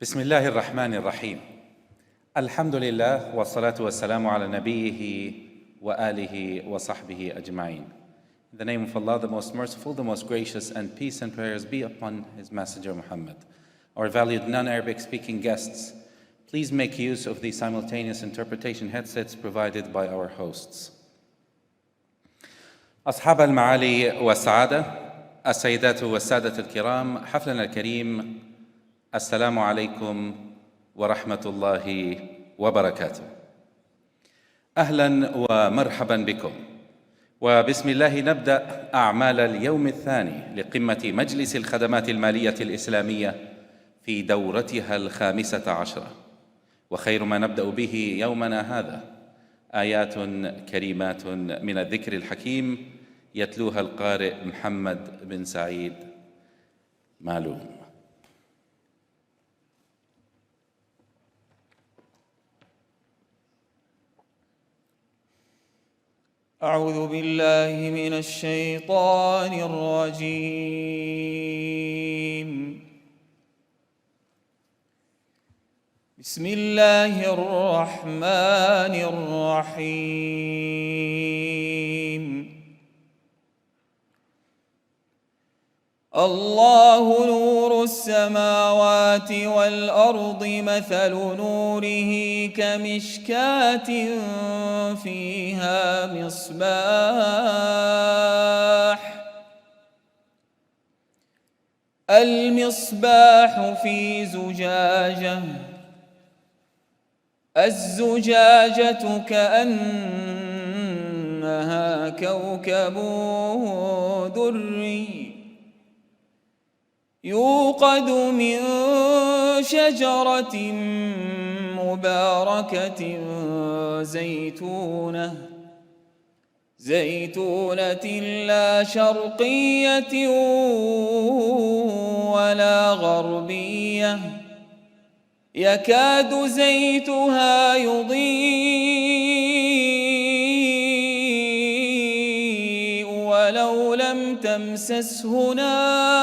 بسم الله الرحمن الرحيم. الحمد لله والصلاة والسلام على نبيه وآله وصحبه أجمعين. In the name of Allah, the most merciful, the most gracious, and peace and prayers be upon His Messenger Muhammad. Our valued non-Arabic speaking guests, please make use of the simultaneous interpretation headsets provided by our hosts. أصحاب المعالي والسعادة، السيدات والسادة الكرام، حفلنا الكريم، السلام عليكم ورحمة الله وبركاته. أهلا ومرحبا بكم، وبسم الله نبدأ أعمال اليوم الثاني لقمة مجلس الخدمات المالية الإسلامية في دورتها 15، وخير ما نبدأ به يومنا هذا آيات كريمات من الذكر الحكيم يتلوها القارئ محمد بن سعيد معلوم. أعوذ بالله من الشيطان الرجيم. بسم الله الرحمن الرحيم. الله نور السماوات والأرض، مثل نوره كمشكاة فيها مصباح، المصباح في زجاجة، الزجاجة كأنها كوكب دري يوقد من شجرة مباركة زيتونة لا شرقية ولا غربية، يكاد زيتها يضيء ولو لم تمسسه نار،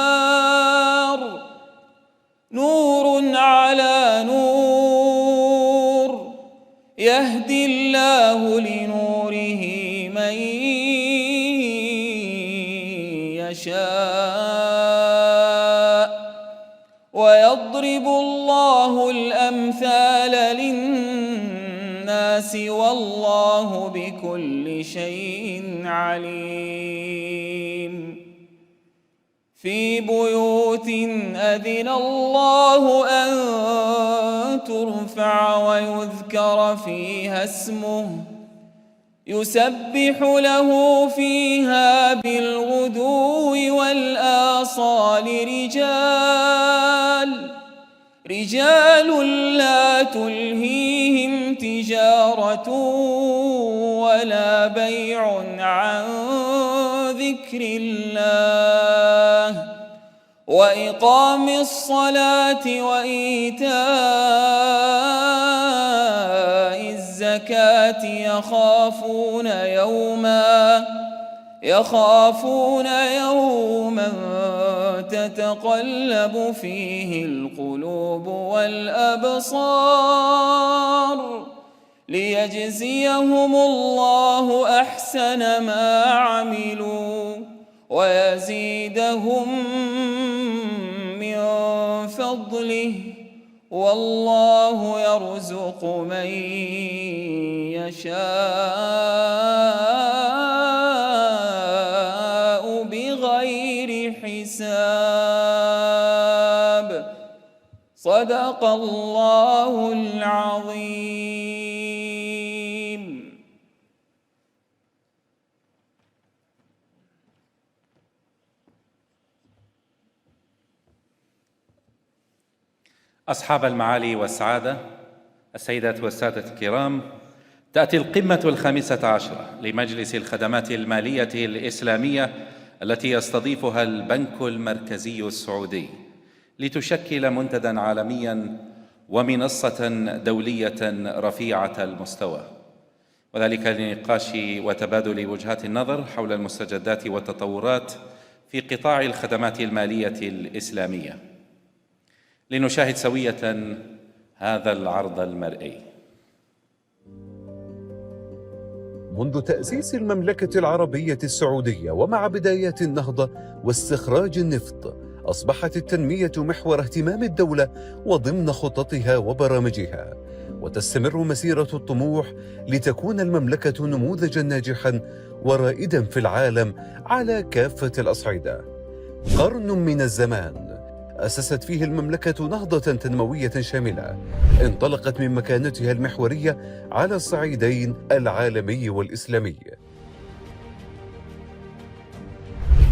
نور على نور، يهدي الله لنوره من يشاء، ويضرب الله الأمثال للناس والله بكل شيء عليم. في بيوت أذن الله أن ترفع ويذكر فيها اسمه، يسبح له فيها بالغدو والآصال رجال لا تلهيهم تجارة ولا بيع عن ذكر الله وإقام الصلاة وإيتاء الزكاة، يخافون يوما تتقلب فيه القلوب والأبصار، ليجزيهم الله أحسن ما عملوا ويزيدهم من فضله، والله يرزق من يشاء بغير حساب. صدق الله العظيم. أصحاب المعالي والسعادة، السيدات والسادة الكرام، تأتي القمة 15 لمجلس الخدمات المالية الإسلامية التي يستضيفها البنك المركزي السعودي لتشكل منتدى عالميا ومنصة دولية رفيعة المستوى، وذلك لنقاش وتبادل وجهات النظر حول المستجدات والتطورات في قطاع الخدمات المالية الإسلامية. لنشاهد سوية هذا العرض المرئي. منذ تأسيس المملكة العربية السعودية ومع بدايات النهضة واستخراج النفط، أصبحت التنمية محور اهتمام الدولة وضمن خططها وبرامجها، وتستمر مسيرة الطموح لتكون المملكة نموذجا ناجحا ورائدا في العالم على كافة الأصعدة. قرن من الزمان أسست فيه المملكة نهضة تنموية شاملة انطلقت من مكانتها المحورية على الصعيدين العالمي والإسلامي.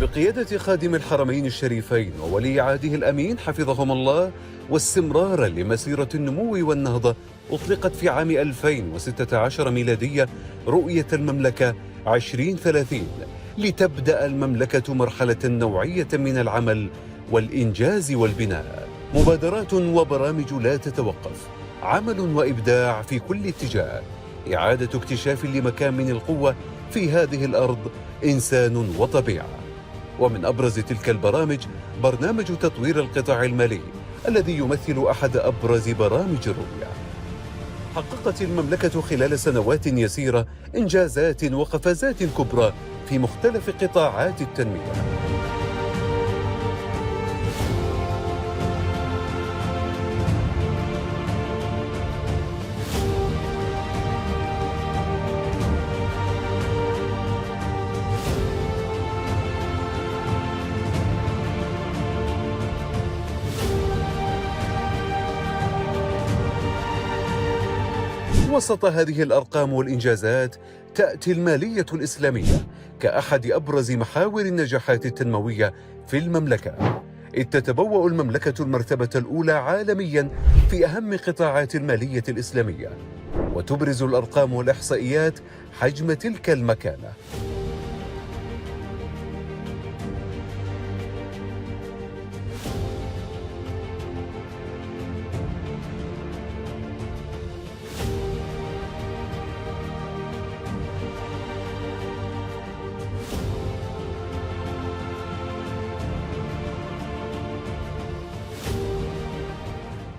بقيادة خادم الحرمين الشريفين وولي عهده الأمين حفظهم الله، واستمرارا لمسيرة النمو والنهضة، أطلقت في عام 2016 ميلادية رؤية المملكة 2030 لتبدأ المملكة مرحلة نوعية من العمل والإنجاز والبناء. مبادرات وبرامج لا تتوقف، عمل وإبداع في كل اتجاه، إعادة اكتشاف لمكامن القوة في هذه الأرض، إنسان وطبيعة. ومن أبرز تلك البرامج برنامج تطوير القطاع المالي الذي يمثل أحد أبرز برامج الرؤية. حققت المملكة خلال سنوات يسيرة إنجازات وقفزات كبرى في مختلف قطاعات التنمية. وسط هذه الأرقام والإنجازات تأتي المالية الإسلامية كأحد أبرز محاور النجاحات التنموية في المملكة، إذ تتبوأ المملكة المرتبة الأولى عالميا في أهم قطاعات المالية الإسلامية، وتبرز الأرقام والإحصائيات حجم تلك المكانة.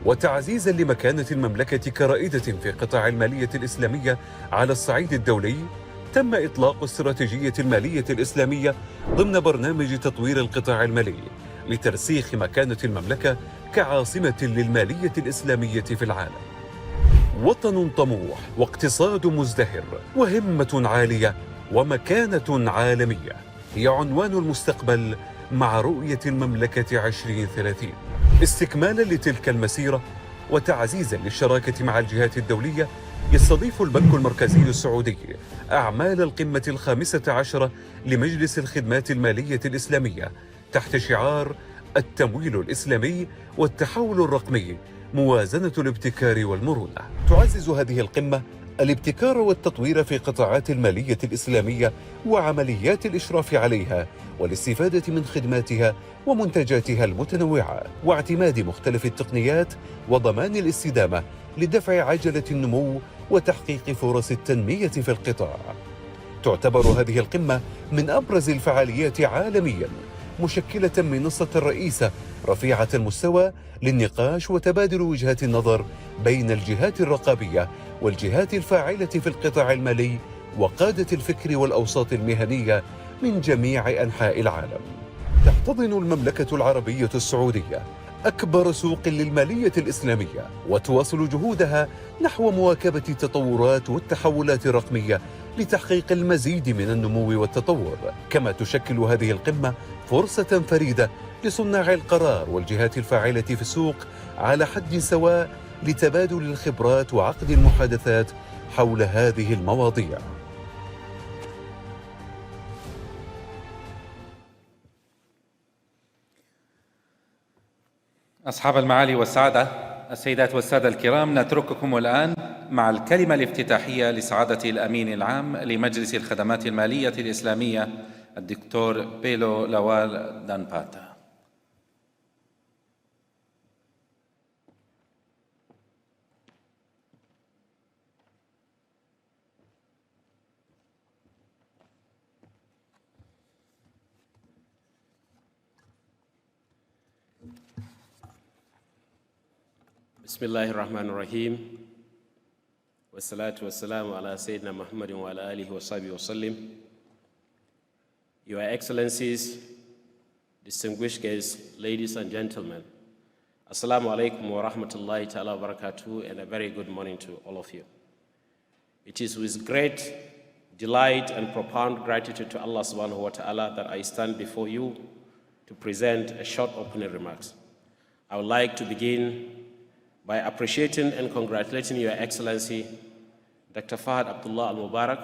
وتعزيزا لمكانة المملكة كرائدة في قطاع المالية الإسلامية على الصعيد الدولي، تم إطلاق استراتيجية المالية الإسلامية ضمن برنامج تطوير القطاع المالي لترسيخ مكانة المملكة كعاصمة للمالية الإسلامية في العالم. وطن طموح واقتصاد مزدهر وهمة عالية ومكانة عالمية هي عنوان المستقبل مع رؤية المملكة 2030. استكمالا لتلك المسيرة وتعزيزا للشراكة مع الجهات الدولية، يستضيف البنك المركزي السعودي أعمال القمة 15 لمجلس الخدمات المالية الإسلامية تحت شعار التمويل الإسلامي والتحول الرقمي، موازنة الابتكار والمرونة. تعزز هذه القمة الابتكار والتطوير في قطاعات المالية الإسلامية وعمليات الإشراف عليها والاستفادة من خدماتها ومنتجاتها المتنوعة، واعتماد مختلف التقنيات وضمان الاستدامة لدفع عجلة النمو وتحقيق فرص التنمية في القطاع. تعتبر هذه القمة من أبرز الفعاليات عالمياً، مشكلة منصة رئيسة رفيعة المستوى للنقاش وتبادل وجهات النظر بين الجهات الرقابية والجهات الفاعلة في القطاع المالي وقادة الفكر والأوساط المهنية من جميع أنحاء العالم. تحتضن المملكة العربية السعودية أكبر سوق للمالية الإسلامية، وتواصل جهودها نحو مواكبة التطورات والتحولات الرقمية لتحقيق المزيد من النمو والتطور. كما تشكل هذه القمة فرصة فريدة لصناع القرار والجهات الفاعلة في السوق على حد سواء لتبادل الخبرات وعقد المحادثات حول هذه المواضيع. أصحاب المعالي والسعادة، السيدات والسادة الكرام، نترككم الآن مع الكلمة الافتتاحية لسعادة الأمين العام لمجلس الخدمات المالية الإسلامية الدكتور بيلو لوال دانباتا. Bismillahir Rahmanir Rahim. Wassalatu wassalamu ala Sayyidina Muhammadin wa ala alihi wa sahbihi wa sallim. Your Excellencies, distinguished guests, ladies and gentlemen, Assalamu alaikum wa rahmatullahi ta'ala wa barakatuh, and a very good morning to all of you. It is with great delight and profound gratitude to Allah subhanahu wa ta'ala that I stand before you to present a short opening remarks. I would like to begin by appreciating and congratulating Your Excellency, Dr. Fahad AlMubarak,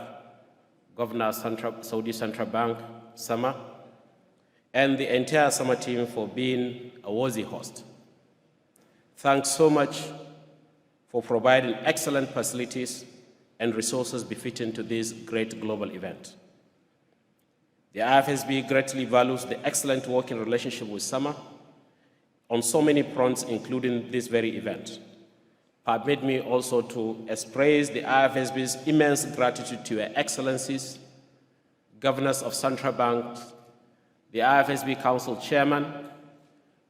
Governor of Saudi Central Bank, SAMA, and the entire SAMA team for being a worthy host. Thanks so much for providing excellent facilities and resources befitting to this great global event. The IFSB greatly values the excellent working relationship with SAMA on so many fronts, including this very event. Permit me also to express the IFSB's immense gratitude to Your Excellencies, Governors of Central Banks, the IFSB Council Chairman,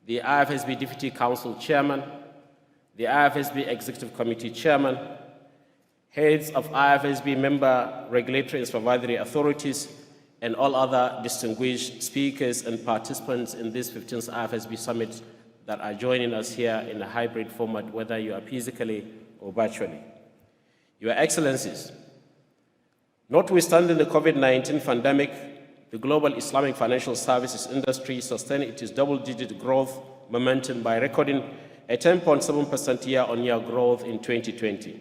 the IFSB Deputy Council Chairman, the IFSB Executive Committee Chairman, heads of IFSB member regulatory and supervisory authorities, and all other distinguished speakers and participants in this 15th IFSB Summit that are joining us here in a hybrid format, whether you are physically or virtually. Your Excellencies, notwithstanding the COVID-19 pandemic, the global Islamic financial services industry sustained its double-digit growth momentum by recording a 10.7% year-on-year growth in 2020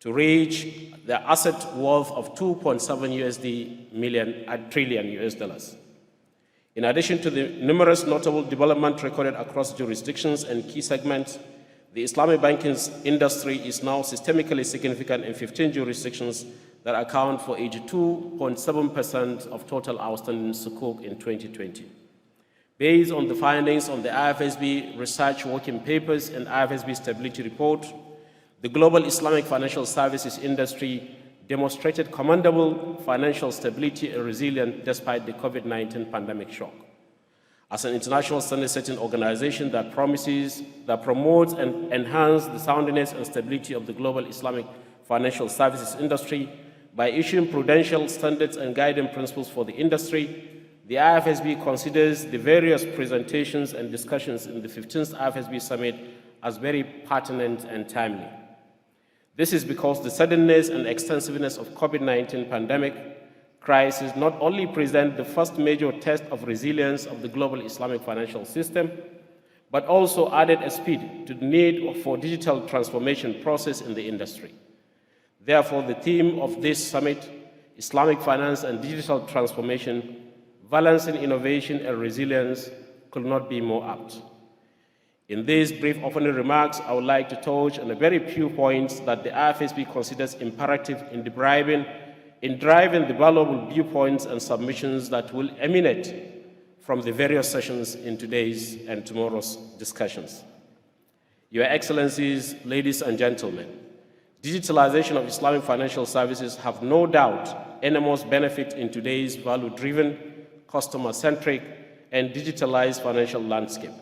to reach the asset worth of $2.7 trillion US dollars. In addition to the numerous notable developments recorded across jurisdictions and key segments, the Islamic banking industry is now systemically significant in 15 jurisdictions that account for 82.7% of total outstanding sukuk in 2020. Based on the findings on the IFSB research working papers and IFSB stability report, the global Islamic financial services industry demonstrated commendable financial stability and resilience despite the COVID-19 pandemic shock. As an international standard-setting organization that promotes and enhances the soundness and stability of the global Islamic financial services industry by issuing prudential standards and guiding principles for the industry, the IFSB considers the various presentations and discussions in the 15th IFSB Summit as very pertinent and timely. This is because the suddenness and extensiveness of COVID-19 pandemic crisis not only present the first major test of resilience of the global Islamic financial system, but also added a speed to the need for digital transformation process in the industry. Therefore, the theme of this summit, Islamic finance and digital transformation, balancing innovation and resilience, could not be more apt. In these brief opening remarks, I would like to touch on a very few points that the IFSB considers imperative in driving the valuable viewpoints and submissions that will emanate from the various sessions in today's and tomorrow's discussions. Your Excellencies, ladies and gentlemen, digitalization of Islamic financial services have no doubt enormous benefit in today's value-driven, customer-centric, and digitalized financial landscape.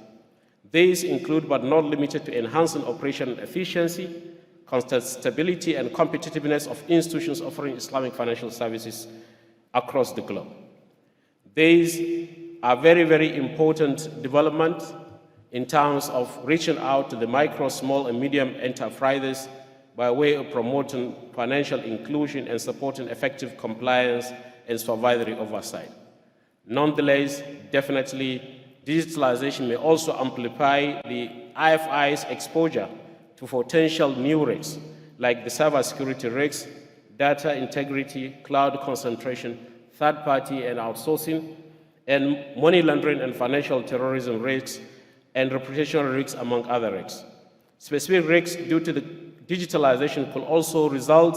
These include, but not limited to, enhancing operational efficiency, constant stability, and competitiveness of institutions offering Islamic financial services across the globe. These are very, very important developments in terms of reaching out to the micro, small, and medium enterprises by way of promoting financial inclusion and supporting effective compliance and supervisory oversight. Nonetheless, definitely, digitalization may also amplify the IFI's exposure to potential new risks, like the cybersecurity risks, data integrity, cloud concentration, third-party and outsourcing, and money laundering and financial terrorism risks, and reputational risks, among other risks. Specific risks due to the digitalization could also result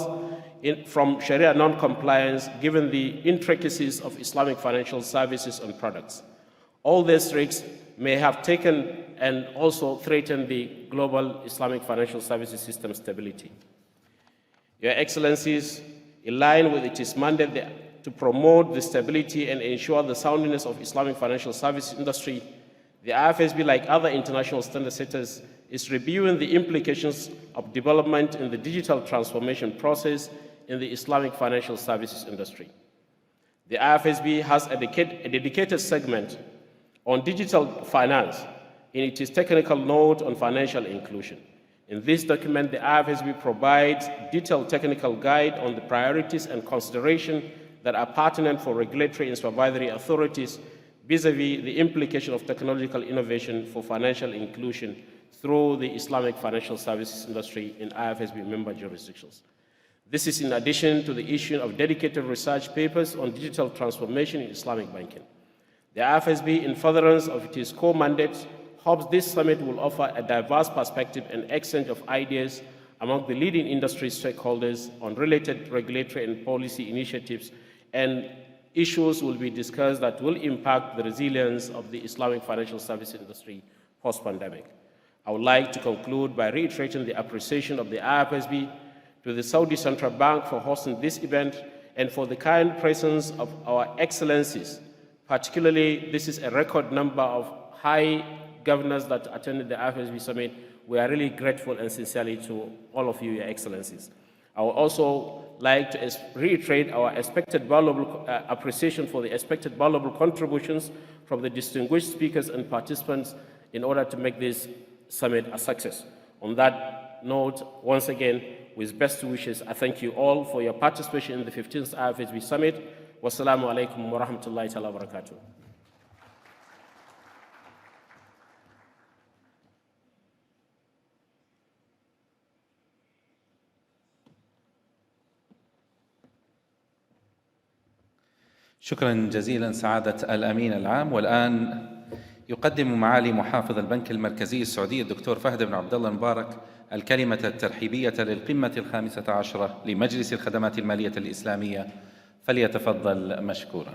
from Sharia non-compliance, given the intricacies of Islamic financial services and products. All these risks may have taken and also threatened the global Islamic financial services system stability. Your Excellencies, in line with its mandate to promote the stability and ensure the soundness of Islamic financial services industry, The IFSB, like other international standard setters, is reviewing the implications of development in the digital transformation process in the Islamic financial services industry. The IFSB has a dedicated segment on digital finance in its technical note on financial inclusion. In this document, the IFSB provides detailed technical guide on the priorities and considerations that are pertinent for regulatory and supervisory authorities vis-à-vis the implication of technological innovation for financial inclusion through the Islamic financial services industry in IFSB member jurisdictions. This is in addition to the issuing of dedicated research papers on digital transformation in Islamic banking. The IFSB, in furtherance of its core mandate, hopes this summit will offer a diverse perspective and exchange of ideas among the leading industry stakeholders on related regulatory and policy initiatives, and issues will be discussed that will impact the resilience of the Islamic financial service industry post-pandemic. I would like to conclude by reiterating the appreciation of the IFSB to the Saudi Central Bank for hosting this event and for the kind presence of our excellencies. Particularly, this is a record number of high governors that attended the IFSB summit. We are really grateful and sincerely to all of you, your excellencies. I would also like to reiterate our expected valuable appreciation for the expected valuable contributions from the distinguished speakers and participants in order to make this summit a success. On that note, once again, with best wishes, I thank you all for your participation in the 15th IFSB Summit. Wassalamu alaikum wa rahmatullahi ta'ala wa barakatuh. شكرا جزيلا سعادة الأمين العام. والآن يقدم معالي محافظ البنك المركزي السعودي الدكتور فهد بن عبد الله المبارك الكلمة الترحيبية للقمة 15 لمجلس الخدمات المالية الإسلامية، فليتفضل مشكورا.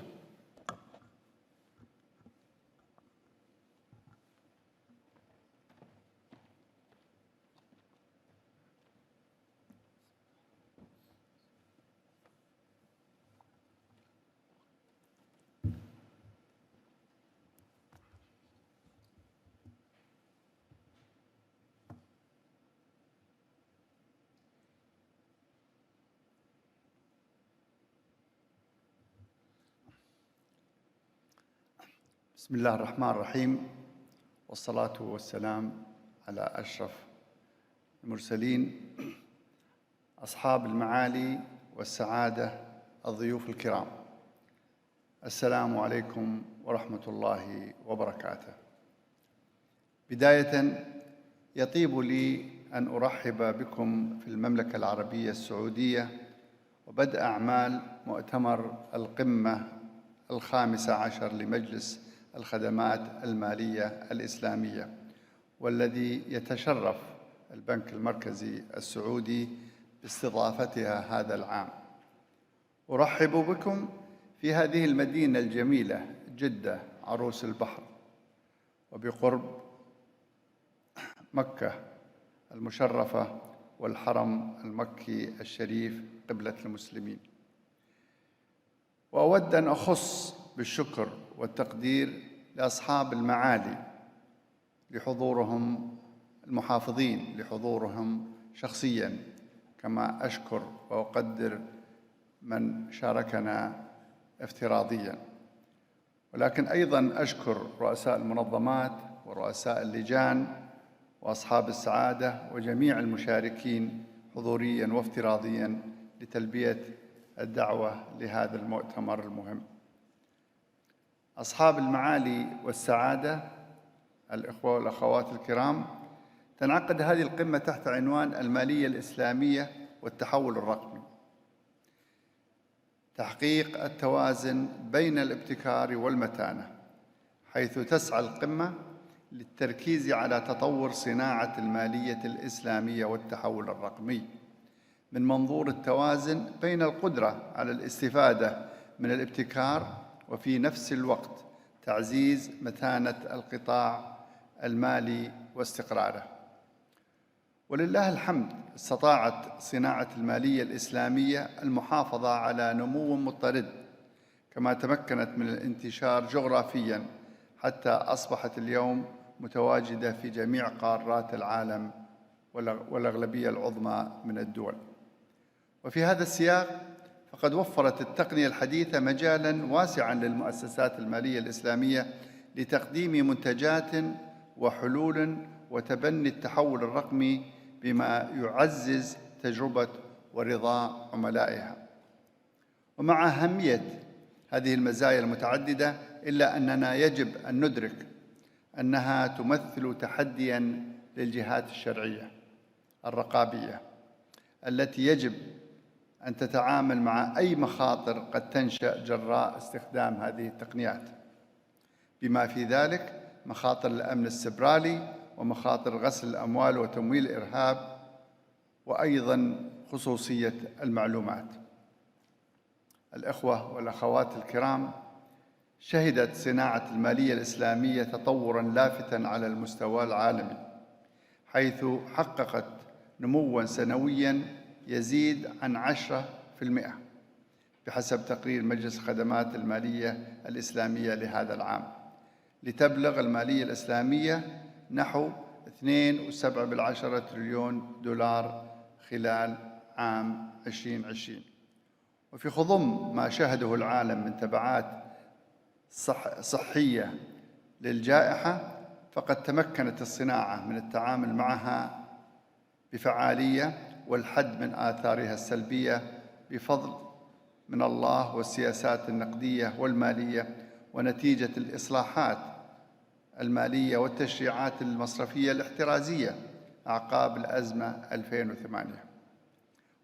بسم الله الرحمن الرحيم، والصلاة والسلام على أشرف المرسلين، أصحاب المعالي والسعادة، الضيوف الكرام، السلام عليكم ورحمة الله وبركاته. بداية يطيب لي أن أرحب بكم في المملكة العربية السعودية وبدء أعمال مؤتمر القمة 15 لمجلس الخدمات المالية الإسلامية، والذي يتشرف البنك المركزي السعودي باستضافتها هذا العام. أرحب بكم في هذه المدينة الجميلة جدة عروس البحر، وبقرب مكة المشرفة والحرم المكي الشريف قبلة المسلمين. وأود أن أخص بالشكر والتقدير لأصحاب المعالي لحضورهم، المحافظين لحضورهم شخصياً، كما أشكر وأقدر من شاركنا افتراضياً. ولكن أيضاً أشكر رؤساء المنظمات ورؤساء اللجان وأصحاب السعادة وجميع المشاركين حضورياً وافتراضياً لتلبية الدعوة لهذا المؤتمر المهم. أصحاب المعالي والسعادة، الإخوة والأخوات الكرام، تنعقد هذه القمة تحت عنوان المالية الإسلامية والتحول الرقمي، تحقيق التوازن بين الابتكار والمتانة، حيث تسعى القمة للتركيز على تطور صناعة المالية الإسلامية والتحول الرقمي من منظور التوازن بين القدرة على الاستفادة من الابتكار وفي نفس الوقت تعزيز متانة القطاع المالي واستقراره. ولله الحمد استطاعت صناعة المالية الإسلامية المحافظة على نمو مضطرد، كما تمكنت من الانتشار جغرافياً حتى أصبحت اليوم متواجدة في جميع قارات العالم والأغلبية العظمى من الدول. وفي هذا السياق فقد وفرت التقنية الحديثة مجالاً واسعاً للمؤسسات المالية الإسلامية لتقديم منتجات وحلول وتبني التحول الرقمي بما يعزز تجربة ورضا عملائها. ومع أهمية هذه المزايا المتعددة إلا أننا يجب أن ندرك أنها تمثل تحدياً للجهات الشرعية الرقابية التي يجب أن تتعامل مع أي مخاطر قد تنشأ جراء استخدام هذه التقنيات، بما في ذلك مخاطر الأمن السيبراني ومخاطر غسل الأموال وتمويل الإرهاب وأيضاً خصوصية المعلومات. الإخوة والأخوات الكرام، شهدت صناعة المالية الإسلامية تطوراً لافتاً على المستوى العالمي، حيث حققت نمواً سنوياً يزيد عن 10% بحسب تقرير مجلس الخدمات المالية الإسلامية لهذا العام، لتبلغ المالية الإسلامية نحو 2.7 تريليون دولار خلال عام 2020. وفي خضم ما شهده العالم من تبعات صحية للجائحة، فقد تمكنت الصناعة من التعامل معها بفعالية والحد من آثارها السلبية بفضل من الله والسياسات النقدية والمالية ونتيجة الإصلاحات المالية والتشريعات المصرفية الاحترازية أعقاب الأزمة 2008،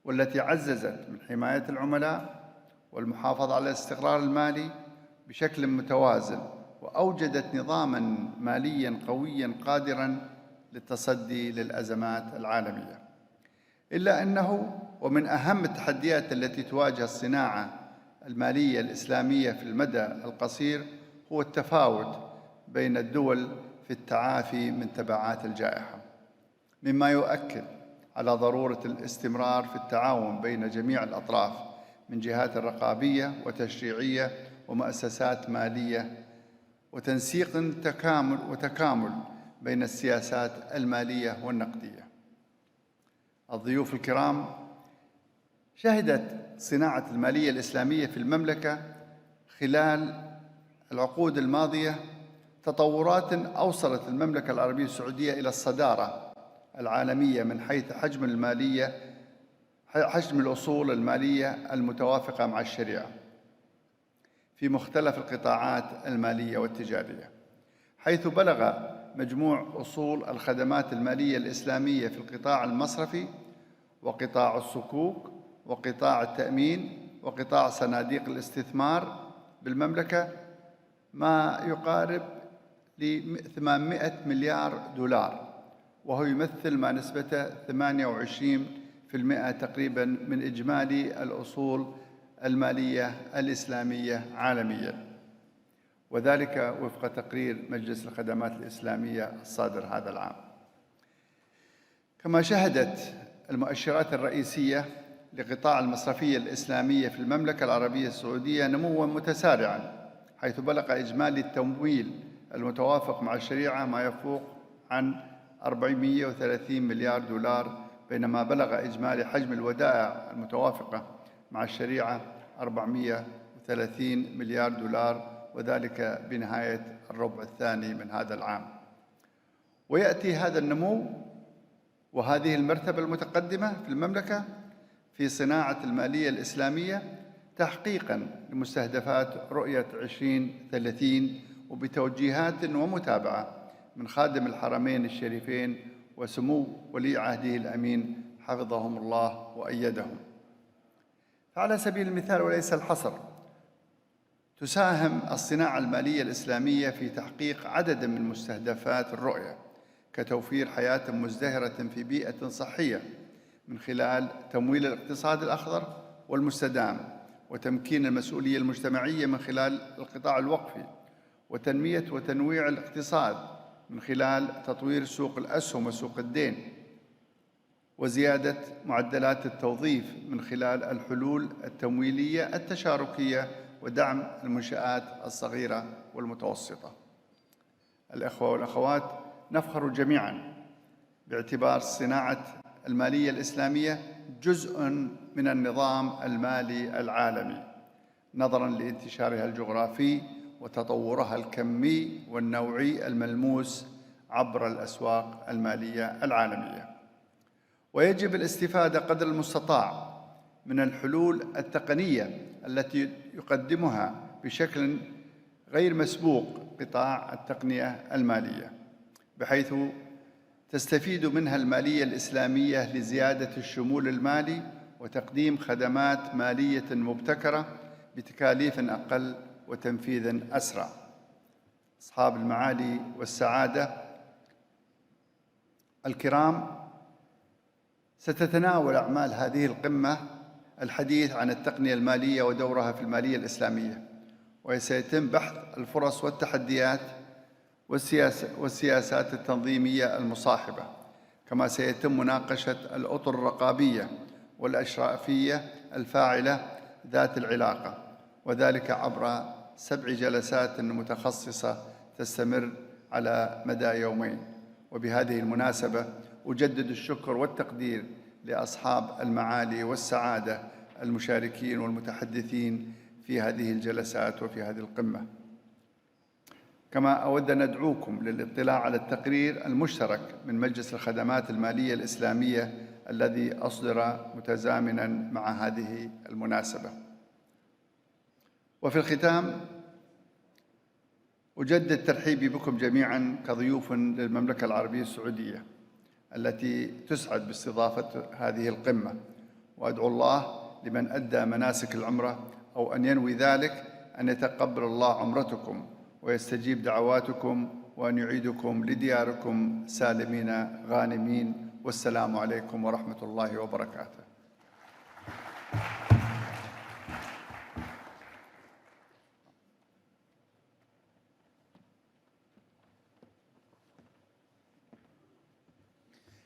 والتي عززت من حماية العملاء والمحافظة على الاستقرار المالي بشكل متوازن، وأوجدت نظاماً مالياً قوياً قادراً للتصدي للأزمات العالمية. إلا أنه ومن أهم التحديات التي تواجه الصناعة المالية الإسلامية في المدى القصير هو التفاوت بين الدول في التعافي من تبعات الجائحة، مما يؤكد على ضرورة الاستمرار في التعاون بين جميع الأطراف من جهات رقابية وتشريعية ومؤسسات مالية، وتنسيق وتكامل بين السياسات المالية والنقدية. الضيوف الكرام، شهدت صناعة المالية الإسلامية في المملكة خلال العقود الماضية تطورات أوصلت المملكة العربية السعودية إلى الصدارة العالمية من حيث حجم الأصول المالية المتوافقة مع الشريعة في مختلف القطاعات المالية والتجارية، حيث بلغ مجموع أصول الخدمات المالية الإسلامية في القطاع المصرفي وقطاع الصكوك وقطاع التأمين وقطاع صناديق الاستثمار بالمملكة ما يقارب ل 800 مليار دولار، وهو يمثل ما نسبته 28% تقريباً من إجمالي الأصول المالية الإسلامية عالمياً، وذلك وفق تقرير مجلس الخدمات الإسلامية الصادر هذا العام. كما شهدت المؤشرات الرئيسية لقطاع المصرفية الإسلامية في المملكة العربية السعودية نمواً متسارعاً، حيث بلغ إجمالي التمويل المتوافق مع الشريعة ما يفوق عن 430 مليار دولار، بينما بلغ إجمالي حجم الودائع المتوافقة مع الشريعة 430 مليار دولار، وذلك بنهاية الربع الثاني من هذا العام. ويأتي هذا النمو وهذه المرتبة المتقدمة في المملكة في صناعة المالية الإسلامية تحقيقاً لمستهدفات رؤية 2030 وبتوجيهات ومتابعة من خادم الحرمين الشريفين وسمو ولي عهده الأمين حفظهم الله وأيدهم. فعلى سبيل المثال وليس الحصر، تساهم الصناعة المالية الإسلامية في تحقيق عدد من مستهدفات الرؤية، كتوفير حياة مزدهرة في بيئة صحية من خلال تمويل الاقتصاد الأخضر والمستدام، وتمكين المسؤولية المجتمعية من خلال القطاع الوقفي، وتنمية وتنويع الاقتصاد من خلال تطوير سوق الأسهم وسوق الدين، وزيادة معدلات التوظيف من خلال الحلول التمويلية التشاركية ودعم المنشآت الصغيرة والمتوسطة. الأخوة والأخوات، نفخر جميعاً باعتبار صناعة المالية الإسلامية جزء من النظام المالي العالمي نظراً لانتشارها الجغرافي وتطورها الكمي والنوعي الملموس عبر الأسواق المالية العالمية. ويجب الاستفادة قدر المستطاع من الحلول التقنية التي يقدمها بشكل غير مسبوق قطاع التقنية المالية، بحيث تستفيد منها المالية الإسلامية لزيادة الشمول المالي وتقديم خدمات مالية مبتكرة بتكاليف أقل وتنفيذ أسرع. أصحاب المعالي والسعادة الكرام، ستتناول أعمال هذه القمة الحديث عن التقنية المالية ودورها في المالية الإسلامية، وسيتم بحث الفرص والتحديات والسياسات التنظيمية المصاحبة، كما سيتم مناقشة الأطر الرقابية والأشرافية الفاعلة ذات العلاقة، وذلك عبر 7 جلسات متخصصة تستمر على مدى يومين. وبهذه المناسبة أجدد الشكر والتقدير لأصحاب المعالي والسعادة المشاركين والمتحدثين في هذه الجلسات وفي هذه القمة. كما أود أن أدعوكم للاطلاع على التقرير المشترك من مجلس الخدمات المالية الإسلامية الذي أصدر متزامناً مع هذه المناسبة. وفي الختام أجدد ترحيبي بكم جميعاً كضيوف للمملكة العربية السعودية التي تسعد باستضافة هذه القمة، وأدعو الله لمن أدى مناسك العمرة أو أن ينوي ذلك أن يتقبل الله عمرتكم ويستجيب دعواتكم وأن يعيدكم لدياركم سالمين غانمين، والسلام عليكم ورحمة الله وبركاته.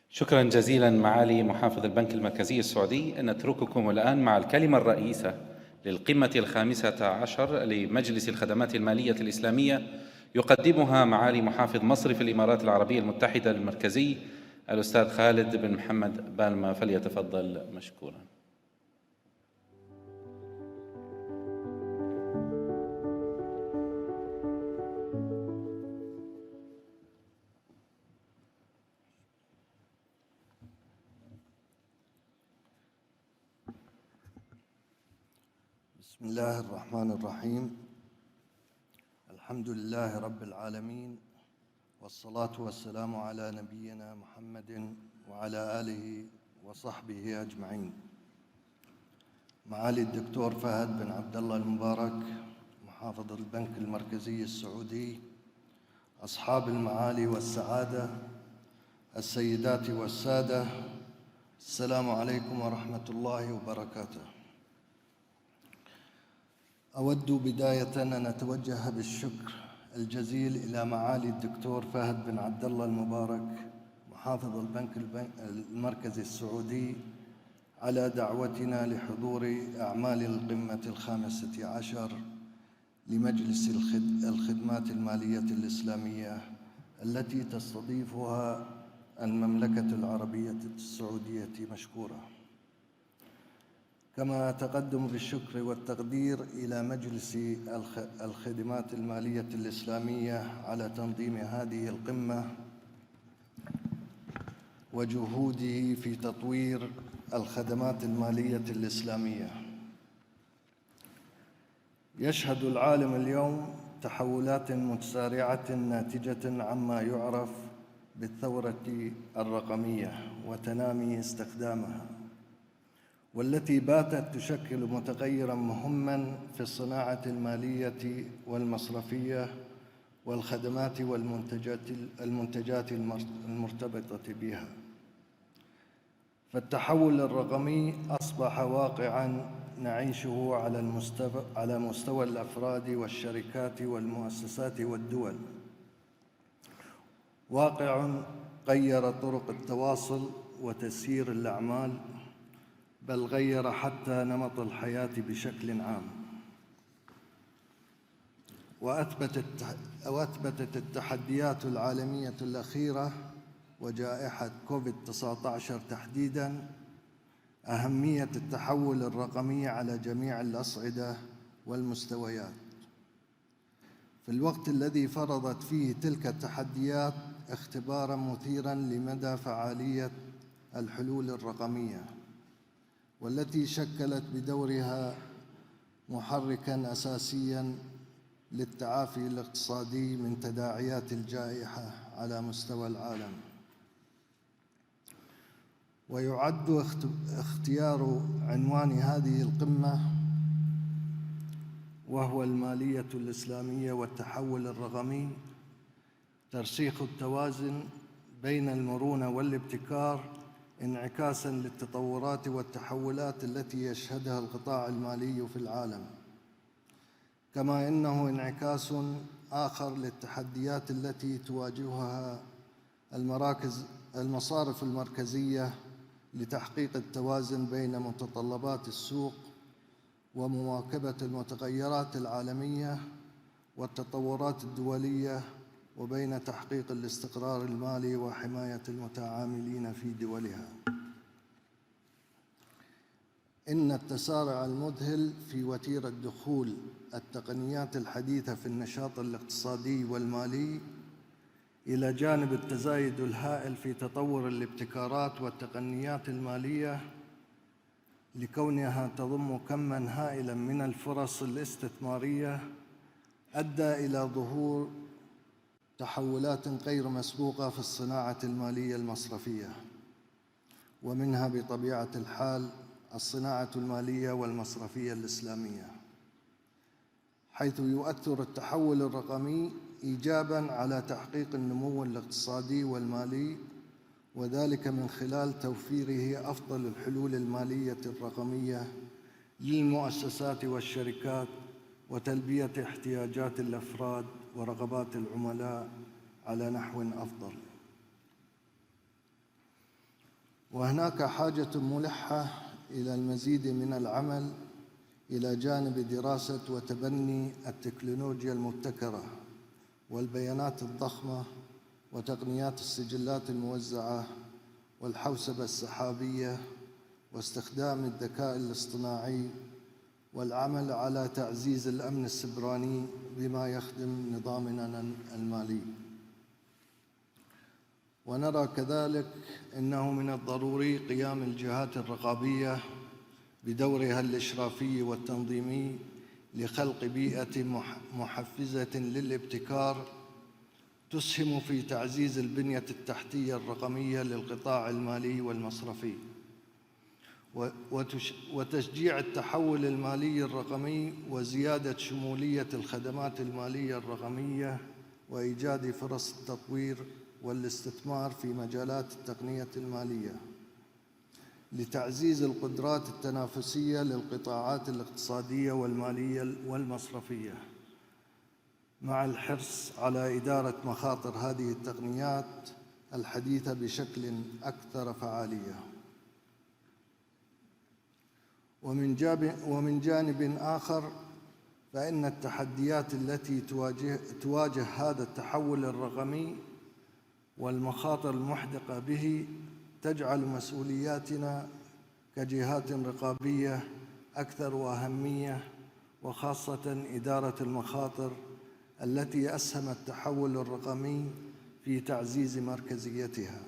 شكرا جزيلا معالي محافظ البنك المركزي السعودي. نترككم الآن مع الكلمة الرئيسة للقمة 15 لمجلس الخدمات المالية الإسلامية يقدمها معالي محافظ مصرف الإمارات العربية المتحدة المركزي الأستاذ خالد بن محمد بالما، فليتفضل مشكورا. بسم الله الرحمن الرحيم. الحمد لله رب العالمين، والصلاة والسلام على نبينا محمد وعلى آله وصحبه أجمعين. معالي الدكتور فهد بن عبد الله المبارك محافظ البنك المركزي السعودي، أصحاب المعالي والسعادة، السيدات والسادة، السلام عليكم ورحمة الله وبركاته. أود بداية أن أتوجه بالشكر الجزيل إلى معالي الدكتور فهد بن عبد الله المبارك محافظ البنك المركزي السعودي على دعوتنا لحضور أعمال القمة 15 لمجلس الخدمات المالية الإسلامية التي تستضيفها المملكة العربية السعودية مشكورة. كما أتقدم بالشكر والتقدير إلى مجلس الخدمات المالية الإسلامية على تنظيم هذه القمة وجهوده في تطوير الخدمات المالية الإسلامية. يشهد العالم اليوم تحولات متسارعة ناتجة عما يعرف بالثورة الرقمية وتنامي استخدامها، والتي باتت تشكل متغيراً مهماً في الصناعة المالية والمصرفية والخدمات والمنتجات المرتبطة بها. فالتحول الرقمي أصبح واقعاً نعيشه على مستوى الأفراد والشركات والمؤسسات والدول، واقع غير طرق التواصل وتسيير الأعمال، بل غير حتى نمط الحياة بشكل عام. وأثبتت التحديات العالمية الأخيرة وجائحة كوفيد-19 تحديداً أهمية التحول الرقمي على جميع الأصعدة والمستويات. في الوقت الذي فرضت فيه تلك التحديات اختباراً مثيراً لمدى فعالية الحلول الرقمية، والتي شكلت بدورها محركاً أساسياً للتعافي الاقتصادي من تداعيات الجائحة على مستوى العالم. ويعد اختيار عنوان هذه القمة، وهو المالية الإسلامية والتحول الرقمي، ترسيخ التوازن بين المرونة والابتكار، انعكاساً للتطورات والتحولات التي يشهدها القطاع المالي في العالم، كما إنه انعكاس آخر للتحديات التي تواجهها المصارف المركزية لتحقيق التوازن بين متطلبات السوق ومواكبة المتغيرات العالمية والتطورات الدولية، وبين تحقيق الاستقرار المالي وحماية المتعاملين في دولها. إن التسارع المذهل في وتيرة دخول التقنيات الحديثة في النشاط الاقتصادي والمالي، إلى جانب التزايد الهائل في تطور الابتكارات والتقنيات المالية، لكونها تضم كماً هائلاً من الفرص الاستثمارية، أدى إلى ظهور تحولات غير مسبوقة في الصناعة المالية المصرفية، ومنها بطبيعة الحال الصناعة المالية والمصرفية الإسلامية، حيث يؤثر التحول الرقمي إيجاباً على تحقيق النمو الاقتصادي والمالي، وذلك من خلال توفيره أفضل الحلول المالية الرقمية للمؤسسات والشركات، وتلبية احتياجات الأفراد ورغبات العملاء على نحو أفضل. وهناك حاجة ملحة إلى المزيد من العمل إلى جانب دراسة وتبني التكنولوجيا المبتكرة والبيانات الضخمة وتقنيات السجلات الموزعة والحوسبة السحابية واستخدام الذكاء الاصطناعي، والعمل على تعزيز الأمن السيبراني بما يخدم نظامنا المالي. ونرى كذلك أنه من الضروري قيام الجهات الرقابية بدورها الإشرافي والتنظيمي لخلق بيئة محفزة للابتكار تسهم في تعزيز البنية التحتية الرقمية للقطاع المالي والمصرفي، وتشجيع التحول المالي الرقمي وزيادة شمولية الخدمات المالية الرقمية، وإيجاد فرص التطوير والاستثمار في مجالات التقنية المالية لتعزيز القدرات التنافسية للقطاعات الاقتصادية والمالية والمصرفية، مع الحرص على إدارة مخاطر هذه التقنيات الحديثة بشكل أكثر فعالية. ومن جانب آخر، فإن التحديات التي تواجه هذا التحول الرقمي والمخاطر المحدقة به تجعل مسؤولياتنا كجهات رقابية أكثر أهمية، وخاصة إدارة المخاطر التي أسهم التحول الرقمي في تعزيز مركزيتها.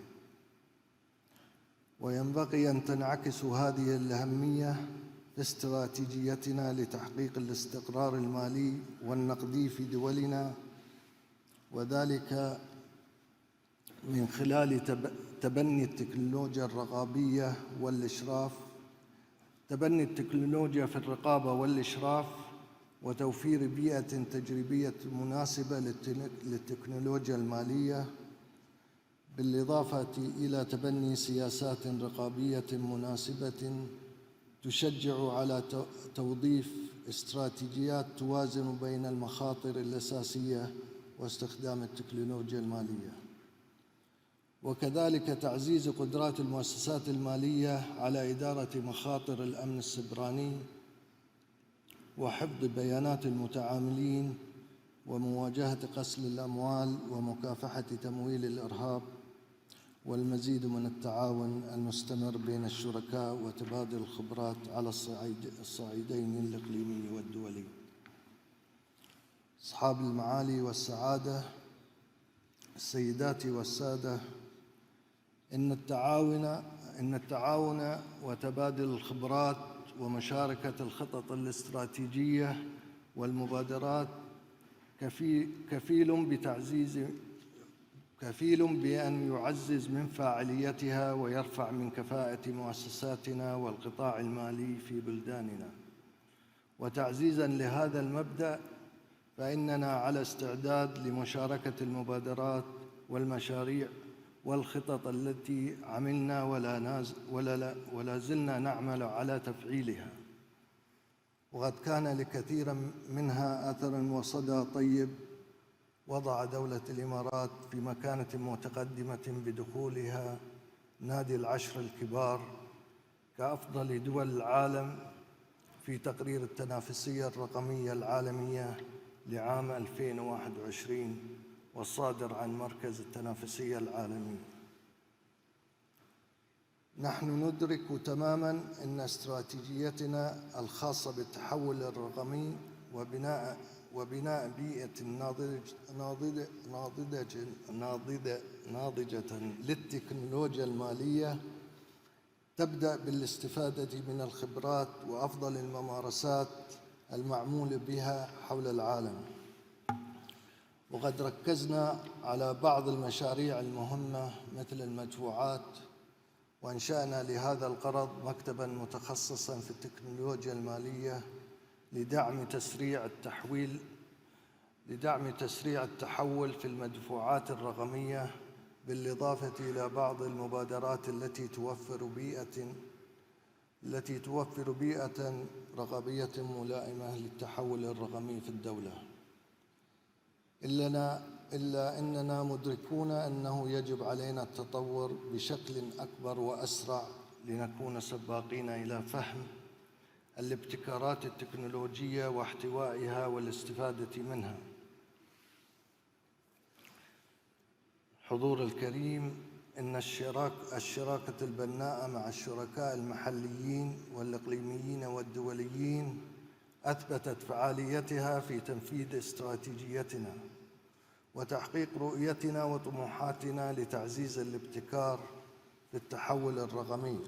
وينبغي أن تنعكس هذه الأهمية في استراتيجيتنا لتحقيق الاستقرار المالي والنقدي في دولنا، وذلك من خلال تبني التكنولوجيا الرقابية والإشراف، تبني التكنولوجيا في الرقابة والإشراف، وتوفير بيئة تجريبية مناسبة للتكنولوجيا المالية، بالإضافة إلى تبني سياسات رقابية مناسبة تشجع على توظيف استراتيجيات توازن بين المخاطر الأساسية واستخدام التكنولوجيا المالية، وكذلك تعزيز قدرات المؤسسات المالية على إدارة مخاطر الأمن السيبراني وحفظ بيانات المتعاملين ومواجهة غسل الأموال ومكافحة تمويل الإرهاب، والمزيد من التعاون المستمر بين الشركاء وتبادل الخبرات على الصعيدين الإقليمي والدولي. أصحاب المعالي والسعادة، السيدات والسادة، إن التعاون وتبادل الخبرات ومشاركة الخطط الاستراتيجية والمبادرات كفيل بأن يعزز من فاعليتها ويرفع من كفاءة مؤسساتنا والقطاع المالي في بلداننا. وتعزيزاً لهذا المبدأ، فإننا على استعداد لمشاركة المبادرات والمشاريع والخطط التي عملنا ولا زلنا نعمل على تفعيلها، وقد كان لكثير منها أثر وصدى طيب وضع دولة الإمارات في مكانة متقدمة بدخولها نادي العشر الكبار كأفضل دول العالم في تقرير التنافسية الرقمية العالمية لعام 2021 والصادر عن مركز التنافسية العالمي. نحن ندرك تماماً أن استراتيجيتنا الخاصة بالتحول الرقمي وبناء بيئة ناضجة للتكنولوجيا المالية تبدأ بالاستفادة من الخبرات وأفضل الممارسات المعمول بها حول العالم. وقد ركزنا على بعض المشاريع المهمة مثل المدفوعات، وأنشأنا لهذا الغرض مكتباً متخصصاً في التكنولوجيا المالية لدعم تسريع التحول في المدفوعات الرقمية، بالإضافة إلى بعض المبادرات التي توفر بيئة رقابية ملائمة للتحول الرقمي في الدولة. إلا أننا مدركون أنه يجب علينا التطور بشكل أكبر وأسرع لنكون سباقين إلى فهم الابتكارات التكنولوجية واحتوائها والاستفادة منها. حضور الكريم، إن الشراكة البناءة مع الشركاء المحليين والإقليميين والدوليين أثبتت فعاليتها في تنفيذ استراتيجيتنا وتحقيق رؤيتنا وطموحاتنا لتعزيز الابتكار في التحول الرقمي.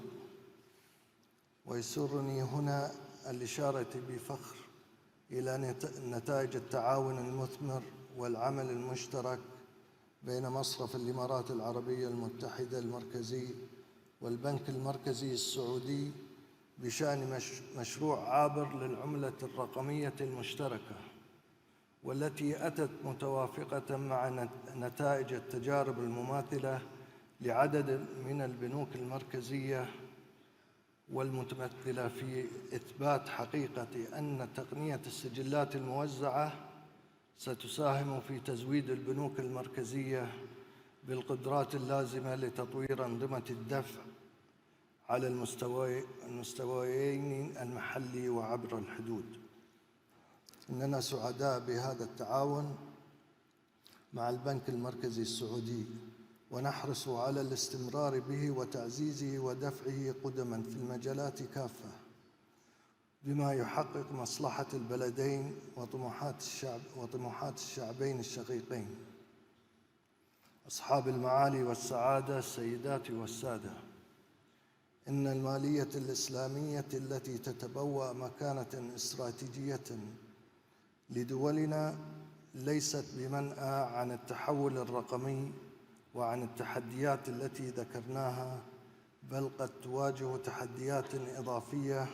ويسرني هنا الإشارة بفخر إلى نتائج التعاون المثمر والعمل المشترك بين مصرف الإمارات العربية المتحدة المركزي والبنك المركزي السعودي بشأن مشروع عابر للعملة الرقمية المشتركة، والتي أتت متوافقة مع نتائج التجارب المماثلة لعدد من البنوك المركزية والمتمثلة في إثبات حقيقة أن تقنية السجلات الموزعة ستساهم في تزويد البنوك المركزية بالقدرات اللازمة لتطوير أنظمة الدفع على المستويين المحلي وعبر الحدود. إننا سعداء بهذا التعاون مع البنك المركزي السعودي، ونحرص على الاستمرار به وتعزيزه ودفعه قدما في المجالات كافة بما يحقق مصلحة البلدين وطموحات الشعبين الشقيقين. أصحاب المعالي والسعادة، السيدات والسادة، إن المالية الإسلامية التي تتبوأ مكانة استراتيجية لدولنا ليست بمنأى عن التحول الرقمي وعن التحديات التي ذكرناها، بل قد تواجه تحديات إضافية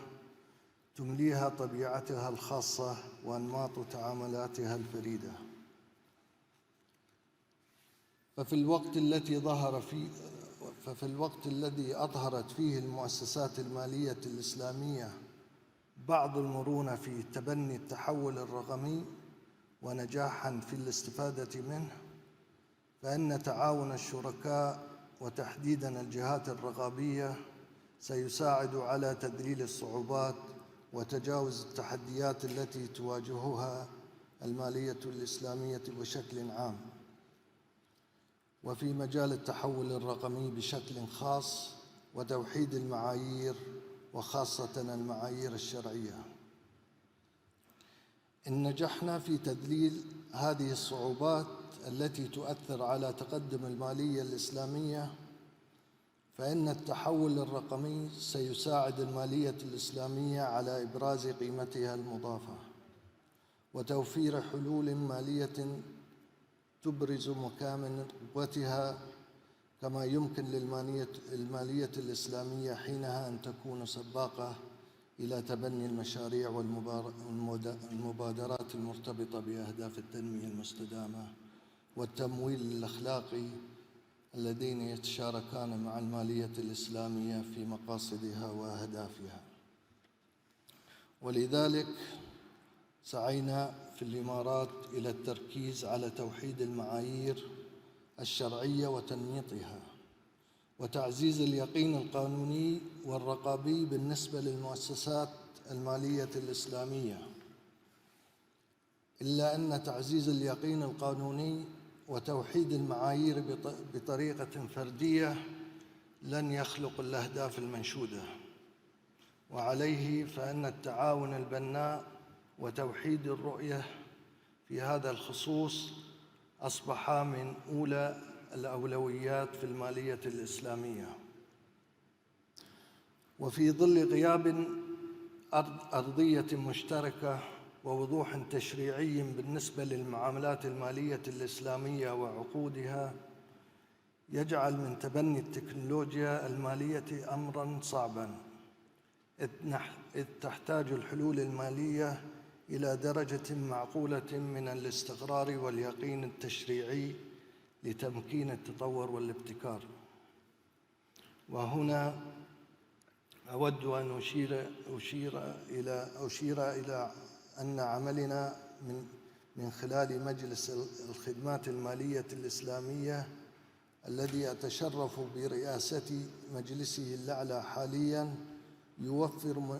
تمليها طبيعتها الخاصة وأنماط تعاملاتها الفريدة. ففي الوقت الذي أظهرت فيه المؤسسات المالية الإسلامية بعض المرونة في تبني التحول الرقمي ونجاحاً في الاستفادة منه، فإن تعاون الشركاء وتحديداً الجهات الرقابية سيساعد على تذليل الصعوبات وتجاوز التحديات التي تواجهها المالية الإسلامية بشكل عام، وفي مجال التحول الرقمي بشكل خاص، وتوحيد المعايير وخاصة المعايير الشرعية. إن نجحنا في تذليل هذه الصعوبات التي تؤثر على تقدم المالية الإسلامية، فإن التحول الرقمي سيساعد المالية الإسلامية على إبراز قيمتها المضافة وتوفير حلول مالية تبرز مكامن قوتها، كما يمكن للمالية الإسلامية حينها أن تكون سباقة إلى تبني المشاريع والمبادرات المرتبطة بأهداف التنمية المستدامة والتمويل الأخلاقي اللذين يتشاركان مع المالية الإسلامية في مقاصدها وأهدافها. ولذلك سعينا في الإمارات إلى التركيز على توحيد المعايير الشرعية وتنميطها، وتعزيز اليقين القانوني والرقابي بالنسبة للمؤسسات المالية الإسلامية. إلا أن تعزيز اليقين القانوني وتوحيد المعايير بطريقة فردية لن يخلق الأهداف المنشودة، وعليه فإن التعاون البناء وتوحيد الرؤية في هذا الخصوص أصبحا من أولى الأولويات في المالية الإسلامية. وفي ظل غياب أرضية مشتركة ووضوح تشريعي بالنسبة للمعاملات المالية الإسلامية وعقودها، يجعل من تبني التكنولوجيا المالية أمراً صعباً، إذ تحتاج الحلول المالية إلى درجة معقولة من الاستقرار واليقين التشريعي لتمكين التطور والابتكار. وهنا أود أن أشير إلى أن عملنا من خلال مجلس الخدمات المالية الإسلامية الذي أتشرف برئاسة مجلسه الأعلى حالياً يوفر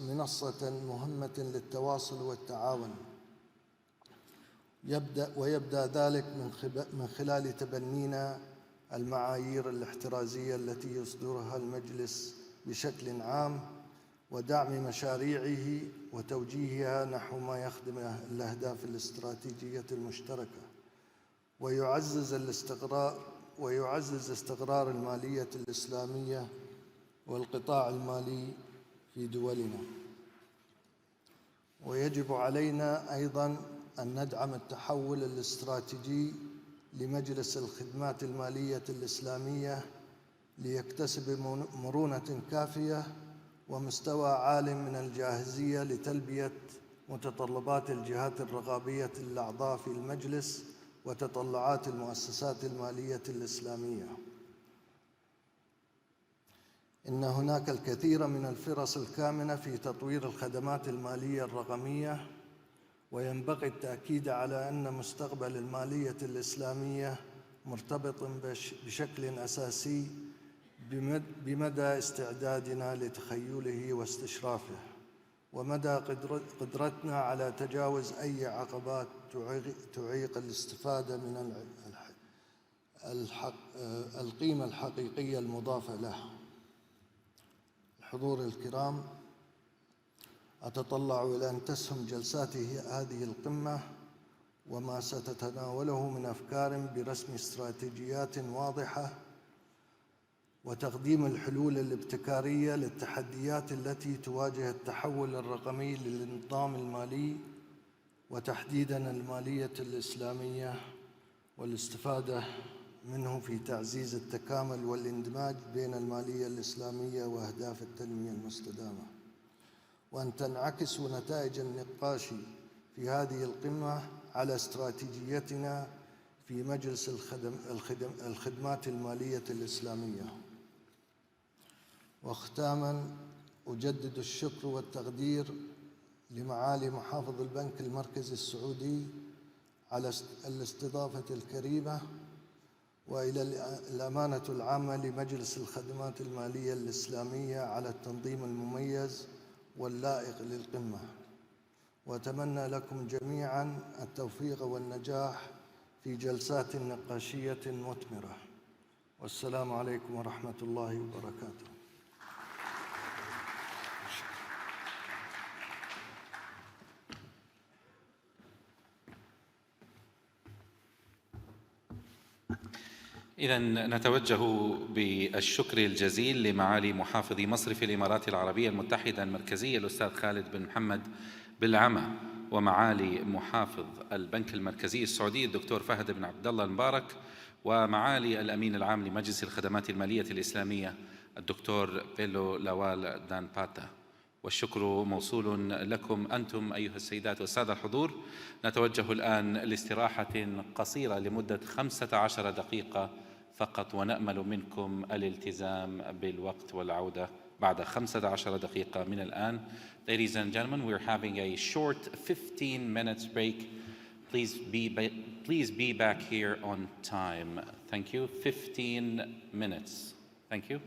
منصة مهمة للتواصل والتعاون، ويبدأ ذلك من خلال تبنينا المعايير الاحترازية التي يصدرها المجلس بشكل عام، ودعم مشاريعه وتوجيهها نحو ما يخدم الأهداف الاستراتيجية المشتركة، ويعزز استقرار المالية الإسلامية والقطاع المالي في دولنا. ويجب علينا أيضاً أن ندعم التحول الاستراتيجي لمجلس الخدمات المالية الإسلامية ليكتسب مرونة كافية ومستوى عال من الجاهزية لتلبية متطلبات الجهات الرقابية الأعضاء في المجلس وتطلعات المؤسسات المالية الإسلامية. إن هناك الكثير من الفرص الكامنة في تطوير الخدمات المالية الرقمية، وينبغي التأكيد على أن مستقبل المالية الإسلامية مرتبط بشكل أساسي بمدى استعدادنا لتخيله واستشرافه، ومدى قدرتنا على تجاوز أي عقبات تعيق الاستفادة من القيمة الحقيقية المضافة له. الحضور الكرام، أتطلع إلى أن تسهم جلسات هذه القمة وما ستتناوله من أفكار برسم استراتيجيات واضحة وتقديم الحلول الابتكارية للتحديات التي تواجه التحول الرقمي للنظام المالي، وتحديداً المالية الإسلامية، والاستفادة منه في تعزيز التكامل والاندماج بين المالية الإسلامية وأهداف التنمية المستدامة، وأن تنعكس نتائج النقاش في هذه القمة على استراتيجيتنا في مجلس الخدمات المالية الإسلامية. وختاماً، أجدد الشكر والتقدير لمعالي محافظ البنك المركزي السعودي على الاستضافة الكريمة، وإلى الأمانة العامة لمجلس الخدمات المالية الإسلامية على التنظيم المميز واللائق للقمة. وأتمنى لكم جميعا التوفيق والنجاح في جلسات نقاشية مثمرة. والسلام عليكم ورحمة الله وبركاته. إذا نتوجه بالشكر الجزيل لمعالي محافظ مصرف الإمارات العربية المتحدة المركزية الأستاذ خالد بن محمد بالعمى، ومعالي محافظ البنك المركزي السعودي الدكتور فهد بن عبد الله المبارك، ومعالي الأمين العام لمجلس الخدمات المالية الإسلامية الدكتور بيلو لوال دانباتا. والشكر موصول لكم أنتم أيها السيدات والسادة الحضور. نتوجه الآن لاستراحة قصيرة لمدة 15 دقيقة فقط، ونأمل منكم الالتزام بالوقت والعودة بعد 15 دقيقة من الآن. Ladies and gentlemen, we're having a short 15 minutes break. Please be back here on time. Thank you. 15 minutes. Thank you.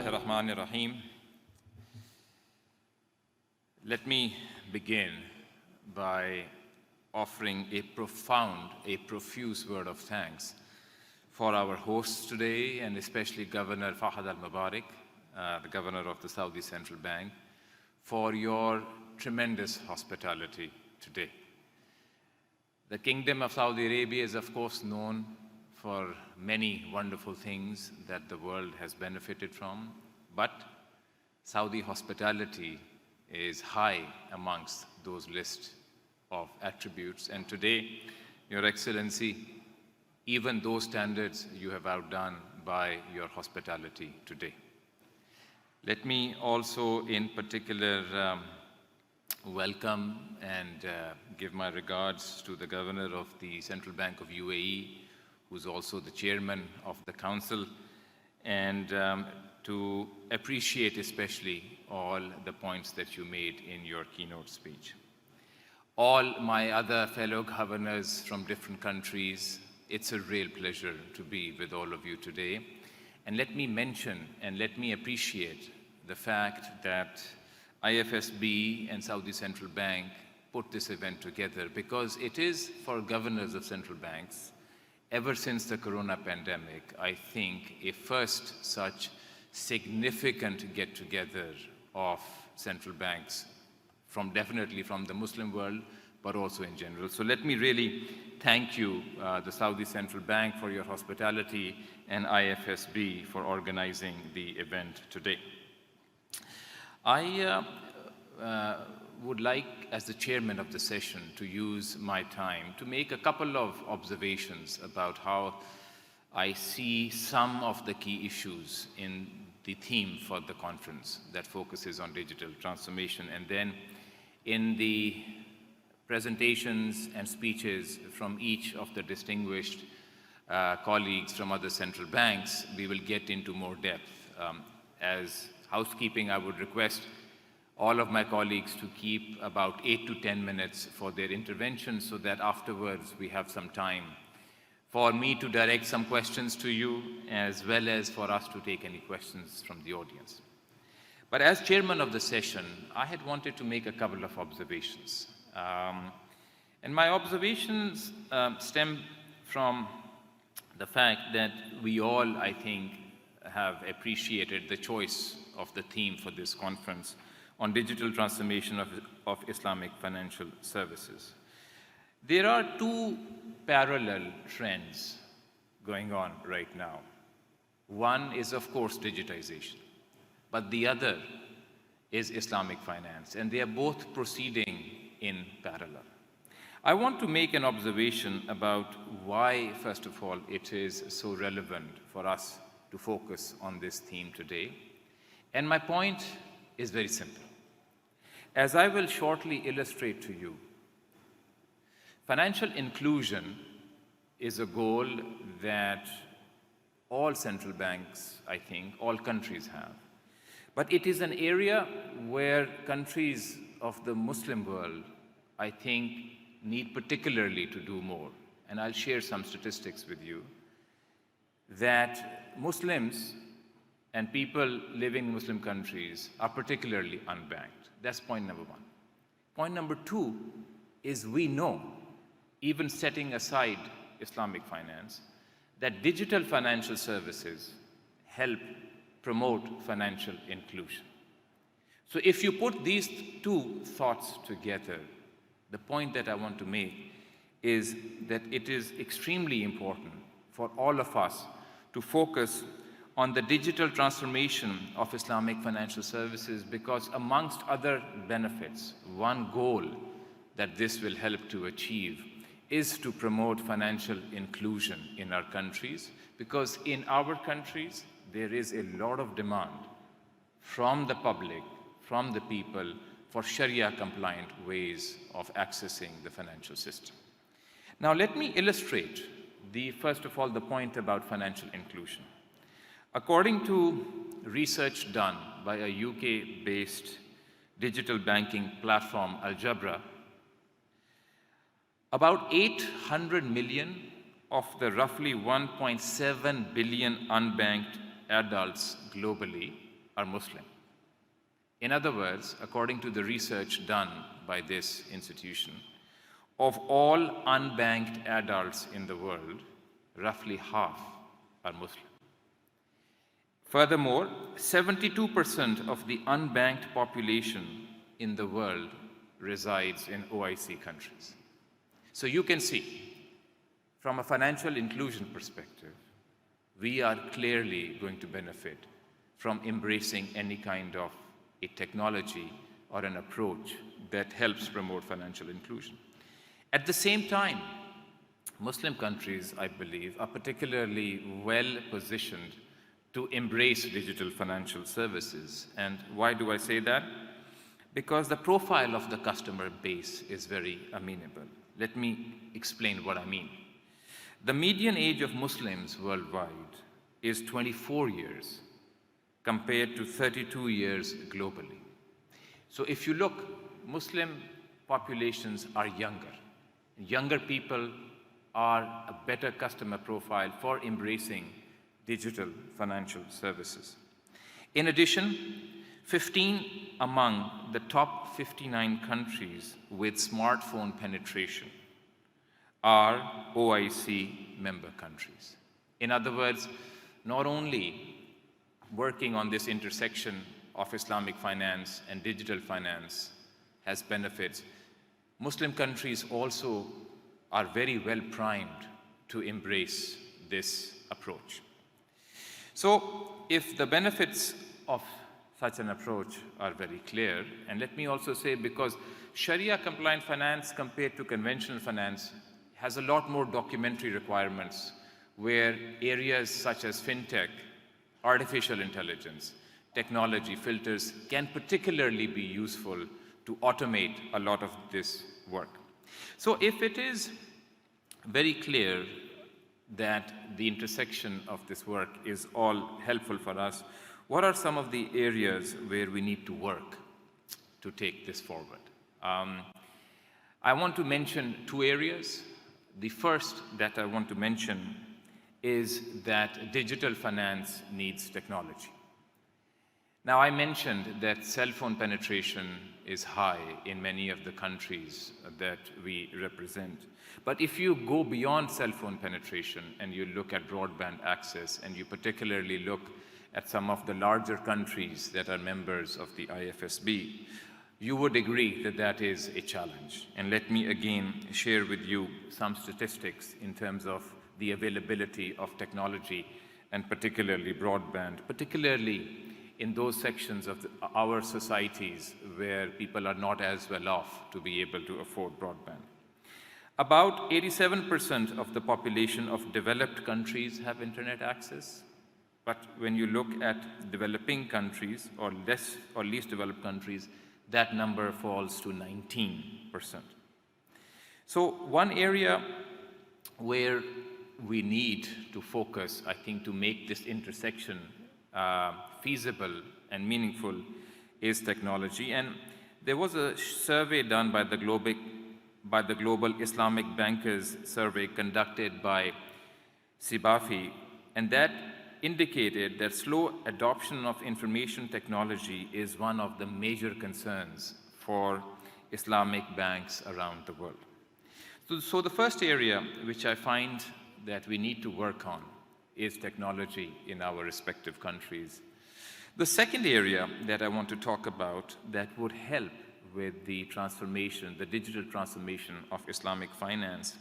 Bismillahirrahmanirrahim. Let me begin by offering a profuse word of thanks for our hosts today, and especially Governor Fahad AlMubarak, the Governor of the Saudi Central Bank, for your tremendous hospitality today. The Kingdom of Saudi Arabia is, of course, known for many wonderful things that the world has benefited from, but Saudi hospitality is high amongst those lists of attributes. And today, Your Excellency, even those standards you have outdone by your hospitality today. Let me also in particular welcome and give my regards to the Governor of the Central Bank of UAE, who's also the Chairman of the Council, and to appreciate especially all the points that you made in your keynote speech. All my other fellow governors from different countries, it's a real pleasure to be with all of you today. And let me mention and let me appreciate the fact that Ifsb and Saudi Central Bank put this event together, because it is for governors of central banks, ever since the corona pandemic, I think a first such significant get-together of central banks definitely from the Muslim world, but also in general. So let me really thank you, the Saudi Central Bank, for your hospitality, and Ifsb for organizing the event today. I would like, as the chairman of the session, to use my time to make a couple of observations about how I see some of the key issues in the theme for the conference that focuses on digital transformation. And then in the presentations and speeches from each of the distinguished colleagues from other central banks, we will get into more depth. As housekeeping, I would request all of my colleagues to keep about 8 to 10 minutes for their intervention, so that afterwards we have some time for me to direct some questions to you, as well as for us to take any questions from the audience. But as chairman of the session, I had wanted to make a couple of observations. And my observations stem from the fact that we all, I think, have appreciated the choice of the theme for this conference on digital transformation of Islamic financial services. There are two parallel trends going on right now. One is, of course, digitization, but the other is Islamic finance, and they are both proceeding in parallel. I want to make an observation about why, first of all, it is so relevant for us to focus on this theme today. And my point is very simple. As I will shortly illustrate to you, financial inclusion is a goal that all central banks, I think, all countries have. But it is an area where countries of the Muslim world, I think, need particularly to do more. And I'll share some statistics with you that Muslims and people living in Muslim countries are particularly unbanked. That's point number one. Point number two is we know, even setting aside Islamic finance, that digital financial services help promote financial inclusion. So if you put these two thoughts together, the point that I want to make is that it is extremely important for all of us to focus on the digital transformation of Islamic financial services, because amongst other benefits, one goal that this will help to achieve is to promote financial inclusion in our countries, because in our countries, there is a lot of demand from the public, from the people, for Sharia-compliant ways of accessing the financial system. Now, let me illustrate first of all, the point about financial inclusion. According to research done by a UK-based digital banking platform, Algebra, about 800 million of the roughly 1.7 billion unbanked adults globally are Muslim. In other words, according to the research done by this institution, of all unbanked adults in the world, roughly half are Muslim. Furthermore, 72% of the unbanked population in the world resides in OIC countries. So you can see, from a financial inclusion perspective, we are clearly going to benefit from embracing any kind of a technology or an approach that helps promote financial inclusion. At the same time, Muslim countries, I believe, are particularly well positioned to embrace digital financial services. And why do I say that? Because the profile of the customer base is very amenable. Let me explain what I mean. The median age of Muslims worldwide is 24 years compared to 32 years globally. So if you look, Muslim populations are younger. Younger people are a better customer profile for embracing digital financial services. In addition, 15 among the top 59 countries with smartphone penetration are OIC member countries. In other words, not only working on this intersection of Islamic finance and digital finance has benefits, Muslim countries also are very well primed to embrace this approach. So if the benefits of such an approach are very clear, and let me also say, because Sharia compliant finance compared to conventional finance has a lot more documentary requirements, where areas such as fintech, artificial intelligence, technology, filters can particularly be useful to automate a lot of this work. So if it is very clear that the intersection of this work is all helpful for us, what are some of the areas where we need to work to take this forward? I want to mention two areas. The first that I want to mention is that digital finance needs technology. Now, I mentioned that cell phone penetration is high in many of the countries that we represent. But if you go beyond cell phone penetration and you look at broadband access, and you particularly look at some of the larger countries that are members of the Ifsb, you would agree that that is a challenge. And let me again share with you some statistics in terms of the availability of technology, and particularly broadband, particularly in those sections of our societies where people are not as well off to be able to afford broadband. About 87% of the population of developed countries have internet access, but when you look at developing countries or least developed countries, that number falls to 19%. So one area where we need to focus, I think, to make this intersection feasible and meaningful is technology. And there was a survey done by the Global Islamic Bankers Survey conducted by Sibafi, and that indicated that slow adoption of information technology is one of the major concerns for Islamic banks around the world. So the first area which I find that we need to work on is technology in our respective countries. The second area that I want to talk about that would help with the transformation, the digital transformation of Islamic finance,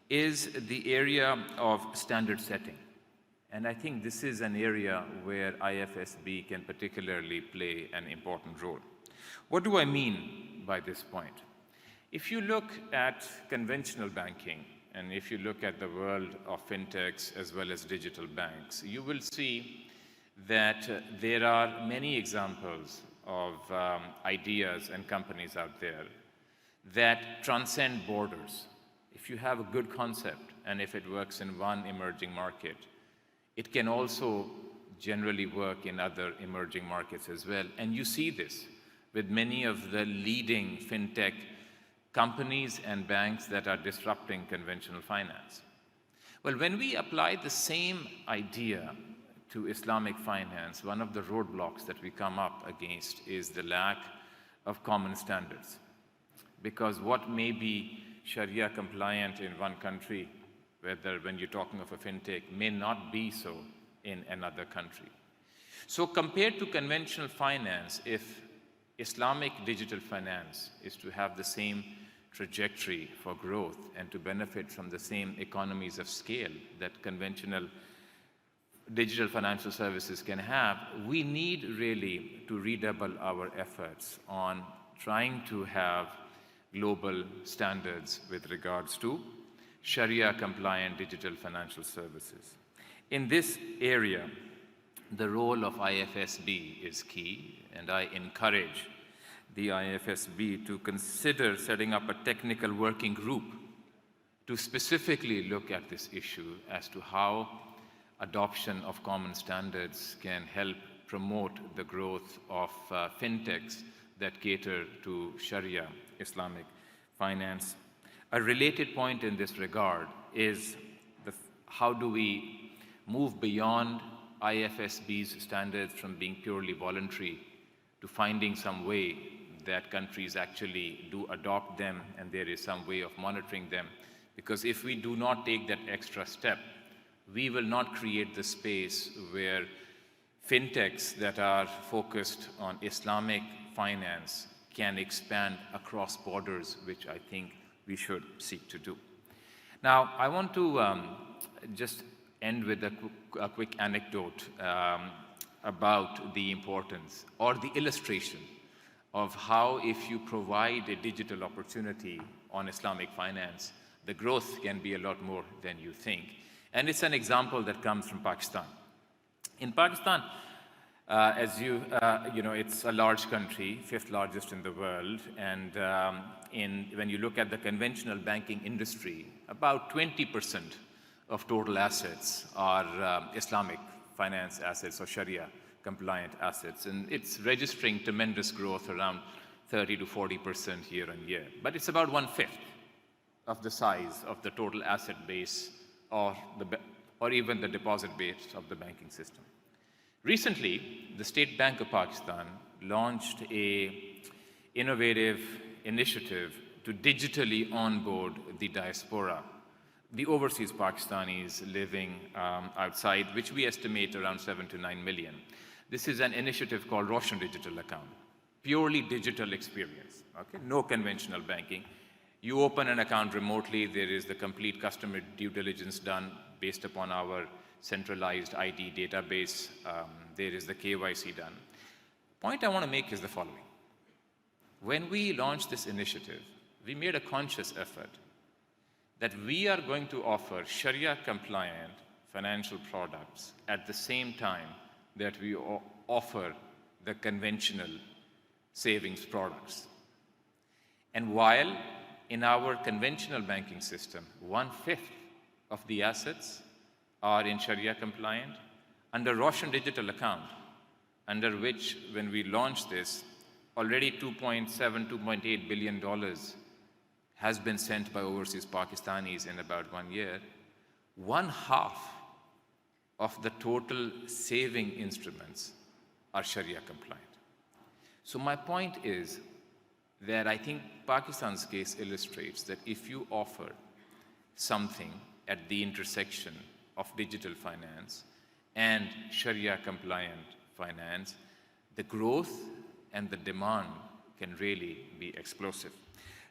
is the area of standard setting. And I think this is an area where IFSB can particularly play an important role. What do I mean by this point? If you look at conventional banking, and if you look at the world of fintechs as well as digital banks, you will see that there are many examples of ideas and companies out there that transcend borders. If you have a good concept, and if it works in one emerging market, it can also generally work in other emerging markets as well. And you see this with many of the leading fintech companies and banks that are disrupting conventional finance. Well, when we apply the same idea to Islamic finance, one of the roadblocks that we come up against is the lack of common standards. Because what may be Sharia compliant in one country, whether when you're talking of a fintech, may not be so in another country. So compared to conventional finance, if Islamic digital finance is to have the same trajectory for growth and to benefit from the same economies of scale that conventional digital financial services can have, we need really to redouble our efforts on trying to have global standards with regards to Sharia-compliant digital financial services. In this area, the role of IFSB is key, and I encourage the IFSB to consider setting up a technical working group to specifically look at this issue as to how adoption of common standards can help promote the growth of fintechs that cater to Sharia Islamic finance. A related point in this regard is how do we move beyond IFSB's standards from being purely voluntary to finding some way that countries actually do adopt them and there is some way of monitoring them. Because if we do not take that extra step, we will not create the space where fintechs that are focused on Islamic finance can expand across borders, which I think we should seek to do. Now, I want to just end with a quick anecdote about the importance or the illustration of how if you provide a digital opportunity on Islamic finance, the growth can be a lot more than you think. And it's an example that comes from Pakistan. In Pakistan, as you know, it's a large country, 5th largest in the world, and when you look at the conventional banking industry, about 20% of total assets are Islamic finance assets or Sharia compliant assets, and it's registering tremendous growth around 30 to 40% year on year. But it's about 1/5 of the size of the total asset base or even the deposit base of the banking system. Recently, the State Bank of Pakistan launched an innovative initiative to digitally onboard the diaspora, the overseas Pakistanis living outside, which we estimate around 7 to 9 million. This is an initiative called Roshan Digital Account, purely digital experience, okay? No conventional banking. You open an account remotely, there is the complete customer due diligence done based upon our centralized ID database. There is the KYC done. Point I want to make is the following. When we launched this initiative, we made a conscious effort that we are going to offer Sharia-compliant financial products at the same time that we offer the conventional savings products. And while in our conventional banking system, 1/5 of the assets are in Sharia compliant, under Roshan Digital Account, under which when we launched this, already $2.7, $2.8 billion has been sent by overseas Pakistanis in about 1 year. 1/2 of the total saving instruments are Sharia compliant. So my point is that I think Pakistan's case illustrates that if you offer something at the intersection of digital finance and Sharia compliant finance, the growth and the demand can really be explosive.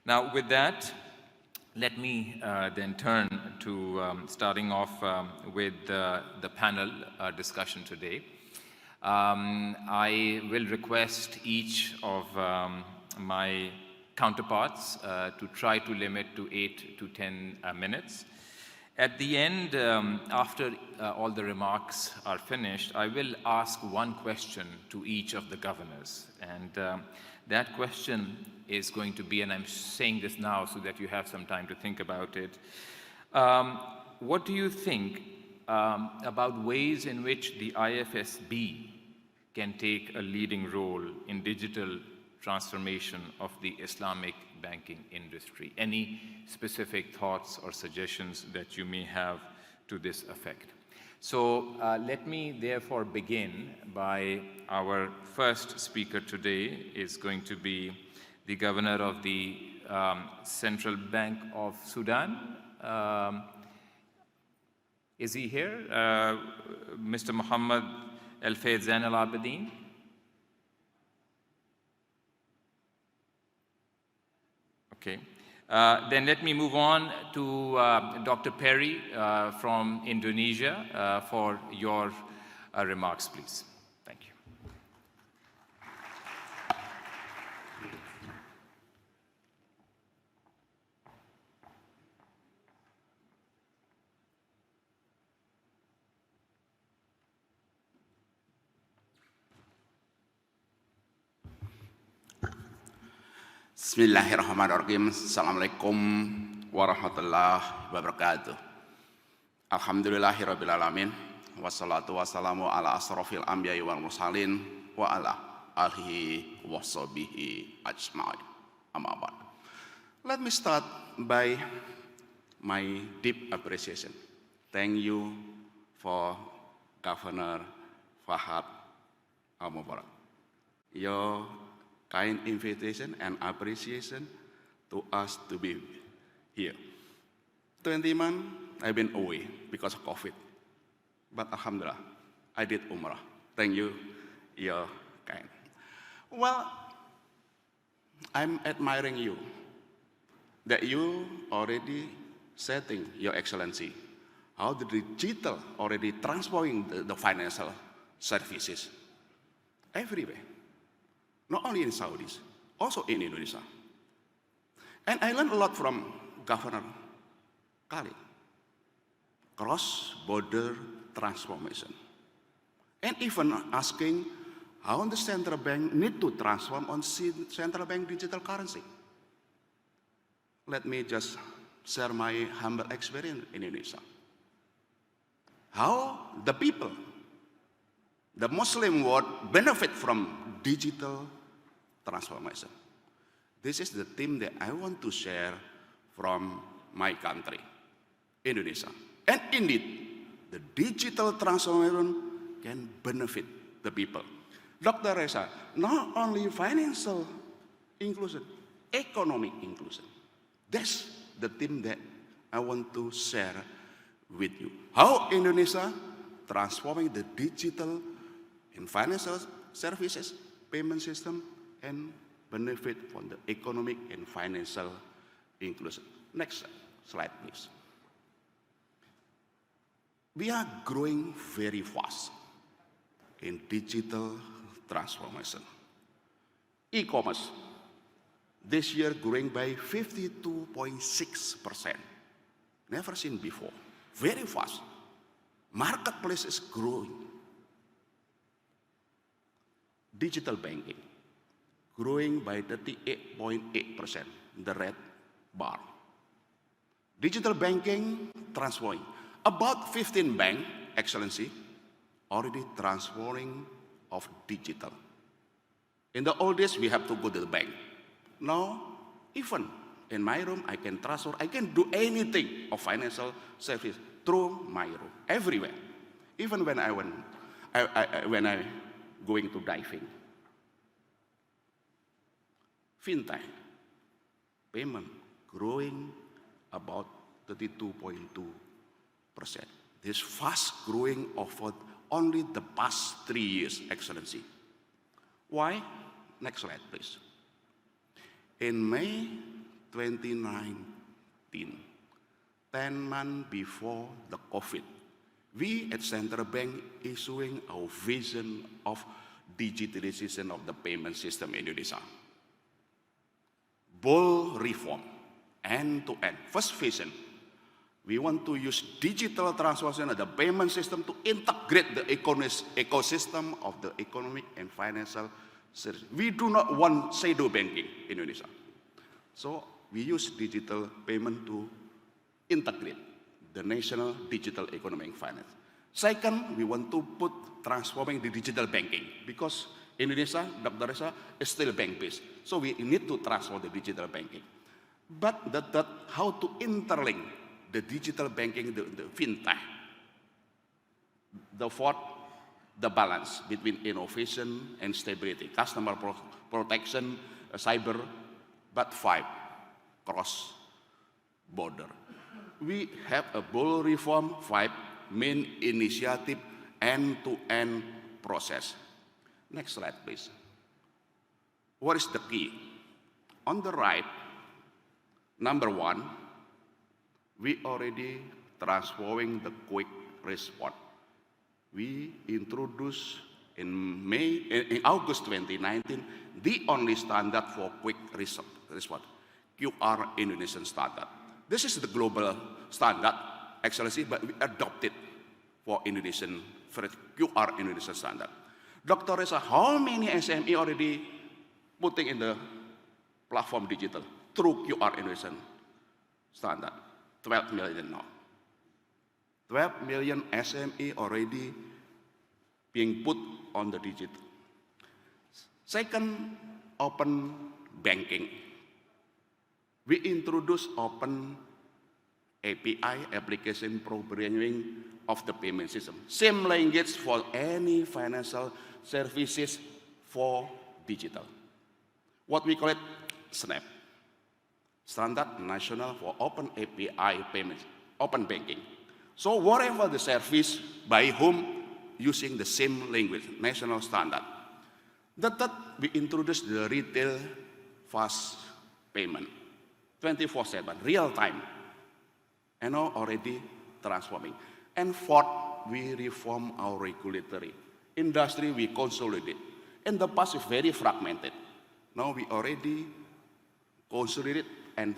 Now with that, let me then turn to starting off with the panel discussion today. I will request each of my counterparts to try to limit to 8 to 10 minutes. At the end, after all the remarks are finished, I will ask one question to each of the governors. And that question is going to be, and I'm saying this now so that you have some time to think about it. What do you think about ways in which the IFSB can take a leading role in digital transformation of the Islamic banking industry? Any specific thoughts or suggestions that you may have to this effect? So let me therefore begin by our first speaker today is going to be the governor of the Central Bank of Sudan. Is he here? Mr. Mohamed El-Fayed Zain Al-Abidin. Okay. Then let me move on to Dr. Perry from Indonesia for your remarks, please. Thank you. Bismillahirrahmanirrahim. Assalamualaikum warahmatullahi wabarakatuh. Alhamdulillahirabbil alamin. Wassalatu wassalamu ala asrofil anbiya'i wal mursalin wa ala alihi washabihi ajma'in. Amma ba'd. Let me start by my deep appreciation. Thank you for Governor Fahad AlMubarak. Your kind invitation and appreciation to us to be here. 20 months I've been away because of COVID, but alhamdulillah, I did Umrah. Thank you, your kind. Well, I'm admiring you, that you already setting, Your Excellency, how the digital already transforming the financial services everywhere. Not only in Saudis, also in Indonesia. And I learned a lot from Governor Khaled. Cross-border transformation. And even asking how the central bank need to transform on central bank digital currency. Let me just share my humble experience in Indonesia. How the people, the Muslim world benefit from digital transformation. This is the theme that I want to share from my country, Indonesia. And indeed, the digital transformation can benefit the people. Dr. Reza, not only financial inclusion, economic inclusion. That's the theme that I want to share with you. How Indonesia transforming the digital and financial services, payment system, and benefit from the economic and financial inclusion. Next slide, please. We are growing very fast in digital transformation. E-commerce, this year growing by 52.6%. Never seen before. Very fast. Marketplace is growing. Digital banking, growing by 38.8%, the red bar. Digital banking transforming. About 15 banks, Excellency, already transforming of digital. In the old days, we have to go to the bank. Now, even in my room, I can transfer, I can do anything of financial service through my room, everywhere. Even when I going to diving. Fintech, payment, growing about 32.2%. This fast growing over only the past 3 years, Excellency. Why? Next slide, please. In May 2019, 10 months before the COVID, we at Central Bank issuing our vision of digitalization of the payment system in Indonesia. Bold reform, end-to-end. First vision, we want to use digital transformation of the payment system to integrate the ecosystem of the economic and financial service. We do not want shadow banking in Indonesia. So we use digital payment to integrate the national digital economic and finance. Second, we want to put transforming the digital banking because Indonesia, Dr. Reza, is still bank-based. So we need to transform the digital banking. But how to interlink the digital banking, the fintech, The fourth, the balance between innovation and stability, customer protection, cyber, but five, cross-border. We have a bold reform, five main initiative, end-to-end process. Next slide, please. What is the key? On the right, number one, we already transforming the quick response. We introduced in August 2019, the only standard for quick response, QR Indonesian standard. This is the global standard, excellency, but we adopted for Indonesian, for QR Indonesian standard. Dr. Reza, how many SME already putting in the platform digital through QR Indonesian standard? 12 million now. 12 million SME already being put on the digital. Second, open banking. We introduced open API, application programming of the payment system. Same language for any financial services for digital. What we call it, SNAP. Standard National for Open API Payments, open banking. So whatever the service by whom using the same language, national standard. The third, we introduced the retail fast payment, 24/7, real time, and now already transforming. And fourth, we reform our regulatory industry. We consolidate. In the past, it's very fragmented. Now we already consolidate and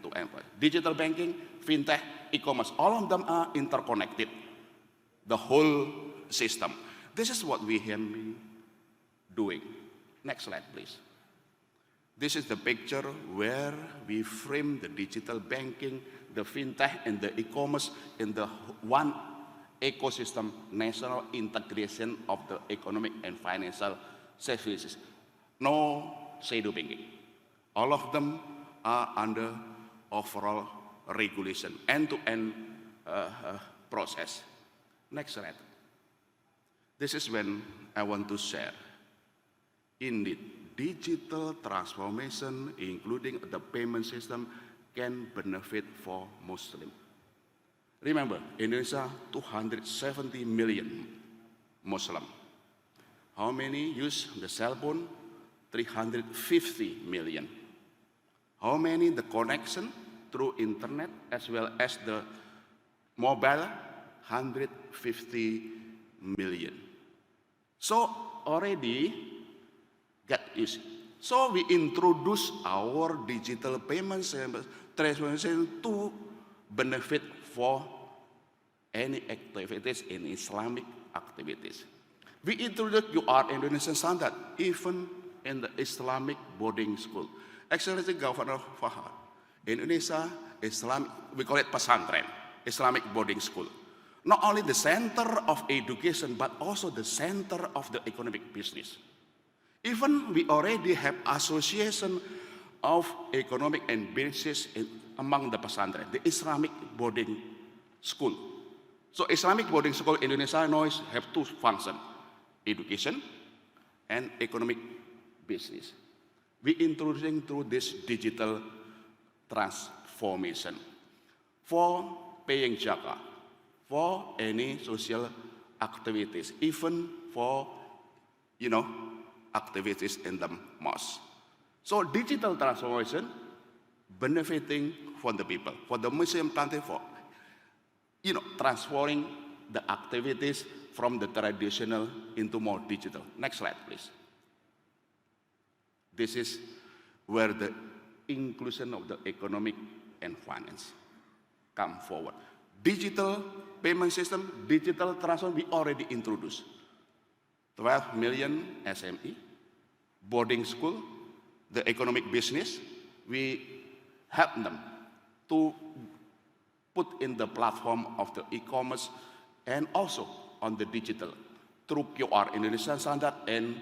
to end. Digital banking, fintech, e-commerce, all of them are interconnected. The whole system. This is what we have been doing. Next slide, please. This is the picture where we frame the digital banking, the fintech, and the e-commerce in the one ecosystem, national integration of the economic and financial services. No shadow banking. All of them are under overall regulation, end-to-end process. Next slide. This is when I want to share. Indeed, digital transformation, including the payment system, can benefit for Muslims. Remember, Indonesia, 270 million Muslim. How many use the cell phone? 350 million. How many the connection through internet as well as the mobile? 150 million. So already get used. So we introduce our digital payment transformation to benefit for any activities in Islamic activities. We introduced QR Indonesian standard even in the Islamic boarding school. Excellency Governor Fahad, Indonesia Islamic, we call it pesantren, Islamic boarding school. Not only the center of education, but also the center of the economic business. Even we already have association of economic and business among the pesantren, the Islamic boarding school. So Islamic boarding school in Indonesia now have two functions, education and economic business. We introducing through this digital transformation for paying zakat, for any social activities, even for, activities in the mosque. So digital transformation benefiting for the people, for the Muslim country, for, transforming the activities from the traditional into more digital. Next slide, please. This is where the inclusion of the economic and finance come forward. Digital payment system, digital transfer, we already introduced. 12 million SME, boarding school, the economic business, we help them to put in the platform of the e-commerce and also on the digital through QR Indonesian standard and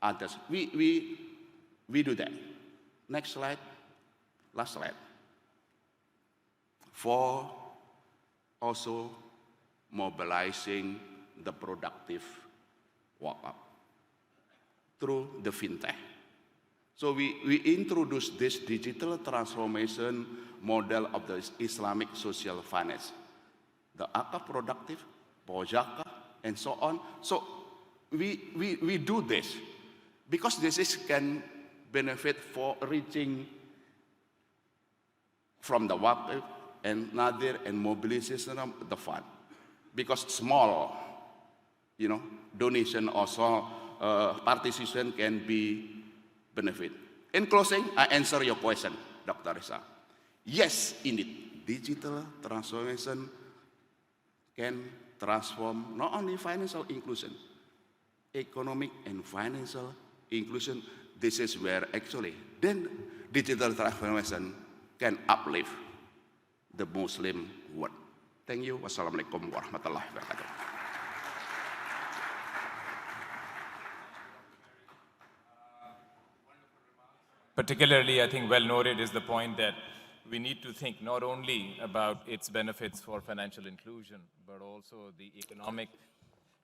others. We do that. Next slide, last slide. For also mobilizing the productive work through the fintech. So we introduced this digital transformation model of the Islamic social finance, the akad productive, pojaka, and so on. So we do this because this can benefit for reaching from the waqf and nadir and mobilization of the fund. Because small, donation or small participation can be benefit. In closing, I answer your question, Dr. Risa. Yes, indeed, digital transformation can transform not only financial inclusion, economic and financial inclusion. This is where actually then digital transformation can uplift the Muslim world. Thank you. Wassalamualaikum warahmatullahi wabarakatuh. Particularly, I think well noted is the point that we need to think not only about its benefits for financial inclusion, but also the economic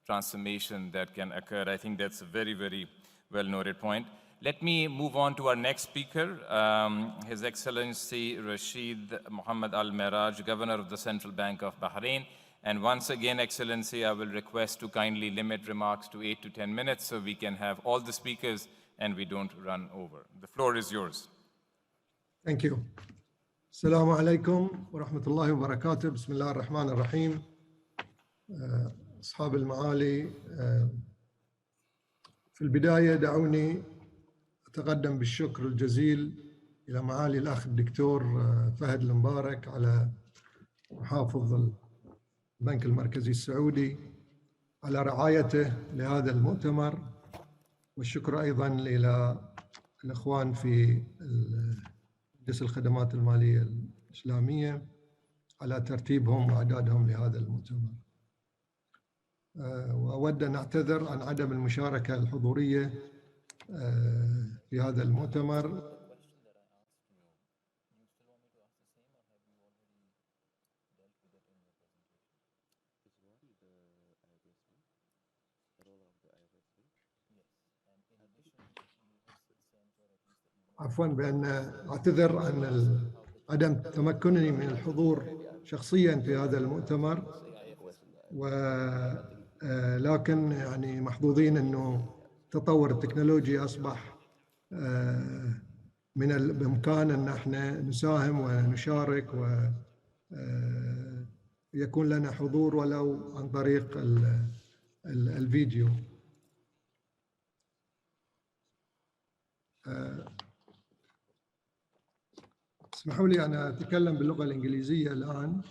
transformation that can occur. I think that's a very, very well noted point. Let me move on to our next speaker, His Excellency Rashid Mohamed Al-Miraj, Governor of the Central Bank of Bahrain. And once again, Excellency, I will request to kindly limit remarks to 8 to 10 minutes so we can have all the speakers and we don't run over. The floor is yours. Thank you. Assalamu alaikum wa rahmatullahi wa barakatuh. Bismillah ar-Rahman ar-Rahim. أصحاب المعالي، في البداية دعوني أتقدم بالشكر الجزيل إلى معالي الأخ الدكتور فهد المبارك على محافظ البنك المركزي السعودي على رعايته لهذا المؤتمر، والشكر أيضاً إلى الإخوان في مجلس الخدمات المالية الإسلامية على ترتيبهم وإعدادهم لهذا المؤتمر. وأود أن أعتذر عن عدم المشاركة الحضورية في هذا المؤتمر. عفواً، بأن أعتذر عن عدم تمكنني من الحضور شخصياً في هذا المؤتمر، لكن يعني محظوظين أنه تطور التكنولوجيا أصبح بإمكان أن احنا نساهم ونشارك ويكون لنا حضور ولو عن طريق الفيديو. اسمحوا لي أن أتكلم باللغة الإنجليزية الآن.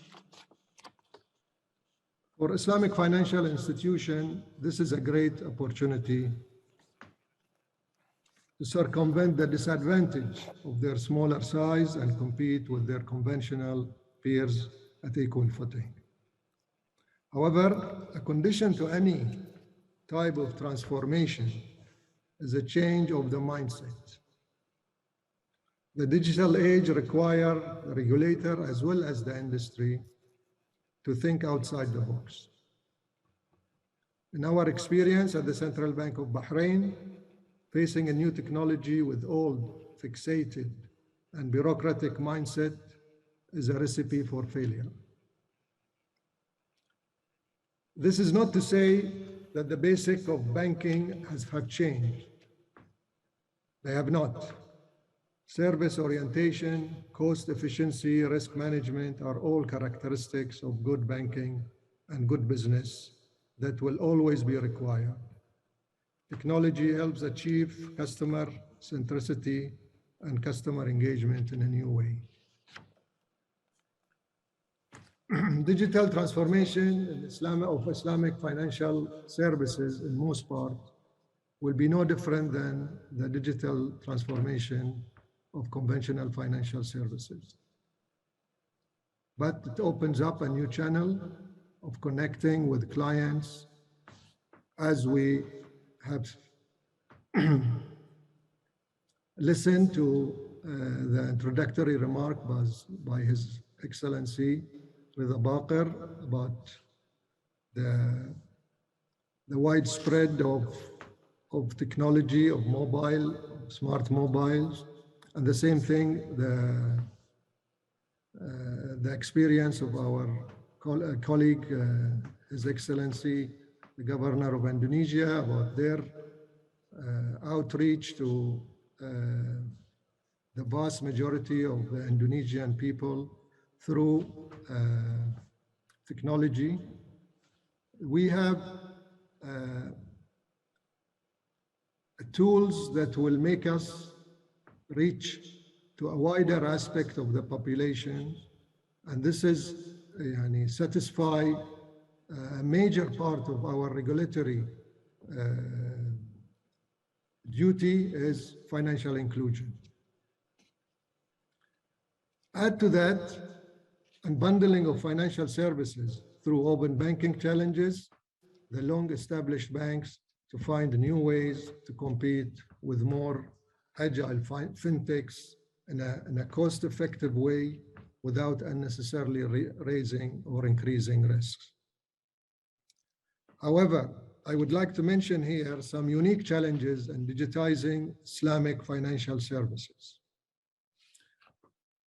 For Islamic financial institution, this is a great opportunity to circumvent the disadvantage of their smaller size and compete with their conventional peers at equal footing. However, a condition to any type of transformation is a change of the mindset. The digital age requires the regulator as well as the industry to think outside the box. In our experience at the Central Bank of Bahrain, facing a new technology with old, fixated, and bureaucratic mindset is a recipe for failure. This is not to say that the basics of banking have changed. They have not. Service orientation, cost efficiency, risk management are all characteristics of good banking and good business that will always be required. Technology helps achieve customer centricity and customer engagement in a new way. Digital transformation of Islamic financial services in most part will be no different than the digital transformation of conventional financial services. But it opens up a new channel of connecting with clients, as we have listened to the introductory remark by His Excellency Rida Baqir about the widespread of technology, of mobile, smart mobiles, and the same thing, the experience of our colleague, His Excellency, the Governor of Indonesia, about their outreach to the vast majority of the Indonesian people through technology. We have tools that will make us reach to a wider aspect of the population, and this is satisfy a major part of our regulatory duty is financial inclusion. Add to that unbundling of financial services through open banking challenges the long-established banks to find new ways to compete with more agile fintechs in a cost-effective way without unnecessarily raising or increasing risks. However, I would like to mention here some unique challenges in digitizing Islamic financial services.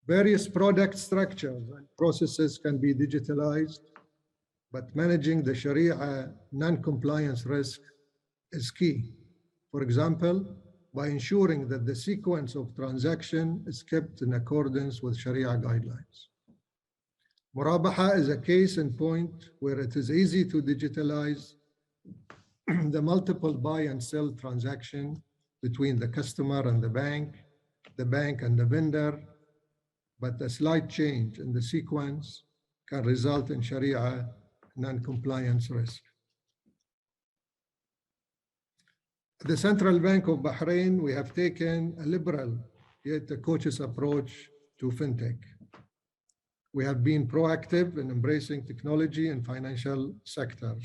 Various product structures and processes can be digitalized, but managing the Sharia non-compliance risk is key. For example, by ensuring that the sequence of transaction is kept in accordance with Sharia guidelines. Murabaha is a case in point where it is easy to digitalize the multiple buy and sell transaction between the customer and the bank and the vendor, but a slight change in the sequence can result in Sharia non-compliance risk. At the Central Bank of Bahrain, we have taken a liberal yet a cautious approach to fintech. We have been proactive in embracing technology in financial sector.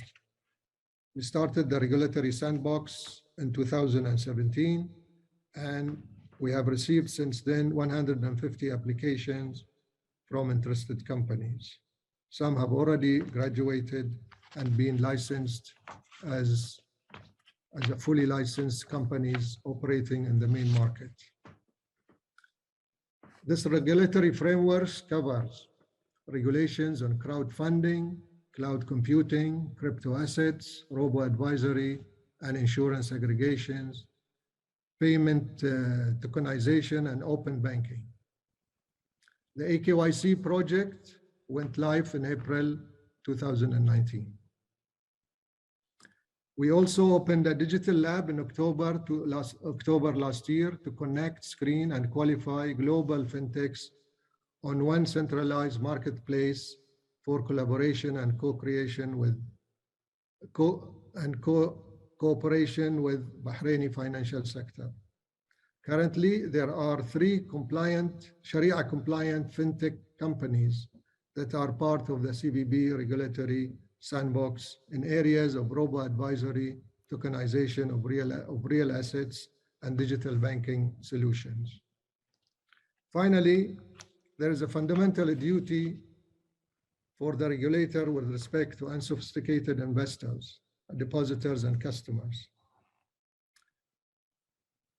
We started the regulatory sandbox in 2017, and we have received since then 150 applications from interested companies. Some have already graduated and been licensed as a fully licensed companies operating in the main market. This regulatory framework covers regulations on crowdfunding, cloud computing, crypto assets, robo-advisory, and insurance aggregations, payment tokenization, and open banking. The AKYC project went live in April 2019. We also opened a digital lab in October last year to connect, screen, and qualify global fintechs on one centralized marketplace for collaboration and co-creation with cooperation with Bahraini financial sector. Currently, there are 3 Sharia-compliant fintech companies that are part of the CBB regulatory sandbox in areas of robo-advisory, tokenization of real assets, and digital banking solutions. Finally, there is a fundamental duty for the regulator with respect to unsophisticated investors, depositors, and customers.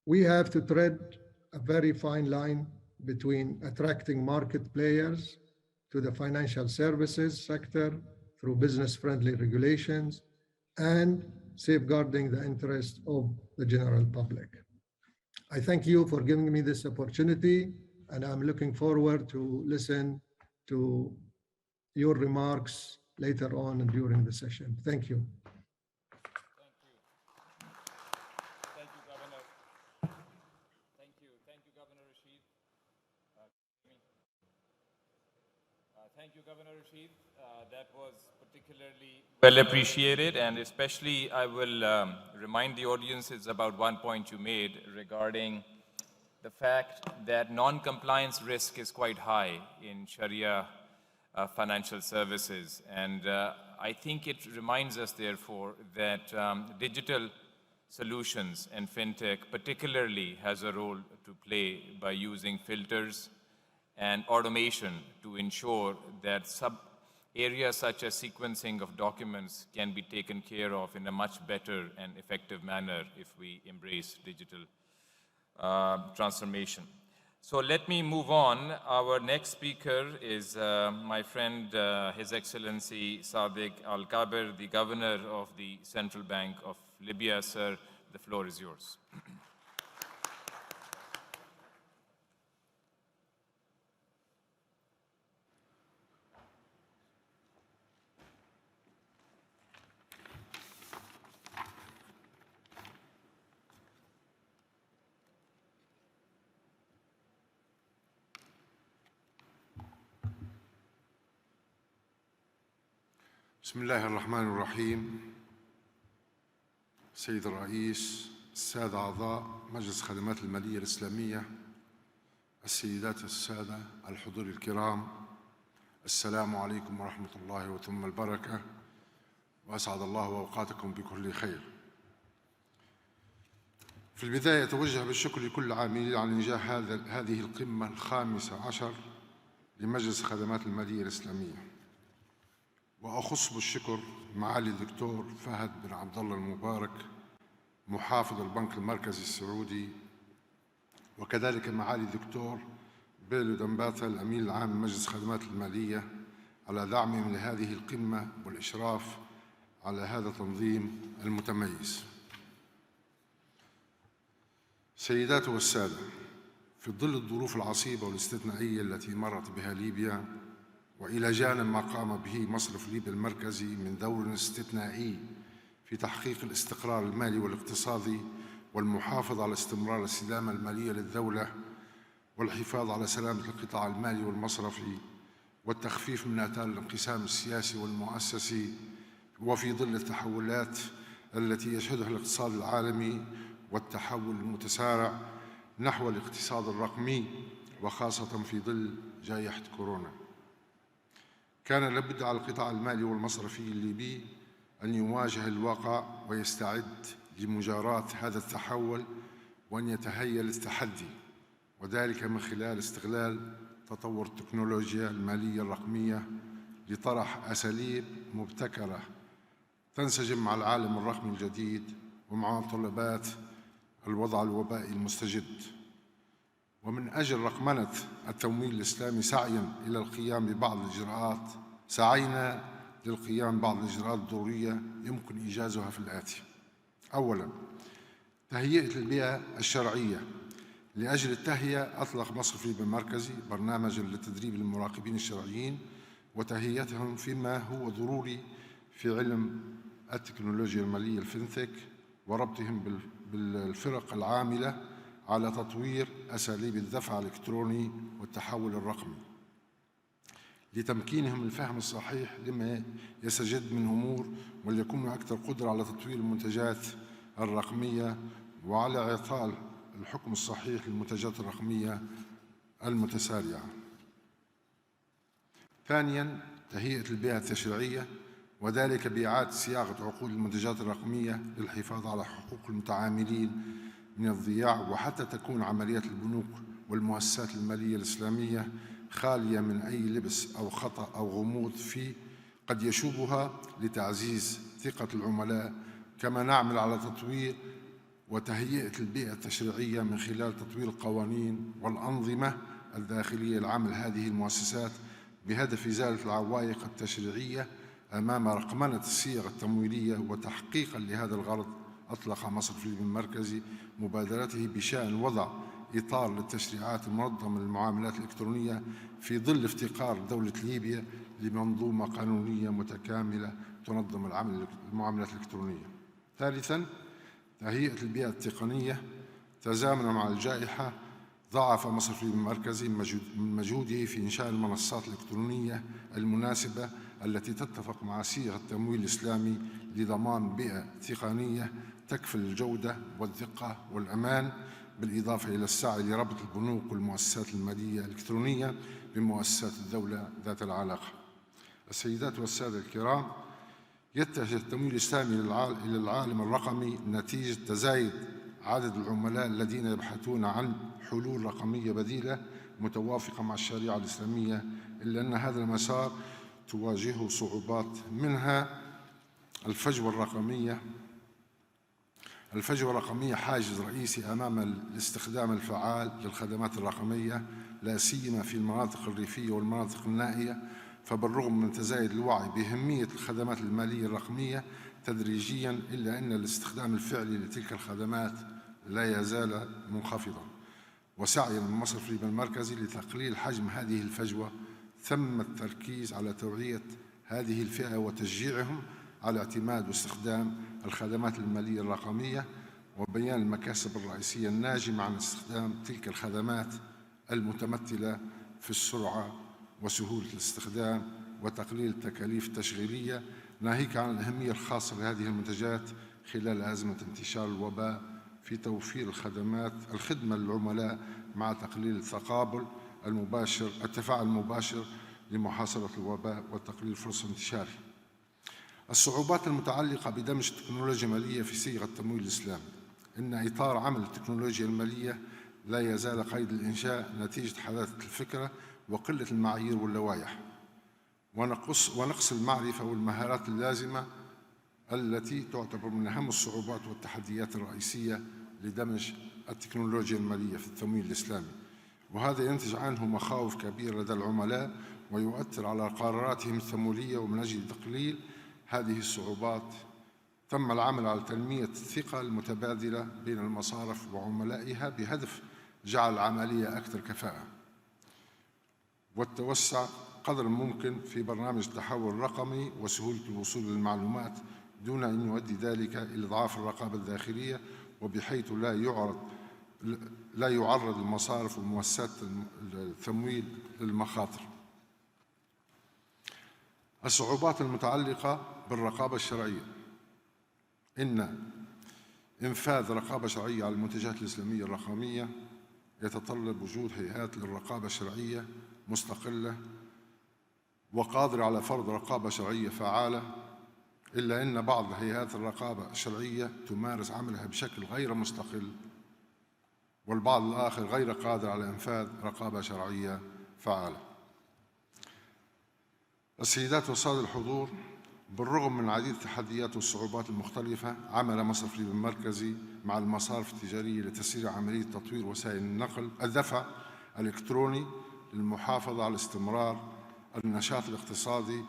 We have to tread a very fine line between attracting market players to the financial services sector through business-friendly regulations and safeguarding the interest of the general public. I thank you for giving me this opportunity, and I'm looking forward to listen to your remarks later on and during the session. Thank you. Thank you, Governor. Thank you, Governor Rashid. Thank you, Governor Rashid. That was particularly well appreciated, and especially I will remind the audiences about one point you made regarding the fact that non-compliance risk is quite high in Sharia financial services. And I think it reminds us, therefore, that digital solutions and fintech particularly has a role to play by using filters and automation to ensure that areas such as sequencing of documents can be taken care of in a much better and effective manner if we embrace digital transformation. So let me move on. Our next speaker is my friend, His Excellency Sadiq Al-Kabir, the Governor of the Central Bank of Libya. Sir, the floor is yours. بسم الله الرحمن الرحيم. سيد الرئيس، السادة أعضاء مجلس خدمات المالية الإسلامية، السيدات السادة الحضور الكرام، السلام عليكم ورحمة الله وثم البركة، وأسعد الله أوقاتكم بكل خير. في البداية أتوجه بالشكر لكل عاملين على إنجاح هذه القمة الخامسة عشر لمجلس خدمات المالية الإسلامية، وأخص بالشكر معالي الدكتور فهد بن عبد الله المبارك محافظ البنك المركزي السعودي، وكذلك معالي الدكتور بيلو دنباتا الأمين العام لمجلس خدمات المالية على دعمهم لهذه القمة والإشراف على هذا التنظيم المتميز. سيداتي والسادة، في ظل الظروف العصيبة والاستثنائية التي مرت بها ليبيا، وإلى جانب ما قام به مصرف ليبيا المركزي من دور استثنائي في تحقيق الاستقرار المالي والاقتصادي والمحافظة على استمرار السلامة المالية للدولة والحفاظ على سلامة القطاع المالي والمصرفي والتخفيف من آثار الانقسام السياسي والمؤسسي، وفي ظل التحولات التي يشهدها الاقتصاد العالمي والتحول المتسارع نحو الاقتصاد الرقمي، وخاصة في ظل جائحة كورونا، كان لابد على القطاع المالي والمصرفي الليبي أن يواجه الواقع ويستعد لمجاراة هذا التحول وأن يتهيأ للتحدي، وذلك من خلال استغلال تطور التكنولوجيا المالية الرقمية لطرح أساليب مبتكرة تنسجم مع العالم الرقمي الجديد ومع متطلبات الوضع الوبائي المستجد. ومن أجل رقمنة التمويل الإسلامي سعينا للقيام ببعض الإجراءات الضرورية يمكن إيجازها في الآتي. أولاً، تهيئة البيئة الشرعية. لأجل التهيئة أطلق مصرف ليبيا المركزي برنامجاً لتدريب المراقبين الشرعيين وتهيئتهم فيما هو ضروري في علم التكنولوجيا المالية الفينتك، وربطهم بالفرق العاملة على تطوير أساليب الدفع الإلكتروني والتحول الرقمي، لتمكينهم الفهم الصحيح لما يستجد من أمور، وليكونوا أكثر قدرة على تطوير المنتجات الرقمية وعلى إعطاء الحكم الصحيح للمنتجات الرقمية المتسارعة. ثانياً، تهيئة البيئة التشريعية، وذلك بإعادة صياغة عقود المنتجات الرقمية للحفاظ على حقوق المتعاملين من الضياع، وحتى تكون عمليات البنوك والمؤسسات المالية الإسلامية خالية من أي لبس أو خطأ أو غموض قد يشوبها، لتعزيز ثقة العملاء. كما نعمل على تطوير وتهيئة البيئة التشريعية من خلال تطوير القوانين والأنظمة الداخلية لعمل هذه المؤسسات بهدف إزالة العوائق التشريعية أمام رقمنة الصيغ التمويلية. وتحقيقاً لهذا الغرض أطلق مصرف ليبيا المركزي مبادرته بشأن وضع إطار للتشريعات المنظمة للمعاملات الإلكترونية في ظل افتقار دولة ليبيا لمنظومة قانونية متكاملة تنظم المعاملات الإلكترونية. ثالثاً، تهيئة البيئة التقنية. تزامناً مع الجائحة ضاعف مصرف ليبيا المركزي من مجهوده في إنشاء المنصات الإلكترونية المناسبة التي تتفق مع صيغ التمويل الإسلامي لضمان بيئة تقنية تكفل الجودة والدقة والأمان، بالإضافة إلى السعي لربط البنوك والمؤسسات المالية الإلكترونية بمؤسسات الدولة ذات العلاقة. السيدات والسادة الكرام، يتجه التمويل الإسلامي إلى العالم الرقمي نتيجة تزايد عدد العملاء الذين يبحثون عن حلول رقمية بديلة متوافقة مع الشريعة الإسلامية، إلا أن هذا المسار تواجهه صعوبات، منها الفجوة الرقمية. الفجوة الرقمية حاجز رئيسي أمام الاستخدام الفعال للخدمات الرقمية، لا سيما في المناطق الريفية والمناطق النائية. فبالرغم من تزايد الوعي بأهمية الخدمات المالية الرقمية تدريجياً، إلا أن الاستخدام الفعلي لتلك الخدمات لا يزال منخفضاً. وسعياً من مصرف الليبي المركزي لتقليل حجم هذه الفجوة، ثم التركيز على توعية هذه الفئة وتشجيعهم على اعتماد واستخدام الخدمات المالية الرقمية، وبيان المكاسب الرئيسية الناجمة عن استخدام تلك الخدمات المتمثلة في السرعة وسهولة الاستخدام وتقليل التكاليف التشغيلية، ناهيك عن الأهمية الخاصة لهذه المنتجات خلال أزمة انتشار الوباء في توفير الخدمة للعملاء، مع تقليل التفاعل المباشر لمحاصرة الوباء وتقليل فرص انتشاره. الصعوبات المتعلقة بدمج التكنولوجيا المالية في صيغة التمويل الإسلامي. إن إطار عمل التكنولوجيا المالية لا يزال قيد الإنشاء نتيجة حداثة الفكرة وقلة المعايير واللوائح، ونقص المعرفة والمهارات اللازمة، التي تعتبر من أهم الصعوبات والتحديات الرئيسية لدمج التكنولوجيا المالية في التمويل الإسلامي. وهذا ينتج عنه مخاوف كبيرة لدى العملاء ويؤثر على قراراتهم التمويلية. ومن أجل تقليل هذه الصعوبات تم العمل على تنمية الثقة المتبادلة بين المصارف وعملائها بهدف جعل العملية أكثر كفاءة، والتوسع قدر الممكن في برنامج التحول الرقمي وسهولة الوصول للمعلومات، دون أن يؤدي ذلك إلى إضعاف الرقابة الداخلية، وبحيث لا يعرض المصارف ومؤسسات التمويل للمخاطر. الصعوبات المتعلقة بالرقابة الشرعية. إن إنفاذ رقابة شرعية على المنتجات الإسلامية الرقمية يتطلب وجود هيئات للرقابة الشرعية مستقلة وقادرة على فرض رقابة شرعية فعالة، إلا أن بعض هيئات الرقابة الشرعية تمارس عملها بشكل غير مستقل، والبعض الآخر غير قادر على إنفاذ رقابة شرعية فعالة. السيدات والسادة الحضور، بالرغم من عديد التحديات والصعوبات المختلفة، عمل مصرف الليبي المركزي مع المصارف التجارية لتسريع عملية تطوير وسائل الدفع الإلكتروني للمحافظة على استمرار النشاط الاقتصادي،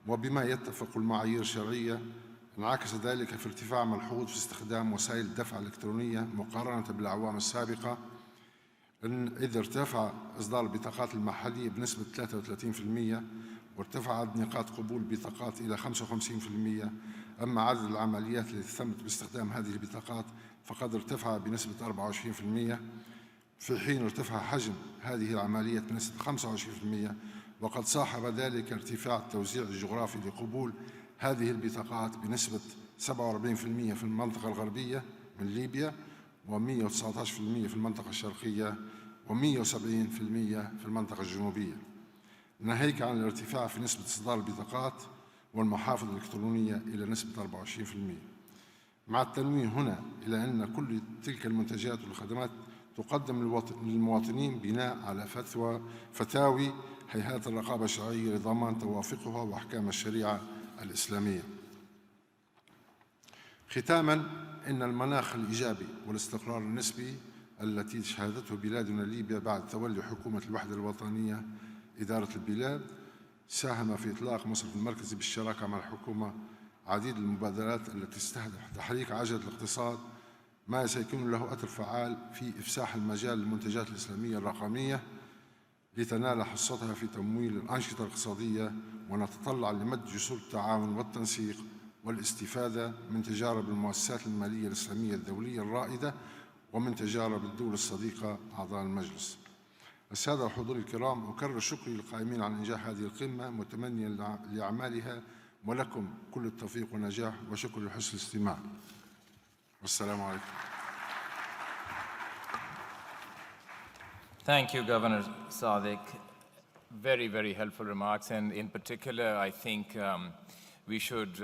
وبما يتفق المعايير الشرعية. انعكس ذلك في ارتفاع ملحوظ في استخدام وسائل الدفع الإلكترونية مقارنة بالأعوام السابقة، إذ ارتفع إصدار البطاقات المحلية بنسبة 33%، وارتفع عدد نقاط قبول البطاقات إلى 55%. أما عدد العمليات التي تمت باستخدام هذه البطاقات فقد ارتفع بنسبة 24%، في حين ارتفع حجم هذه العمليات بنسبة 25%. وقد صاحب ذلك ارتفاع التوزيع الجغرافي لقبول هذه البطاقات بنسبة 47% في المنطقة الغربية من ليبيا، و119% في المنطقة الشرقية، و170% في المنطقة الجنوبية، ناهيك عن الارتفاع في نسبة إصدار البطاقات والمحافظ الإلكترونية إلى نسبة 24%. مع التنويه هنا إلى أن كل تلك المنتجات والخدمات تقدم للمواطنين بناء على فتاوي هيئات الرقابة الشرعية لضمان توافقها وأحكام الشريعة الإسلامية. ختاماً، إن المناخ الإيجابي والاستقرار النسبي التي شهدته بلادنا ليبيا بعد تولي حكومة الوحدة الوطنية إدارة البلاد ساهم في إطلاق مصرف المركزي بالشراكة مع الحكومة عديد المبادرات التي تستهدف تحريك عجلة الاقتصاد، ما سيكون له أثر فعال في إفساح المجال للمنتجات الإسلامية الرقمية لتنال حصتها في تمويل الأنشطة الاقتصادية. ونتطلع لمد جسور التعاون والتنسيق والاستفادة من تجارب المؤسسات المالية الإسلامية الدولية الرائدة ومن تجارب الدول الصديقة أعضاء المجلس. السادة الحضور الكرام، أكرر شكري للقائمين على إنجاح هذه القمة، متمنيا لأعمالها، ولكم كل التوفيق والنجاح، وشكر لحسن الاستماع. والسلام عليكم. Thank you, Governor Sadiq. Very, very helpful remarks. And in particular, I think we should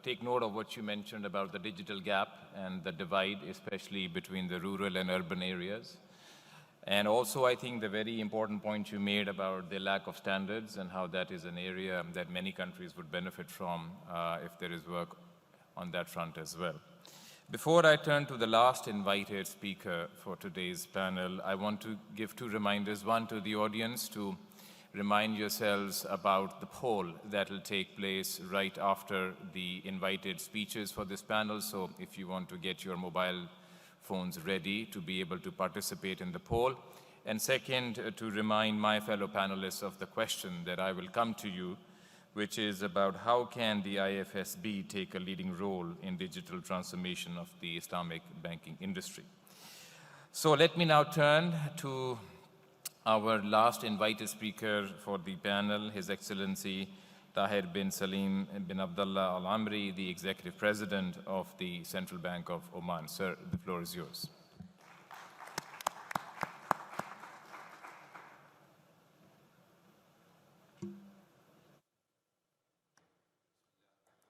take note of what you mentioned about the digital gap and the divide, especially between the rural and urban areas. And also, I think the very important point you made about the lack of standards and how that is an area that many countries would benefit from if there is work on that front as well. Before I turn to the last invited speaker for today's panel, I want to give two reminders. One, to the audience, to remind yourselves about the poll that will take place right after the invited speeches for this panel. So if you want to get your mobile phones ready to be able to participate in the poll. And second, to remind my fellow panelists of the question that I will come to you, which is about how can the IFSB take a leading role in digital transformation of the Islamic banking industry. So let me now turn to our last invited speaker for the panel, His Excellency Tahir bin Salim bin Abdullah Al Amri, the Executive President of the Central Bank of Oman. Sir, the floor is yours.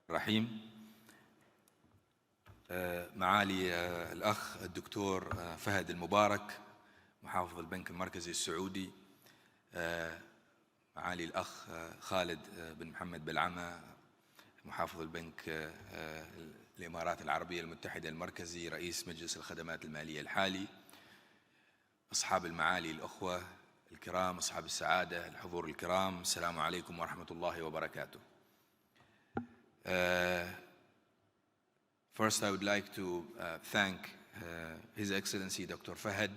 رحيم. معالي الأخ الدكتور فهد المبارك محافظ البنك المركزي السعودي، معالي الأخ خالد بن محمد بلعمة محافظ البنك الإمارات العربية المتحدة المركزي، رئيس مجلس الخدمات المالية الحالي، أصحاب المعالي الأخوة الكرام، أصحاب السعادة، الحضور الكرام، السلام عليكم ورحمة الله وبركاته. First, I would like to thank His Excellency Dr. Fahad,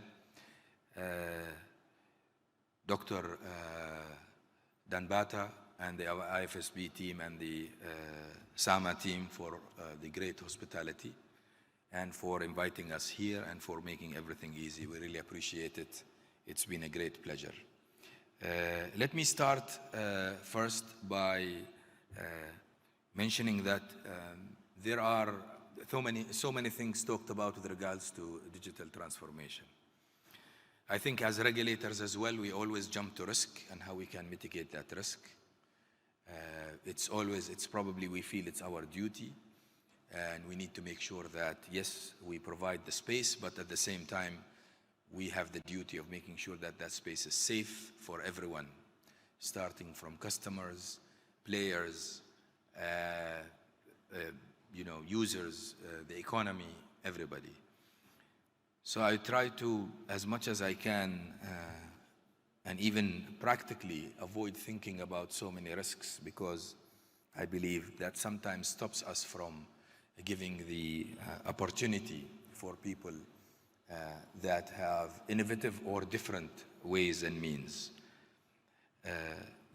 Dr. Danbatta, and the IFSB team and the SAMA team for the great hospitality and for inviting us here and for making everything easy. We really appreciate it. It's been a great pleasure. Let me start first by mentioning that there are so many things talked about with regards to digital transformation. I think as regulators as well, we always jump to risk and how we can mitigate that risk. It's probably we feel it's our duty, and we need to make sure that, yes, we provide the space, but at the same time, we have the duty of making sure that that space is safe for everyone, starting from customers, players, users, the economy, everybody. So I try to, as much as I can, and even practically avoid thinking about so many risks, because I believe that sometimes stops us from giving the opportunity for people that have innovative or different ways and means.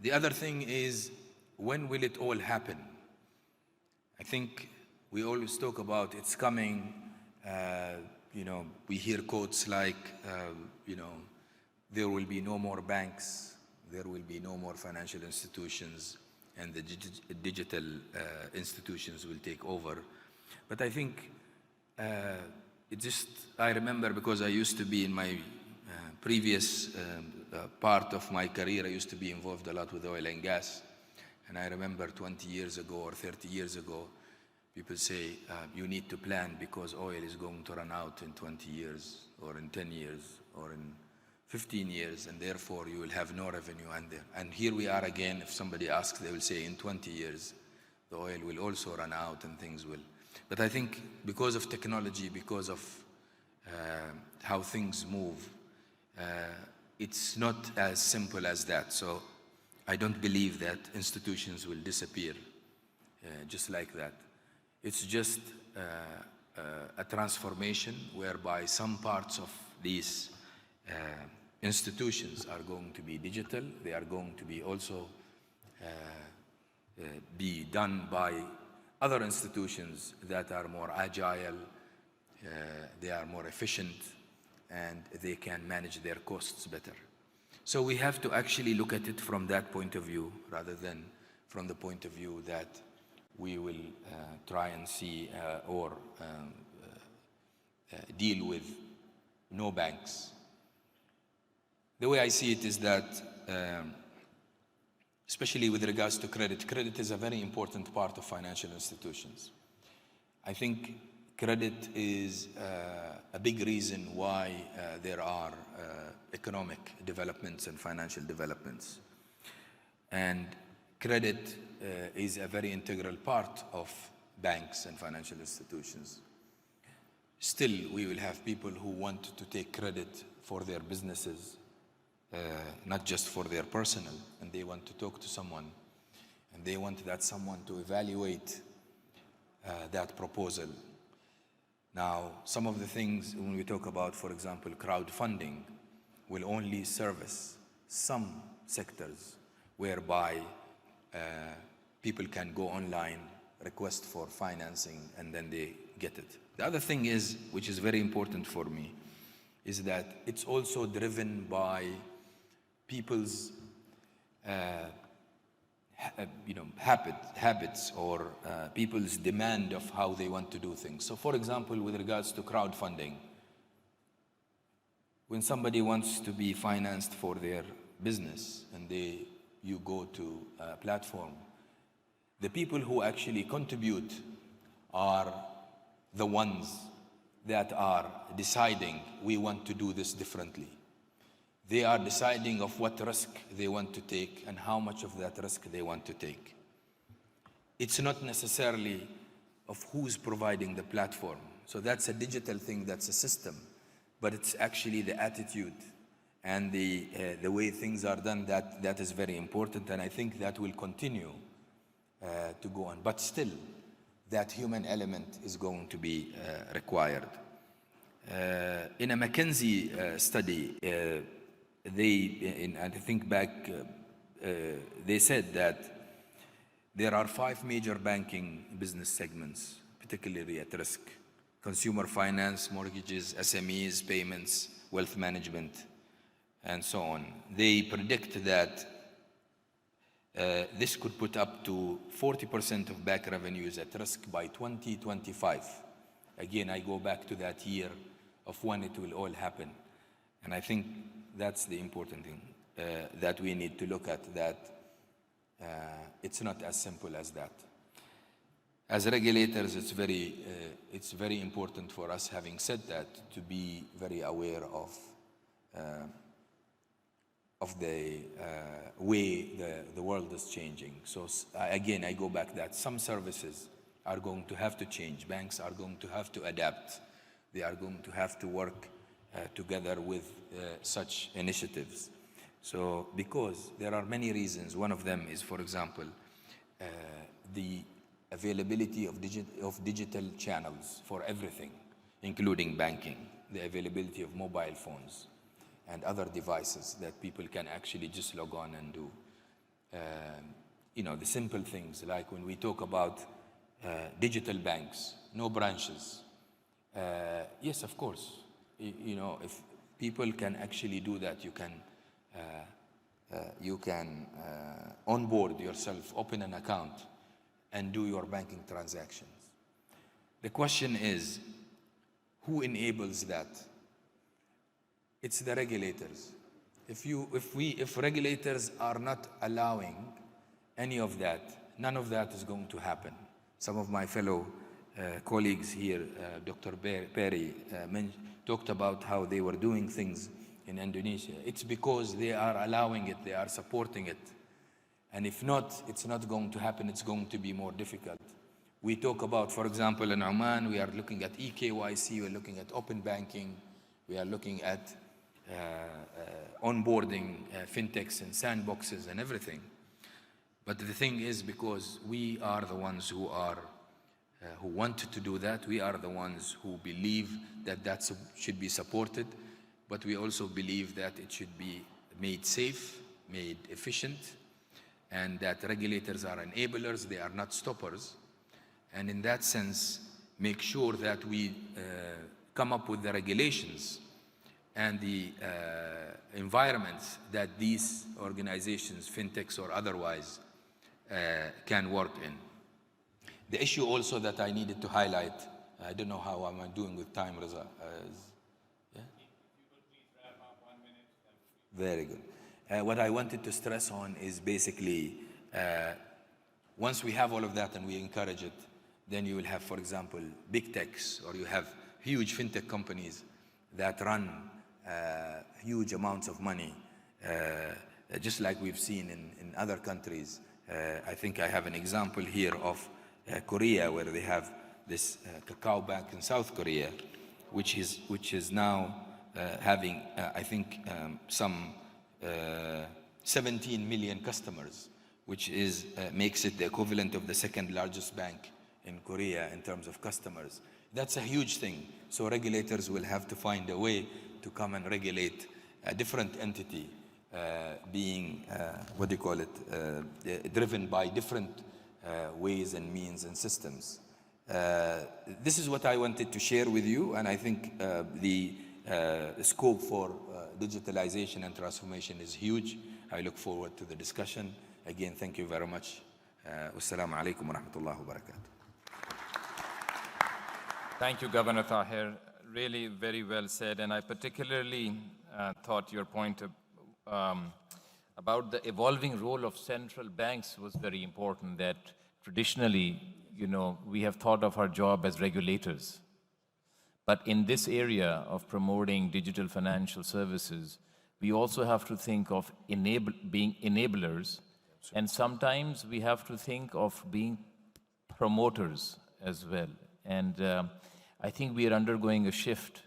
The other thing is, when will it all happen? I think we always talk about it's coming. We hear quotes like, there will be no more banks, there will be no more financial institutions, and the digital institutions will take over. But I think I remember, because I used to be in my previous part of my career, I used to be involved a lot with oil and gas. And I remember 20 years ago or 30 years ago, people say, you need to plan because oil is going to run out in 20 years or in 10 years or in 15 years, and therefore you will have no revenue. And here we are again. If somebody asks, they will say in 20 years, the oil will also run out and things will. But I think because of technology, because of how things move, it's not as simple as that. So I don't believe that institutions will disappear just like that. It's just a transformation whereby some parts of these institutions are going to be digital. They are going to be also be done by other institutions that are more agile, they are more efficient, and they can manage their costs better. So we have to actually look at it from that point of view rather than from the point of view that we will try and see or deal with no banks. The way I see it is that, especially with regards to credit is a very important part of financial institutions. I think credit is a big reason why there are economic developments and financial developments. And credit is a very integral part of banks and financial institutions. Still, we will have people who want to take credit for their businesses, not just for their personal, and they want to talk to someone, and they want that someone to evaluate that proposal. Now, some of the things when we talk about, for example, crowdfunding, will only service some sectors whereby people can go online, request for financing, and then they get it. The other thing is, which is very important for me, is that it's also driven by people's habits or people's demand of how they want to do things. So for example, with regards to crowdfunding, when somebody wants to be financed for their business and you go to a platform, the people who actually contribute are the ones that are deciding, we want to do this differently. They are deciding of what risk they want to take and how much of that risk they want to take. It's not necessarily of who's providing the platform. So that's a digital thing, that's a system, but it's actually the attitude and the way things are done that is very important, and I think that will continue to go on. But still, that human element is going to be required. In a McKinsey study, I think back, they said that there are 5 major banking business segments, particularly at risk: consumer finance, mortgages, SMEs, payments, wealth management, and so on. They predict that this could put up to 40% of bank revenues at risk by 2025. Again, I go back to that year of when it will all happen. And I think that's the important thing that we need to look at, that it's not as simple as that. As regulators, it's very important for us, having said that, to be very aware of the way the world is changing. So again, I go back that some services are going to have to change. Banks are going to have to adapt. They are going to have to work together with such initiatives. So because there are many reasons. One of them is, for example, the availability of digital channels for everything, including banking, the availability of mobile phones and other devices that people can actually just log on and do. The simple things, like when we talk about digital banks, no branches. Yes, of course. If people can actually do that, you can onboard yourself, open an account, and do your banking transactions. The question is, who enables that? It's the regulators. If regulators are not allowing any of that, none of that is going to happen. Some of my fellow colleagues here, Dr. Perry, talked about how they were doing things in Indonesia. It's because they are allowing it, they are supporting it. And if not, it's not going to happen, it's going to be more difficult. We talk about, for example, in Oman, we are looking at eKYC, we're looking at open banking, we are looking at onboarding fintechs and sandboxes and everything. But the thing is, because we are the ones who want to do that, we are the ones who believe that should be supported, but we also believe that it should be made safe, made efficient, and that regulators are enablers, they are not stoppers. And in that sense, make sure that we come up with the regulations and the environments that these organizations, fintechs or otherwise, can work in. The issue also that I needed to highlight, I don't know how am I doing with time, Reza. Yeah? Very good. What I wanted to stress on is basically, once we have all of that and we encourage it, then you will have, for example, big techs, or you have huge fintech companies that run huge amounts of money, just like we've seen in other countries. I think I have an example here of Korea, where they have this cacao bank in South Korea, which is now having, I think, some 17 million customers, which is makes it the equivalent of the second largest bank in Korea in terms of customers. That's a huge thing. So regulators will have to find a way to come and regulate a different entity being, what do you call it, driven by different ways and means and systems. This is what I wanted to share with you, and I think the scope for digitalization and transformation is huge. I look forward to the discussion. Again, thank you very much. Wassalamu alaikum wa rahmatullahi wa barakatuh. Thank you, Governor Tahir. Really very well said, and I particularly thought your point about the evolving role of central banks was very important, that traditionally, we have thought of our job as regulators. But in this area of promoting digital financial services, we also have to think of being enablers, and sometimes we have to think of being promoters as well. And I think we are undergoing a shift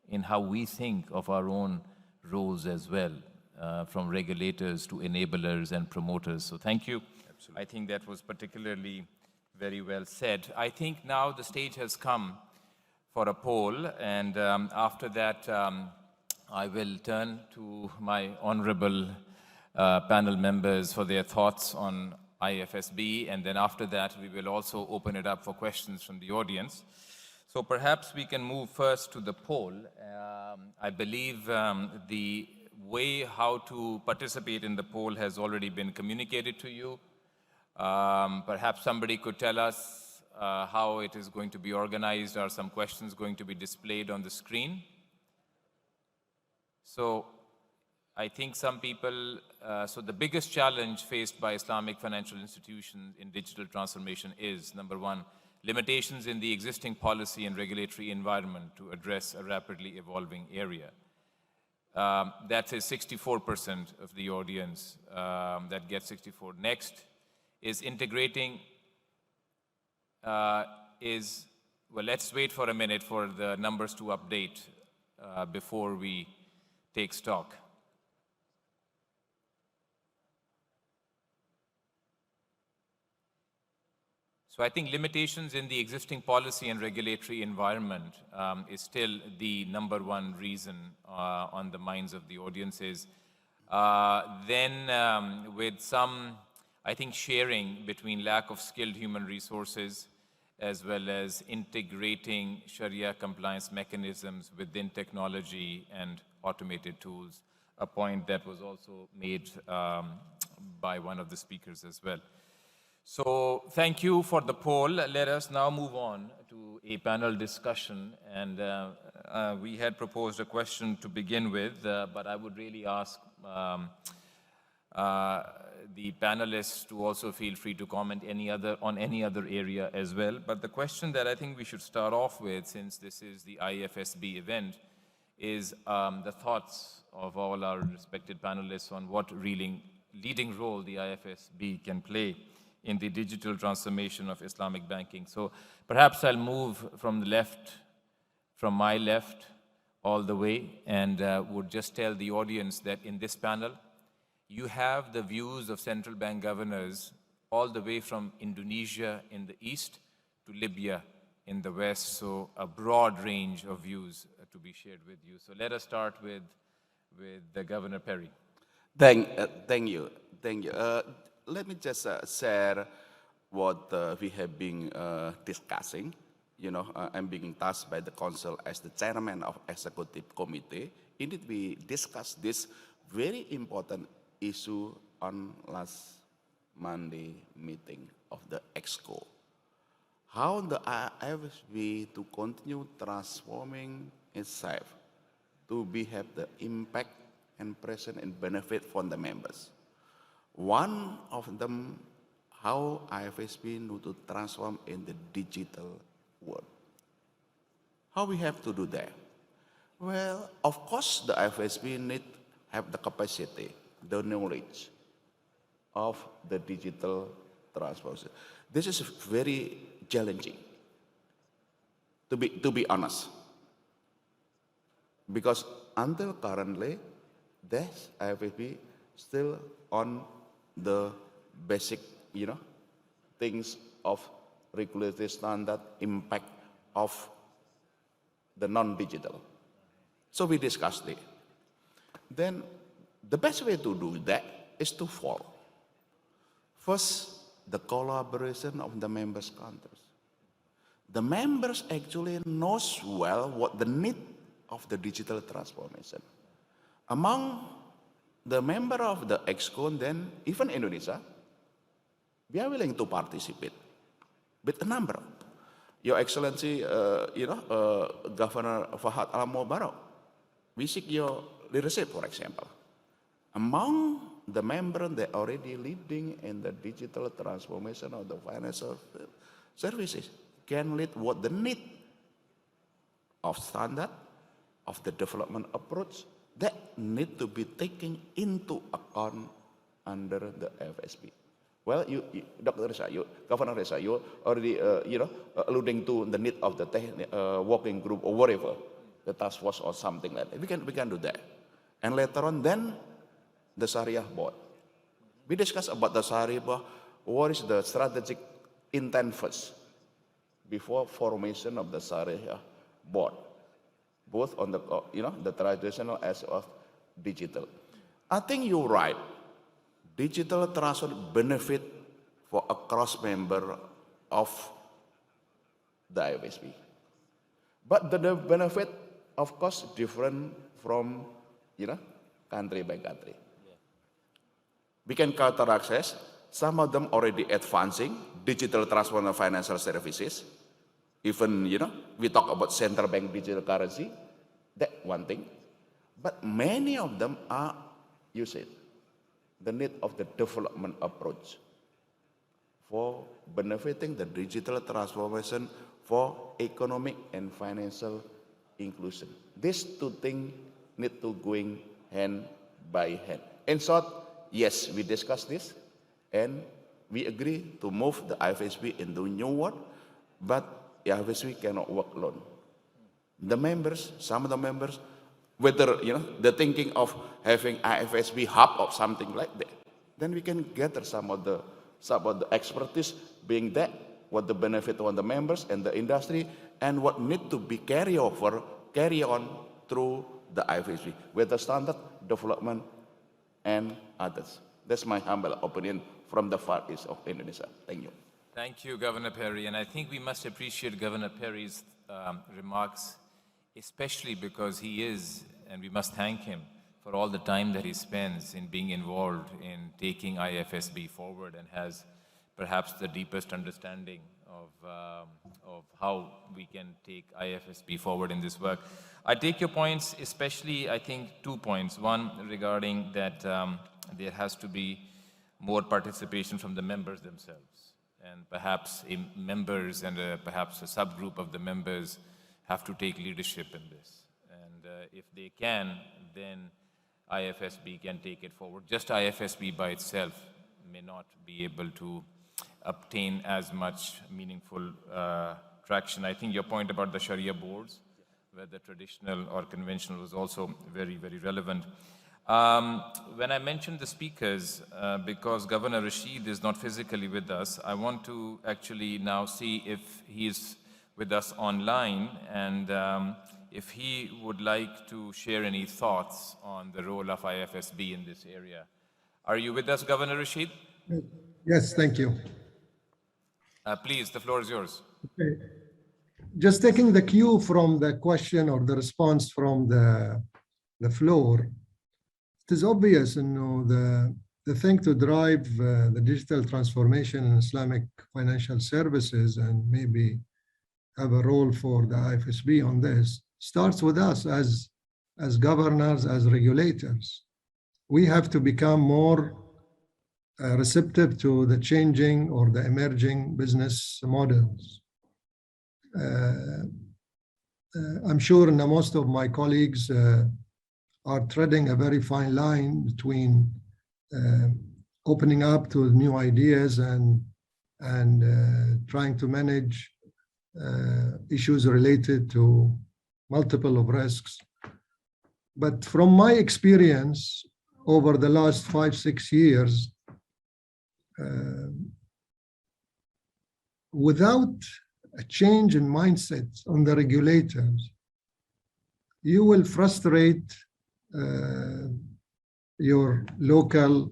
in how we think of our own roles as well, from regulators to enablers and promoters. So thank you. Absolutely. I think that was particularly very well said. I think now the stage has come for a poll, and after that I will turn to my honorable panel members for their thoughts on IFSB, and then after that we will also open it up for questions from the audience. So perhaps we can move first to the poll. I believe the way how to participate in the poll has already been communicated to you. Perhaps somebody could tell us how it is going to be organized. Are some questions going to be displayed on the screen? So I think some people, so the biggest challenge faced by Islamic financial institutions in digital transformation is, number one, limitations in the existing policy and regulatory environment to address a rapidly evolving area. That is 64% of the audience that gets 64. Next is integrating, well, let's wait for a minute for the numbers to update before we take stock. So I think limitations in the existing policy and regulatory environment is still the number one reason on the minds of the audiences. Then with some, I think, sharing between lack of skilled human resources as well as integrating Sharia compliance mechanisms within technology and automated tools, a point that was also made by one of the speakers as well. So thank you for the poll. Let us now move on to a panel discussion. And we had proposed a question to begin with, but I would really ask the panelists to also feel free to comment on any other area as well. But the question that I think we should start off with, since this is the IFSB event, is the thoughts of all our respected panelists on what leading role the IFSB can play in the digital transformation of Islamic banking. So perhaps I'll move from my left all the way, and would just tell the audience that in this panel, you have the views of central bank governors all the way from Indonesia in the east to Libya in the west. So a broad range of views to be shared with you. So let us start with the Governor Perry. Thank you. Let me just share what we have been discussing. I'm being tasked by the Council as the chairman of Executive Committee. Indeed, we discussed this very important issue on last Monday meeting of the EXCO. How the IFSB to continue transforming itself to have the impact and present and benefit for the members. One of them, how IFSB need to transform in the digital world. How we have to do that? Well, of course, the IFSB need have the capacity, the knowledge of the digital transformation. This is very challenging, to be honest, because until currently, this IFSB still on the basic, things of regulatory standard, impact of the non-digital. So we discussed it. Then the best way to do that is twofold. First, the collaboration of the members countries. The members actually knows well what the need of the digital transformation. Among the member of the ExCon, then even Indonesia, we are willing to participate with a number. Your Excellency, Governor Fahad AlMubarak, we seek your leadership, for example. Among the members that are already leading in the digital transformation of the financial services can lead what the need of standard, of the development approach that need to be taken into account under the FSB. Well, Dr. Reza, Governor Reza, you already, alluding to the need of the working group or whatever, the task force or something like that. We can do that. And later on, then the Sharia board. We discuss about the Sharia board. What is the strategic intent first before formation of the Sharia board, both on the the traditional as of digital. I think you're right. Digital transfer benefit for across member of the IFSB. But the benefit, of course, different from, country by country. Yeah. We can counter access. Some of them already advancing digital transfer of financial services. Even, we talk about central bank digital currency. That one thing. But many of them are using the need of the development approach for benefiting the digital transformation for economic and financial inclusion. These two things need to going hand by hand. In short, yes, we discussed this and we agree to move the IFSB into new world, but the IFSB cannot work alone. The members, some of the members, whether the thinking of having IFSB hub or something like that, then we can gather some of the expertise, being that what the benefit of the members and the industry, and what need to be carry on through the IFSB, with the standard development and others. That's my humble opinion from the Far East of Indonesia. Thank you. Thank you, Governor Perry, and I think we must appreciate Governor Perry's remarks, especially because he is, and we must thank him for all the time that he spends in being involved in taking IFSB forward and has perhaps the deepest understanding of how we can take IFSB forward in this work. I take your points, especially I think 2 points. One, regarding that there has to be more participation from the members themselves, and perhaps members and perhaps a subgroup of the members have to take leadership in this. And if they can, then IFSB can take it forward. Just IFSB by itself may not be able to obtain as much meaningful traction. I think your point about the Sharia boards, whether traditional or conventional, was also very, very relevant. When I mentioned the speakers, because Governor Rashid is not physically with us, I want to actually now see if he is with us online, and if he would like to share any thoughts on the role of IFSB in this area. Are you with us, Governor Rashid? Yes, thank you. Please, the floor is yours. Okay. Just taking the cue from the question or the response from the floor, it is obvious, the thing to drive the digital transformation in Islamic financial services and maybe have a role for the IFSB on this starts with us as governors, as regulators. We have to become more receptive to the changing or the emerging business models. I'm sure most of my colleagues are treading a very fine line between opening up to new ideas and trying to manage issues related to multiple of risks. But from my experience over the last 5-6 years, without a change in mindset on the regulators, you will frustrate your local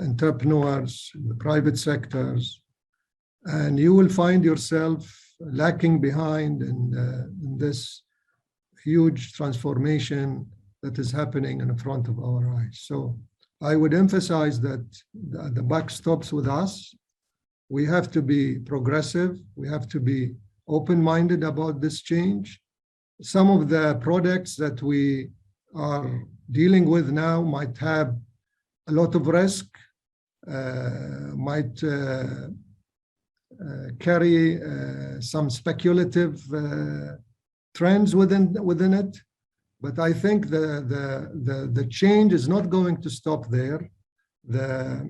entrepreneurs, the private sectors, and you will find yourself lacking behind in this huge transformation that is happening in front of our eyes. So I would emphasize that the buck stops with us. We have to be progressive. We have to be open-minded about this change. Some of the products that we are dealing with now might have a lot of risk, might carry some speculative trends within it. But I think the change is not going to stop there. The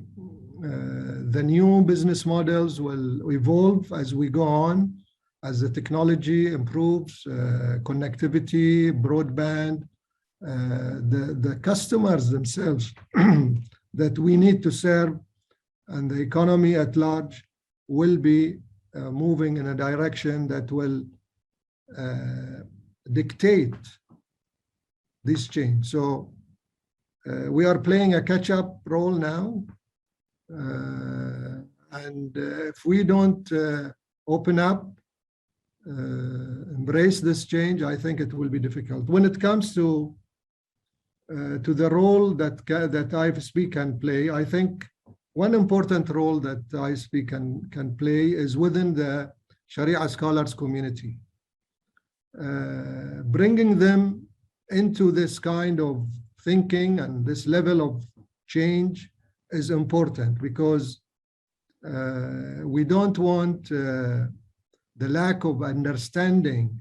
new business models will evolve as we go on, as the technology improves, connectivity, broadband, the customers themselves that we need to serve, and the economy at large will be moving in a direction that will dictate this change. So we are playing a catch-up role now. And if we don't open up, embrace this change, I think it will be difficult. When it comes to the role that Ifsb can play, I think one important role that Ifsb can play is within the Sharia scholars community. Bringing them into this kind of thinking and this level of change is important, because we don't want the lack of understanding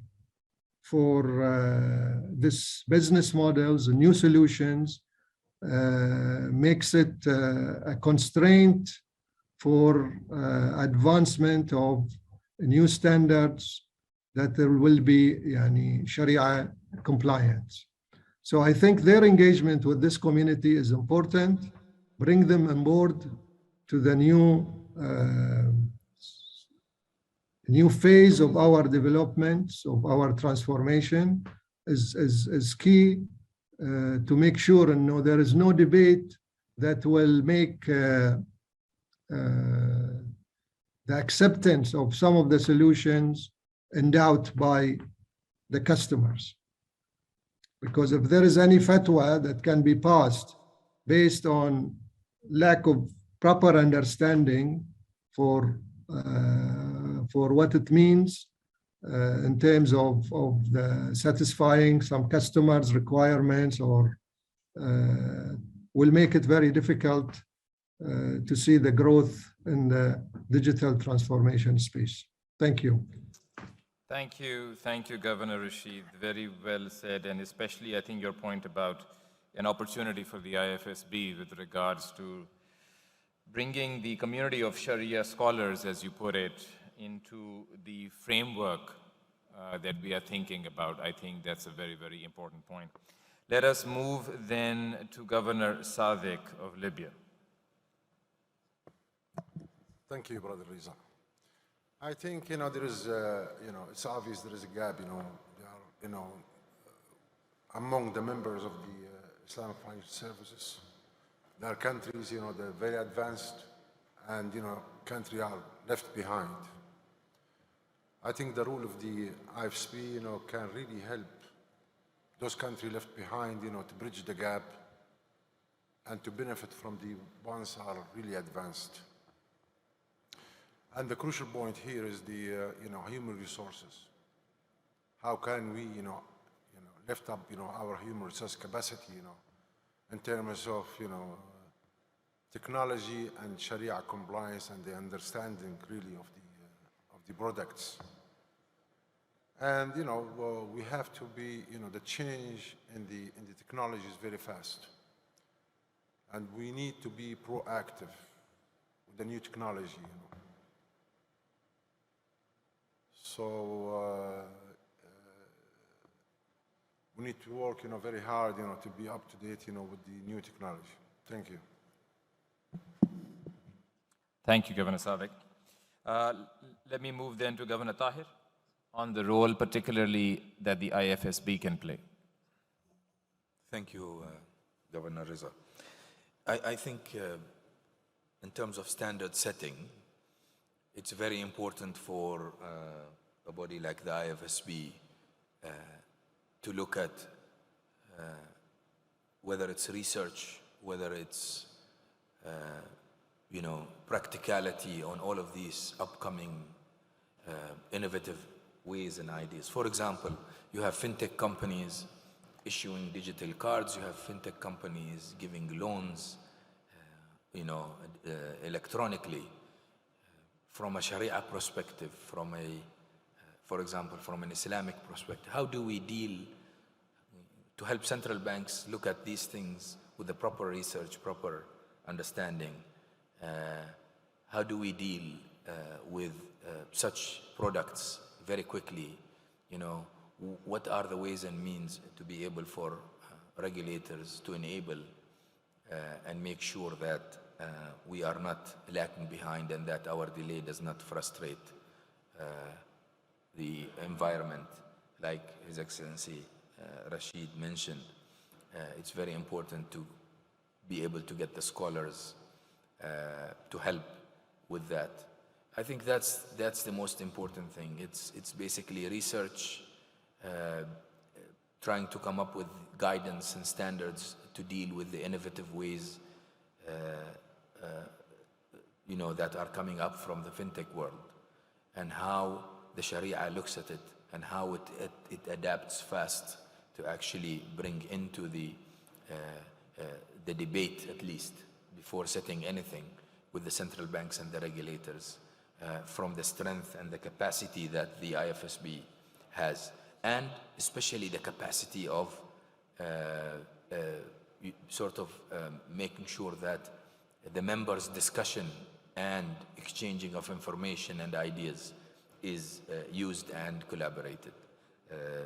for this business models and new solutions makes it a constraint for advancement of new standards that there will be Sharia compliance. So I think their engagement with this community is important. Bring them on board to the new phase of our development, of our transformation, is key to make sure there is no debate that will make the acceptance of some of the solutions in doubt by the customers. Because if there is any fatwa that can be passed based on lack of proper understanding for what it means in terms of satisfying some customers' requirements, or will make it very difficult to see the growth in the digital transformation space. Thank you. Thank you, Governor Rashid. Very well said, and especially I think your point about an opportunity for the IFSB with regards to bringing the community of Sharia scholars, as you put it, into the framework that we are thinking about. I think that's a very, very important point. Let us move then to Governor Sadiq of Libya. Thank you, Brother Riza. I think, there is, it's obvious there is a gap, there are, among the members of the Islamic Financial Services. There are countries, they're very advanced, and, countries are left behind. I think the role of the IFSB, can really help those countries left behind, to bridge the gap and to benefit from the ones that are really advanced. And the crucial point here is the, human resources. How can we, lift up, our human resource capacity, in terms of, technology and Sharia compliance and the understanding really of the products. And we have to be, the change in the technology is very fast, and we need to be proactive with the new technology. So we need to work, very hard, to be up to date, with the new technology. Thank you. Thank you, Governor Sadiq. Let me move then to Governor Tahir on the role particularly that the IFSB can play. Thank you, Governor Reza. I think in terms of standard setting, it's very important for a body like the IFSB to look at whether it's research, whether it's practicality on all of these upcoming innovative ways and ideas. For example, you have fintech companies issuing digital cards, you have fintech companies giving loans, electronically. From a Sharia perspective, for example, from an Islamic perspective, how do we deal to help central banks look at these things with the proper research, proper understanding? How do we deal with such products very quickly? What are the ways and means to be able for regulators to enable and make sure that we are not lacking behind and that our delay does not frustrate the environment? Like His Excellency Rashid mentioned, it's very important to be able to get the scholars to help with that. I think that's the most important thing. It's basically research, trying to come up with guidance and standards to deal with the innovative ways that are coming up from the fintech world, and how the Sharia looks at it, and how it adapts fast to actually bring into the debate, at least before setting anything with the central banks and the regulators, from the strength and the capacity that the IFSB has, and especially the capacity of making sure that the members' discussion and exchanging of information and ideas is used and collaborated.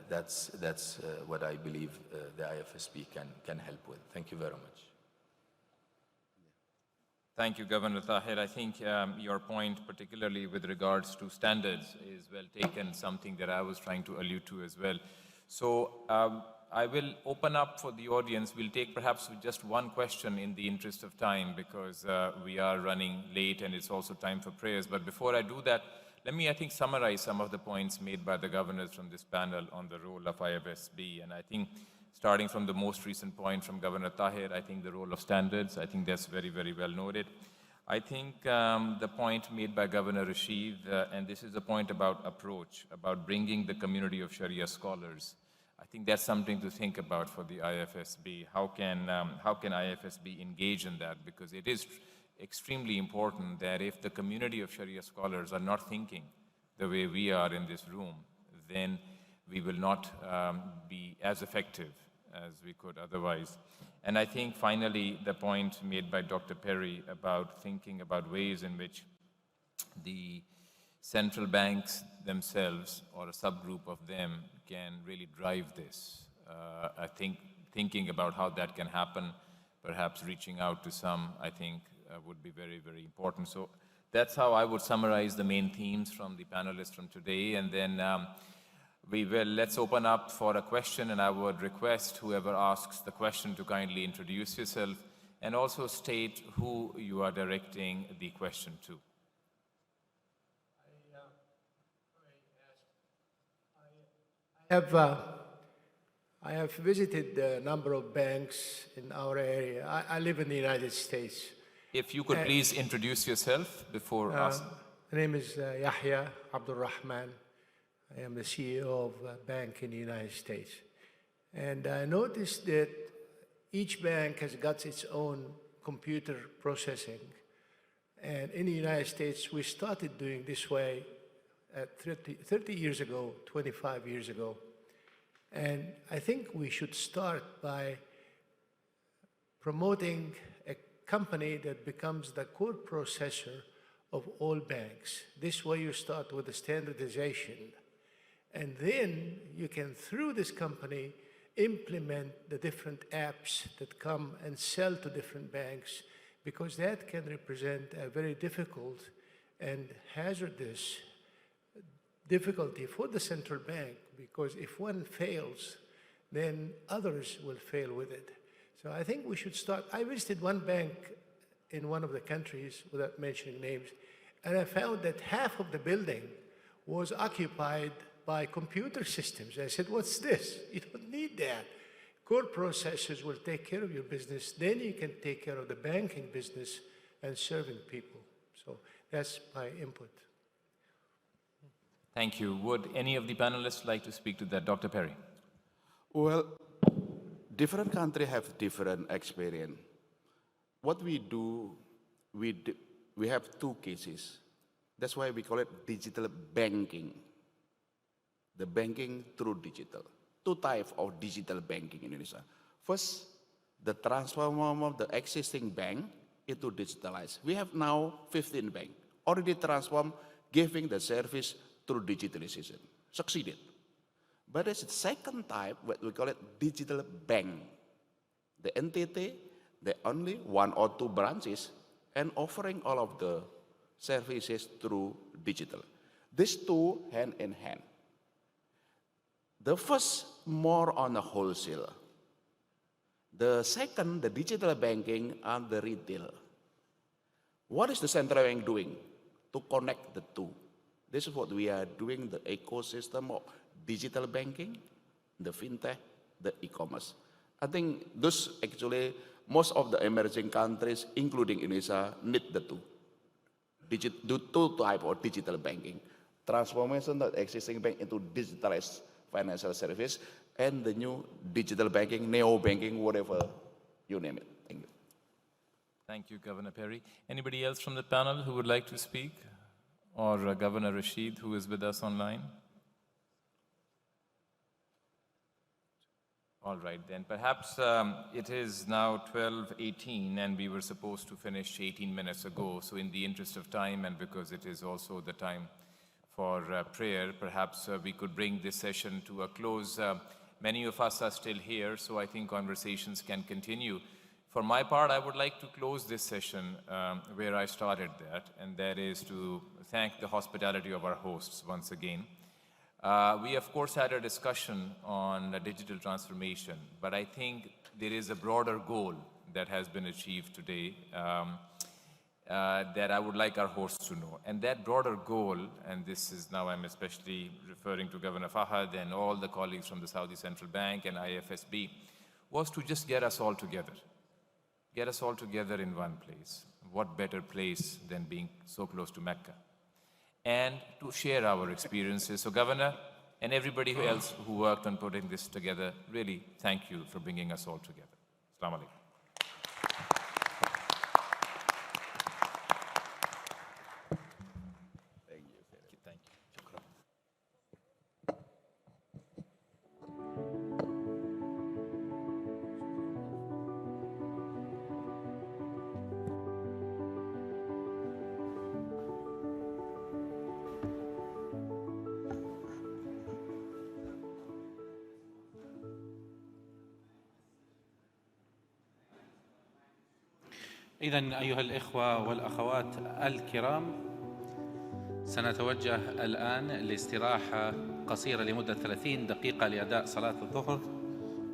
That's what I believe the IFSB can help with. Thank you very much. Thank you, Governor Tahir. I think your point, particularly with regards to standards, is well taken, something that I was trying to allude to as well. So I will open up for the audience. We'll take perhaps just one question in the interest of time, because we are running late and it's also time for prayers. But before I do that, let me, I think, summarize some of the points made by the governors from this panel on the role of IFSB. And I think, starting from the most recent point from Governor Tahir, I think the role of standards, I think that's very, very well noted. I think the point made by Governor Rashid, and this is a point about approach, about bringing the community of Sharia scholars. I think that's something to think about for the IFSB. How can IFSB engage in that? Because it is extremely important that if the community of Sharia scholars are not thinking the way we are in this room, then we will not be as effective as we could otherwise. And I think finally the point made by Dr. Perry about thinking about ways in which the central banks themselves, or a subgroup of them, can really drive this. I think thinking about how that can happen, perhaps reaching out to some, I think would be very, very important. So that's how I would summarize the main themes from the panelists from today. And then let's open up for a question, and I would request whoever asks the question to kindly introduce yourself and also state who you are directing the question to. I have visited a number of banks in our area. I live in the United States. If you could please introduce yourself before asking. My name is Yahya Abdul Rahman. I am the CEO of a bank in the United States. And I noticed that each bank has got its own computer processing. And in the United States, we started doing this way 30 years ago, 25 years ago. And I think we should start by promoting a company that becomes the core processor of all banks. This way you start with the standardization. And then you can, through this company, implement the different apps that come and sell to different banks, because that can represent a very difficult and hazardous difficulty for the central bank, because if one fails, then others will fail with it. So I think we should start. I visited one bank in one of the countries, without mentioning names, and I found that half of the building was occupied by computer systems. I said, what's this? You don't need that. Core processors will take care of your business. Then you can take care of the banking business and serving people. So that's my input. Thank you. Would any of the panelists like to speak to that? Dr. Perry. Well, different countries have different experience. What we do, we have two cases. That's why we call it digital banking. The banking through digital. Two types of digital banking in Indonesia. First, the transformation of the existing bank into digitalized. We have now 15 banks already transformed, giving the service through digitalization. Succeeded. But there's a second type, what we call it digital bank. The entity, the only one or two branches, and offering all of the services through digital. These two hand in hand. The first, more on the wholesale. The second, the digital banking and the retail. What is the central bank doing to connect the two? This is what we are doing, the ecosystem of digital banking, the fintech, the e-commerce. I think those actually, most of the emerging countries, including Indonesia, need the two. Do two types of digital banking. Transformation of existing bank into digitalized financial service, and the new digital banking, neo-banking, whatever you name it. Thank you. Thank you, Governor Perry. Anybody else from the panel who would like to speak? Or Governor Rashid, who is with us online? All right, then perhaps it is now 12:18 and we were supposed to finish 18 minutes ago. So in the interest of time, and because it is also the time for prayer, perhaps we could bring this session to a close. Many of us are still here, so I think conversations can continue. For my part, I would like to close this session where I started that, and that is to thank the hospitality of our hosts once again. We, of course, had a discussion on digital transformation, but I think there is a broader goal that has been achieved today that I would like our hosts to know. And that broader goal, and this is now I'm especially referring to Governor Fahad and all the colleagues from the Saudi Central Bank and Ifsb, was to just get us all together. Get us all together in one place. What better place than being so close to Mecca? And to share our experiences. So Governor and everybody else who worked on putting this together, really thank you for bringing us all together. Assalamu alaikum. إذن أيها الإخوة والأخوات الكرام، سنتوجه الآن لاستراحة قصيرة لمدة 30 دقيقة لأداء صلاة الظهر.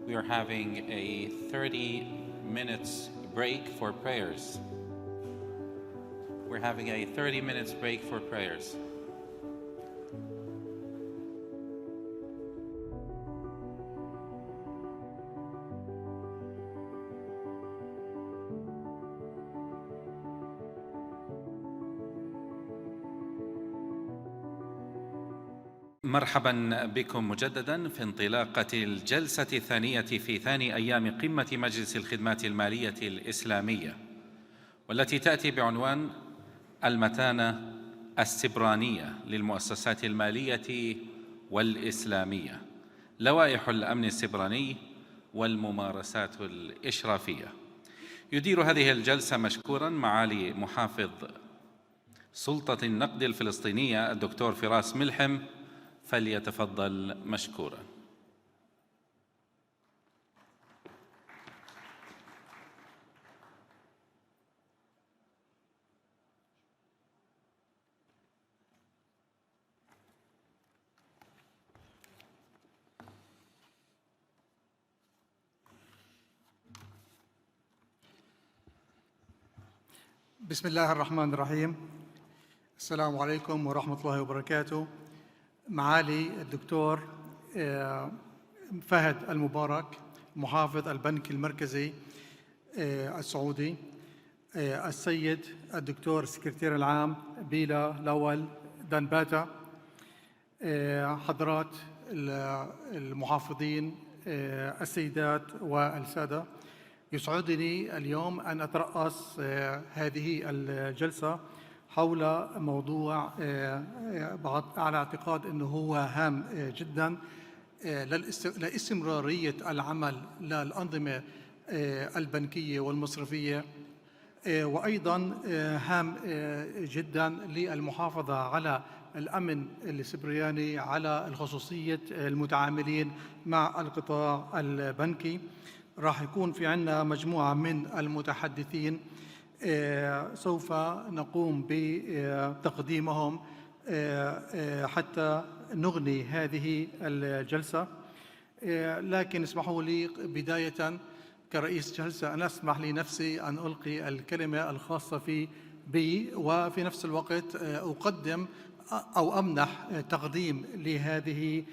We are having a 30 minutes break for prayers. We're having a 30 minutes break for prayers. مرحبا بكم مجددا في انطلاقة الجلسة الثانية في ثاني أيام قمة مجلس الخدمات المالية الإسلامية. والتي تأتي بعنوان المتانة السبرانية للمؤسسات المالية والإسلامية، لوائح الأمن السبراني والممارسات الإشرافية. يدير هذه الجلسة مشكورا معالي محافظ سلطة النقد الفلسطينية الدكتور فراس ملحم، فليتفضل مشكورا. بسم الله الرحمن الرحيم. السلام عليكم ورحمة الله وبركاته. معالي الدكتور فهد المبارك محافظ البنك المركزي السعودي، السيد الدكتور السكرتير العام بيلا لawal دانباتا، حضرات المحافظين السيدات والسادة، يسعدني اليوم أن أترأس هذه الجلسة حول موضوع على اعتقاد أنه هو هام جدا لاستمرارية العمل للأنظمة البنكية والمصرفية، وأيضا هام جدا للمحافظة على الأمن السبراني، على الخصوصية المتعاملين مع القطاع البنكي. راح يكون في عنا مجموعة من المتحدثين سوف نقوم بتقديمهم حتى نغني هذه الجلسة، لكن اسمحوا لي بداية كرئيس جلسة أن أسمح لنفسي أن ألقي الكلمة الخاصة بي، وفي نفس الوقت أقدم أو أمنح تقديم لهذه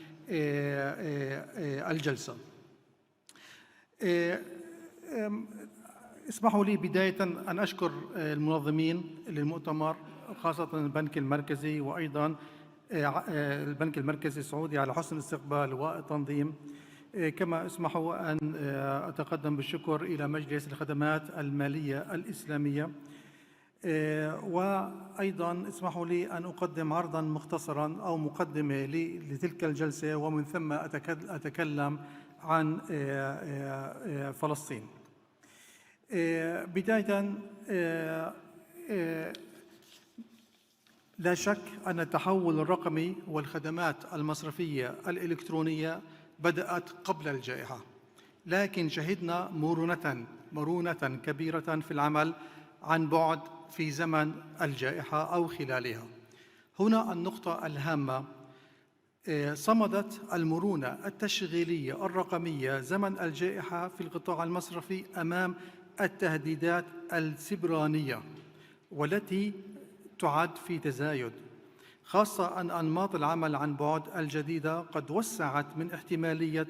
الجلسة. اسمحوا لي بداية أن أشكر المنظمين للمؤتمر، خاصة البنك المركزي وأيضا البنك المركزي السعودي على حسن الاستقبال والتنظيم. كما اسمحوا أن أتقدم بالشكر إلى مجلس الخدمات المالية الإسلامية، وأيضا اسمحوا لي أن أقدم عرضا مختصرا أو مقدمة لتلك الجلسة، ومن ثم أتكلم عن فلسطين. بداية، لا شك أن التحول الرقمي والخدمات المصرفية الإلكترونية بدأت قبل الجائحة، لكن شهدنا مرونة كبيرة في العمل عن بعد في زمن الجائحة أو خلالها. هنا النقطة الهامة: صمدت المرونة التشغيلية الرقمية زمن الجائحة في القطاع المصرفي أمام التهديدات السبرانية والتي تعد في تزايد، خاصة أن أنماط العمل عن بعد الجديدة قد وسعت من احتمالية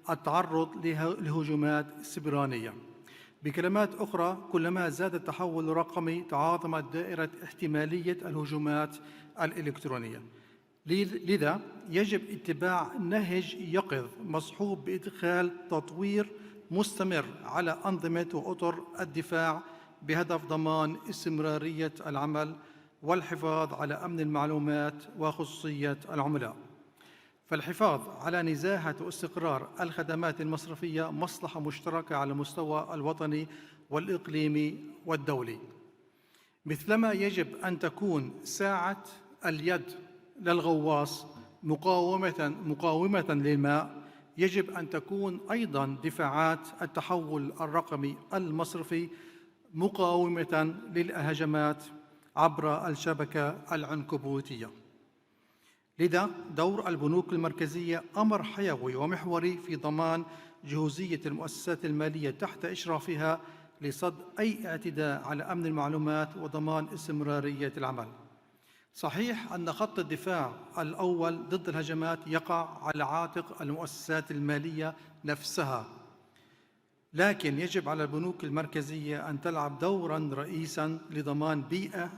التعرض لهجمات سبرانية. بكلمات أخرى، كلما زاد التحول الرقمي تعاظمت دائرة احتمالية الهجمات الإلكترونية. لذا يجب اتباع نهج يقظ مصحوب بإدخال تطوير مستمر على أنظمة وأطر الدفاع بهدف ضمان استمرارية العمل والحفاظ على أمن المعلومات وخصوصية العملاء. فالحفاظ على نزاهة واستقرار الخدمات المصرفية مصلحة مشتركة على المستوى الوطني والإقليمي والدولي. مثلما يجب أن تكون ساعة اليد للغواص مقاومة للماء، يجب أن تكون أيضاً دفاعات التحول الرقمي المصرفي مقاومة للهجمات عبر الشبكة العنكبوتية. لذا دور البنوك المركزية أمر حيوي ومحوري في ضمان جهوزية المؤسسات المالية تحت إشرافها لصد أي اعتداء على أمن المعلومات وضمان استمرارية العمل. صحيح أن خط الدفاع الأول ضد الهجمات يقع على عاتق المؤسسات المالية نفسها، لكن يجب على البنوك المركزية أن تلعب دورا رئيسا لضمان بيئة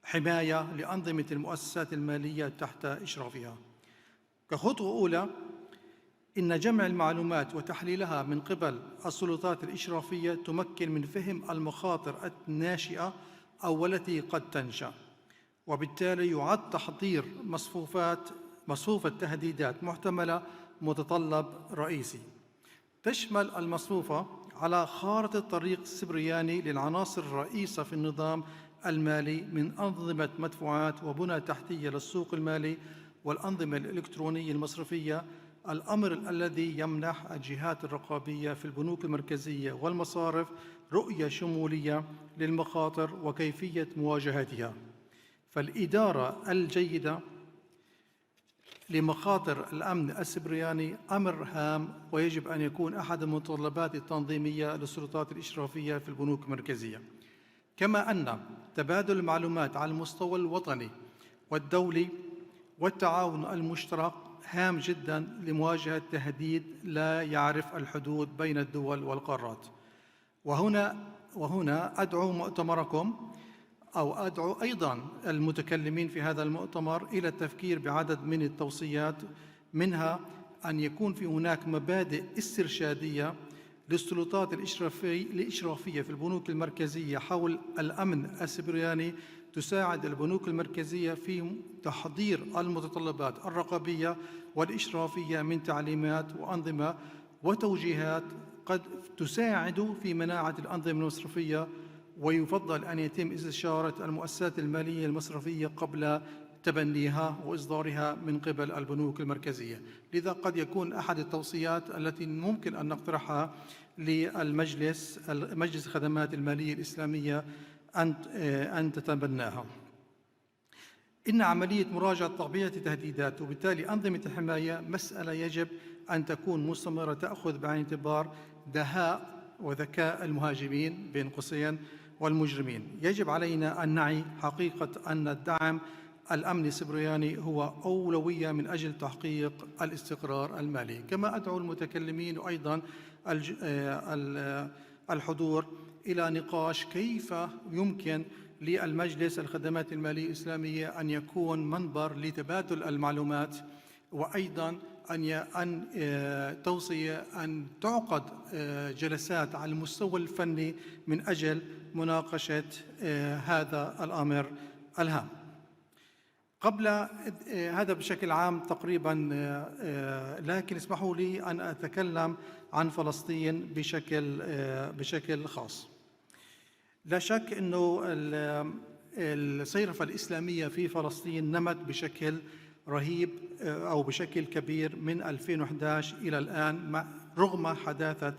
حماية لأنظمة المؤسسات المالية تحت إشرافها. كخطوة أولى، إن جمع المعلومات وتحليلها من قبل السلطات الإشرافية تمكن من فهم المخاطر الناشئة أو التي قد تنشأ، وبالتالي يعد تحضير مصفوفة تهديدات محتملة متطلب رئيسي. تشمل المصفوفة على خارطة الطريق السبرياني للعناصر الرئيسة في النظام المالي من أنظمة مدفوعات وبنى تحتية للسوق المالي والأنظمة الإلكترونية المصرفية، الأمر الذي يمنح الجهات الرقابية في البنوك المركزية والمصارف رؤية شمولية للمخاطر وكيفية مواجهتها. فالإدارة الجيدة لمخاطر الأمن السبرياني أمر هام، ويجب أن يكون أحد المتطلبات التنظيمية للسلطات الإشرافية في البنوك المركزية. كما أن تبادل المعلومات على المستوى الوطني والدولي والتعاون المشترك هام جدا لمواجهة تهديد لا يعرف الحدود بين الدول والقارات. وهنا أدعو مؤتمركم أو أدعو أيضا المتكلمين في هذا المؤتمر إلى التفكير بعدد من التوصيات، منها أن يكون في هناك مبادئ استرشادية للسلطات الإشرافية في البنوك المركزية حول الأمن السبرياني تساعد البنوك المركزية في تحضير المتطلبات الرقابية والإشرافية من تعليمات وأنظمة وتوجيهات قد تساعد في مناعة الأنظمة المصرفية، ويفضل أن يتم استشارة المؤسسات المالية المصرفية قبل تبنيها وإصدارها من قبل البنوك المركزية. لذا قد يكون أحد التوصيات التي ممكن أن نقترحها مجلس الخدمات المالية الإسلامية أن تتبناها. إن عملية مراجعة طبيعة التهديدات وبالتالي أنظمة الحماية مسألة يجب أن تكون مستمرة، تأخذ بعين الاعتبار دهاء وذكاء المهاجمين بين قوسين والمجرمين. يجب علينا أن نعي حقيقة أن الدعم الأمني السبرياني هو أولوية من أجل تحقيق الاستقرار المالي. كما أدعو المتكلمين وأيضا الحضور إلى نقاش كيف يمكن للمجلس الخدمات المالية الإسلامية أن يكون منبر لتبادل المعلومات، وأيضا أن توصية أن تعقد جلسات على المستوى الفني من أجل مناقشة هذا الأمر الهام. قبل هذا بشكل عام تقريبا، لكن اسمحوا لي أن أتكلم عن فلسطين بشكل خاص. لا شك أنه الصيرفة الإسلامية في فلسطين نمت بشكل رهيب أو بشكل كبير من 2011 إلى الآن، رغم حداثة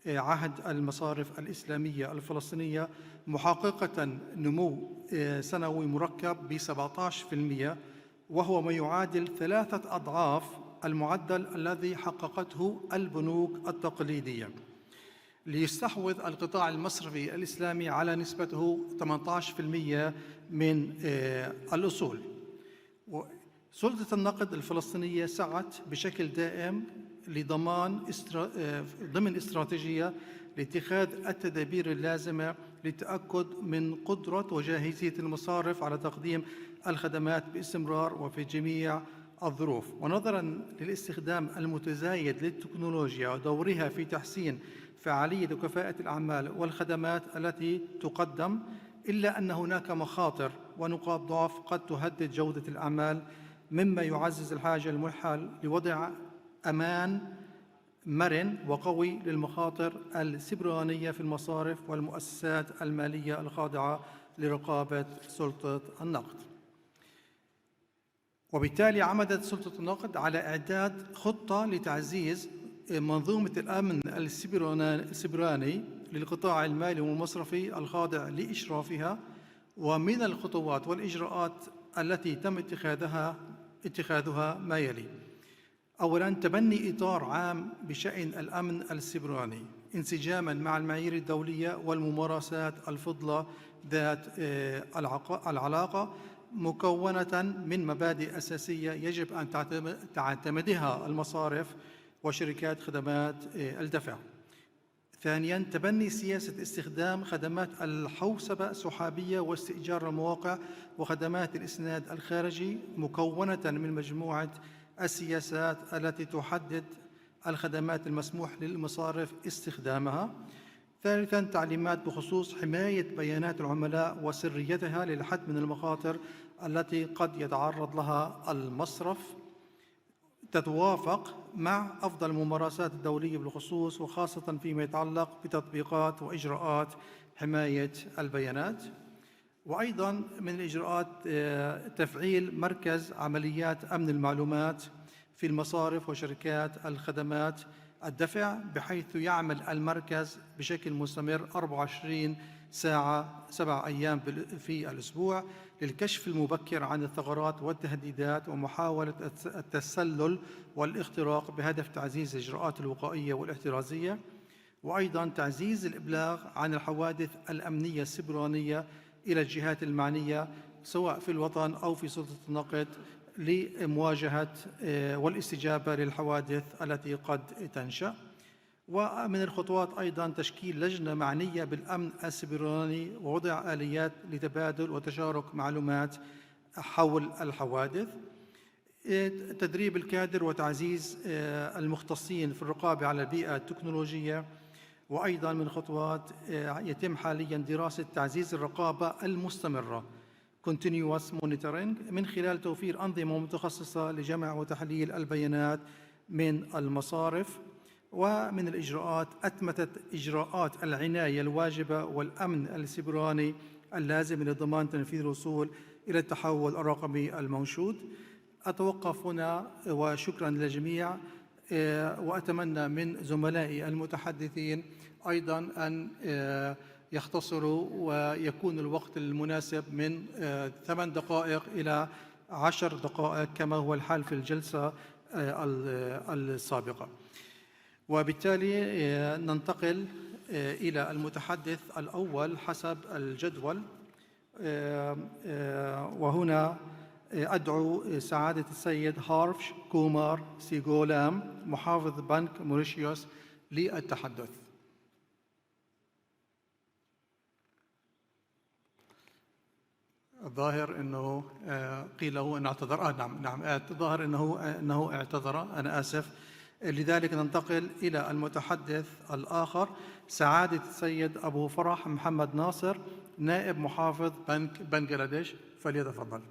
عهد المصارف الإسلامية الفلسطينية، محققة نمو سنوي مركب ب17%، وهو ما يعادل 3 أضعاف المعدل الذي حققته البنوك التقليدية. ليستحوذ القطاع المصرفي الإسلامي على نسبته 18% من الأصول. سلطة النقد الفلسطينية سعت بشكل دائم لضمان ضمن استراتيجية لاتخاذ التدابير اللازمة للتأكد من قدرة وجاهزية المصارف على تقديم الخدمات باستمرار وفي جميع الظروف. ونظرا للاستخدام المتزايد للتكنولوجيا ودورها في تحسين فعالية وكفاءة الأعمال والخدمات التي تقدم، إلا أن هناك مخاطر ونقاط ضعف قد تهدد جودة الأعمال، مما يعزز الحاجة الملحة لوضع أمان مرن وقوي للمخاطر السبرانية في المصارف والمؤسسات المالية الخاضعة لرقابة سلطة النقد. وبالتالي عمدت سلطة النقد على إعداد خطة لتعزيز منظومة الأمن السبراني للقطاع المالي والمصرفي الخاضع لإشرافها. ومن الخطوات والإجراءات التي تم اتخاذها ما يلي: أولاً، تبني إطار عام بشأن الأمن السبراني انسجاماً مع المعايير الدولية والممارسات الفضلة ذات العلاقة، مكونة من مبادئ أساسية يجب أن تعتمدها المصارف وشركات خدمات الدفع. ثانياً، تبني سياسة استخدام خدمات الحوسبة السحابية واستئجار المواقع وخدمات الإسناد الخارجي، مكونة من مجموعة السياسات التي تحدد الخدمات المسموح للمصارف استخدامها. ثالثاً، تعليمات بخصوص حماية بيانات العملاء وسريتها للحد من المخاطر التي قد يتعرض لها المصرف، تتوافق مع أفضل الممارسات الدولية بالخصوص، وخاصة فيما يتعلق بتطبيقات وإجراءات حماية البيانات. وأيضاً من الإجراءات تفعيل مركز عمليات أمن المعلومات في المصارف وشركات الخدمات الدفع، بحيث يعمل المركز بشكل مستمر 24 ساعة 7 أيام في الأسبوع للكشف المبكر عن الثغرات والتهديدات ومحاولة التسلل والاختراق بهدف تعزيز الإجراءات الوقائية والاحترازية، وأيضاً تعزيز الإبلاغ عن الحوادث الأمنية السيبرانية إلى الجهات المعنية سواء في الوطن أو في سلطة النقد لمواجهة والاستجابة للحوادث التي قد تنشأ. ومن الخطوات أيضاً تشكيل لجنة معنية بالأمن السيبراني ووضع آليات لتبادل وتشارك معلومات حول الحوادث. تدريب الكادر وتعزيز المختصين في الرقابة على البيئة التكنولوجية. وأيضاً من خطوات يتم حالياً دراسة تعزيز الرقابة المستمرة continuous monitoring من خلال توفير أنظمة متخصصة لجمع وتحليل البيانات من المصارف. ومن الإجراءات أتمتت إجراءات العناية الواجبة والأمن السيبراني اللازم لضمان تنفيذ الوصول إلى التحول الرقمي المنشود. أتوقف هنا وشكرا للجميع، وأتمنى من زملائي المتحدثين أيضا أن يختصروا ويكون الوقت المناسب من 8 دقائق إلى 10 دقائق كما هو الحال في الجلسة السابقة. وبالتالي ننتقل إلى المتحدث الأول حسب الجدول، وهنا أدعو سعادة السيد هارفش كومار سيغولام محافظ بنك موريشيوس للتحدث. الظاهر أنه قيل له أنه اعتذر. نعم الظاهر أنه اعتذر، أنا آسف. لذلك ننتقل إلى المتحدث الآخر سعادة السيد أبو فرح محمد ناصر نائب محافظ بنك بنغلاديش، فليتفضل.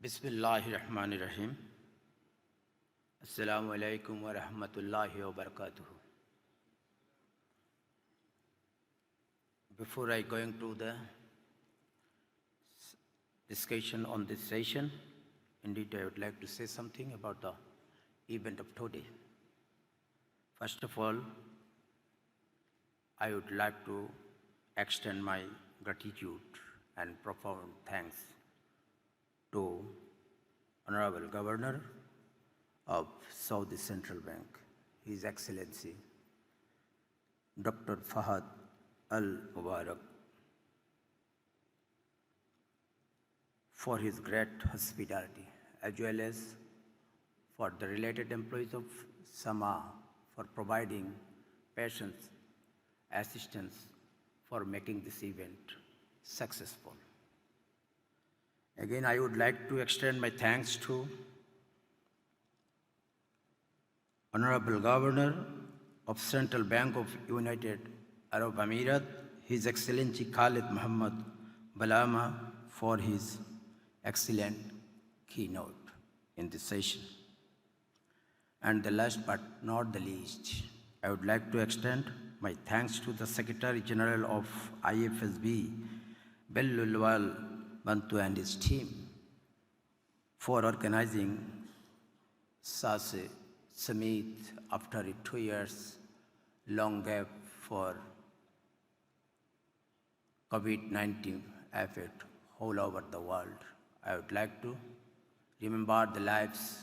Bismillahirrahmanirrahim. Assalamu alaikum wa rahmatullahi wa barakatuh. Before I going to the discussion on this session, indeed I would like to say something about the event of today. First of all, I would like to extend my gratitude and profound thanks to Honorable Governor of Saudi Central Bank, His Excellency Dr. Fahad AlMubarak, for his great hospitality, as well as for the related employees of Sama for providing patience, assistance for making this event successful. Again, I would like to extend my thanks to Honorable Governor of Central Bank of United Arab Emirates, His Excellency Khaled Mohamed Balama, for his excellent keynote in this session. And the last but not the least, I would like to extend my thanks to the Secretary General of Ifsb, Bello Lawal and his team for organizing such a summit after a 2 years long gap for COVID-19 effect all over the world. I would like to remember the lives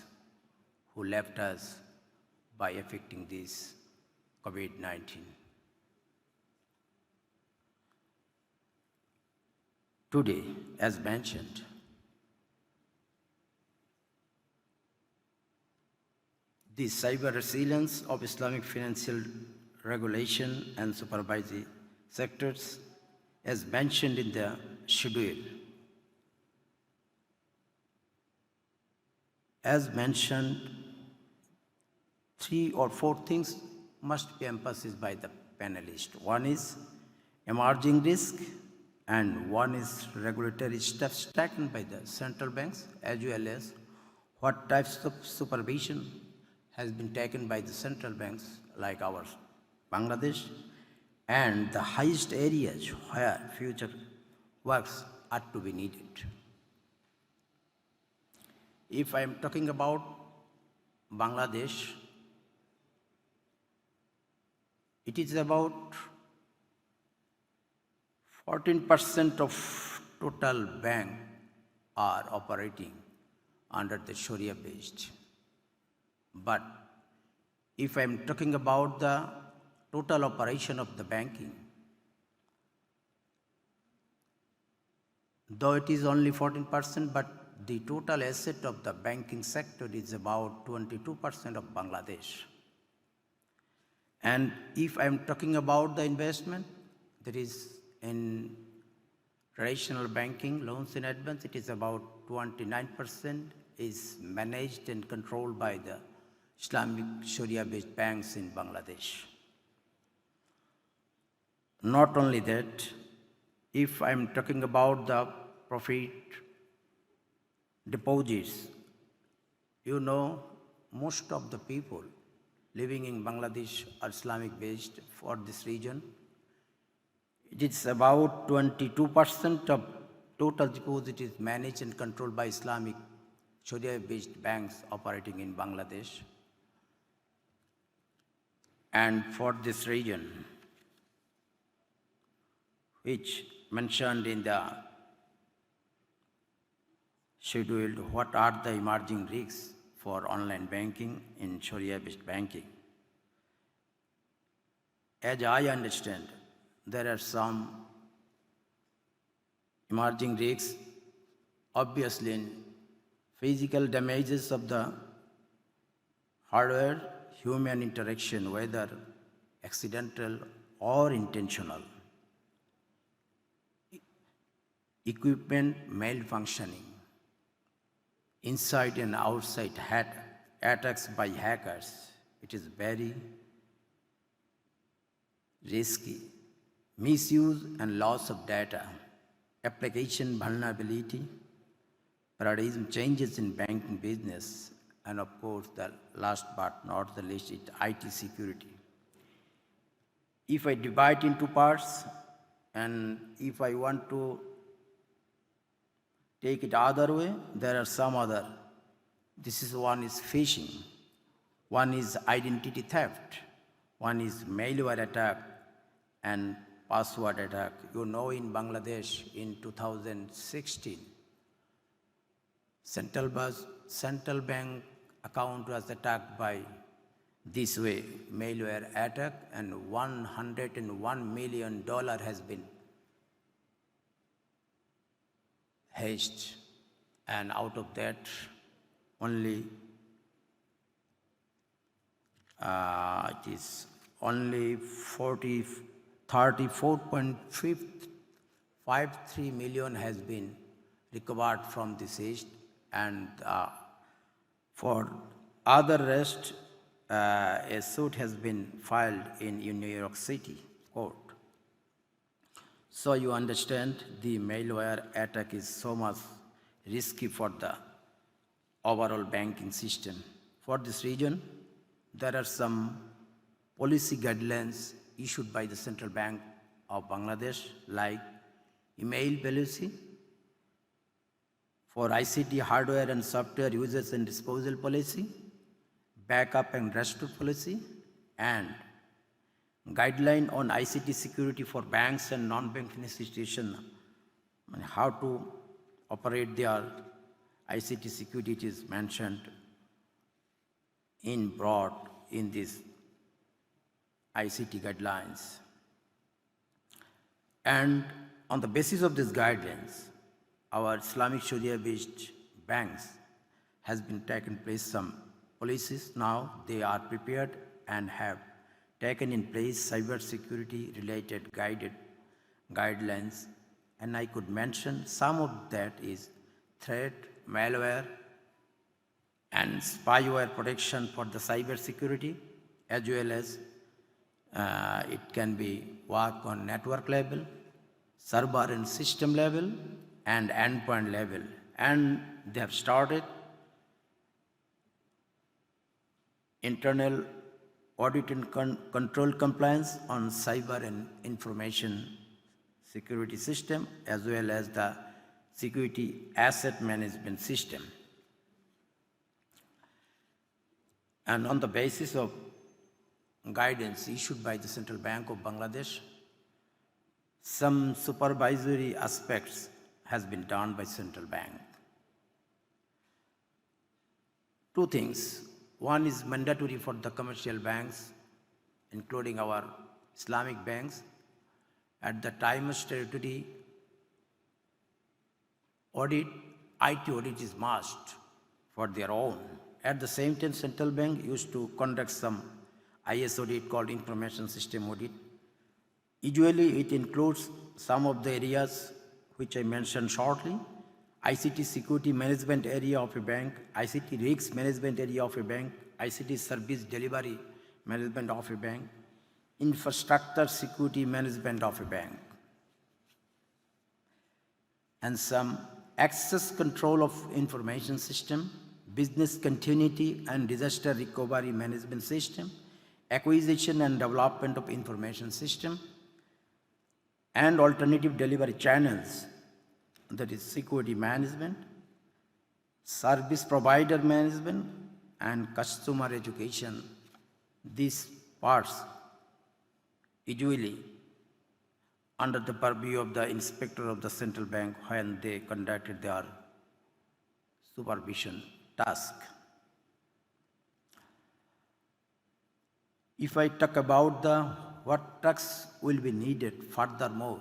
who left us by affecting this COVID-19. Today, as mentioned, the cyber resilience of Islamic financial regulation and supervisory sectors, as mentioned in the schedule. As mentioned, 3 or 4 things must be emphasized by the panelists. One is emerging risk, and one is regulatory steps taken by the central banks, as well as what types of supervision has been taken by the central banks like ours, Bangladesh, and the highest areas where future works are to be needed. If I am talking about Bangladesh, it is about 14% of total bank are operating under the Sharia-based. But if I'm talking about the total operation of the banking, though it is only 14%, but the total asset of the banking sector is about 22% of Bangladesh. And if I'm talking about the investment, there is in traditional banking, loans in advance, it is about 29% is managed and controlled by the Islamic Sharia-based banks in Bangladesh. Not only that, if I'm talking about the profit deposits, you know, most of the people living in Bangladesh are Islamic-based for this region. It is about 22% of total deposit is managed and controlled by Islamic Sharia-based banks operating in Bangladesh. And for this region, which mentioned in the schedule, what are the emerging risks for online banking in Sharia-based banking? As I understand, there are some emerging risks, obviously in physical damages of the hardware, human interaction, whether accidental or intentional, equipment malfunctioning, inside and outside attacks by hackers. It is very risky. Misuse and loss of data, application vulnerability, paradigm changes in banking business, and of course, the last but not the least, is IT security. If I divide into parts, and if I want to take it other way, there are some other. One is phishing, one is identity theft, one is malware attack, and password attack. You know, in Bangladesh in 2016, central bank account was attacked by this way, malware attack, and $101 million has been hedged. And out of that, only it is only 34.53 million has been recovered from this hedge, and for other rest, a suit has been filed in New York City court. So you understand the malware attack is so much risky for the overall banking system. For this region, there are some policy guidelines issued by the Central Bank of Bangladesh, like email policy, for ICT hardware and software users and disposal policy, backup and restore policy, and guideline on ICT security for banks and non-banking institutions, and how to operate their ICT security is mentioned in broad in these ICT guidelines. And on the basis of these guidelines, our Islamic Sharia-based banks has been taken place some policies. Now they are prepared and have taken in place cyber security related guidelines. And I could mention some of that is threat, malware, and spyware protection for the cyber security, as well as it can be work on network level, server and system level, and endpoint level. And they have started internal audit and control compliance on cyber and information security system, as well as the security asset management system. And on the basis of guidance issued by the Central Bank of Bangladesh, some supervisory aspects has been done by Central Bank. Two things. One is mandatory for the commercial banks, including our Islamic banks. At the time of statutory audit, IT audit is must for their own. At the same time, Central Bank used to conduct some IS audit called Information System Audit. Usually it includes some of the areas which I mentioned shortly: ICT security management area of a bank, ICT risks management area of a bank, ICT service delivery management of a bank, infrastructure security management of a bank, and some access control of information system, business continuity and disaster recovery management system, acquisition and development of information system, and alternative delivery channels, that is security management, service provider management, and customer education. These parts usually under the purview of the inspector of the central bank when they conducted their supervision task. If I talk about what tasks will be needed furthermore,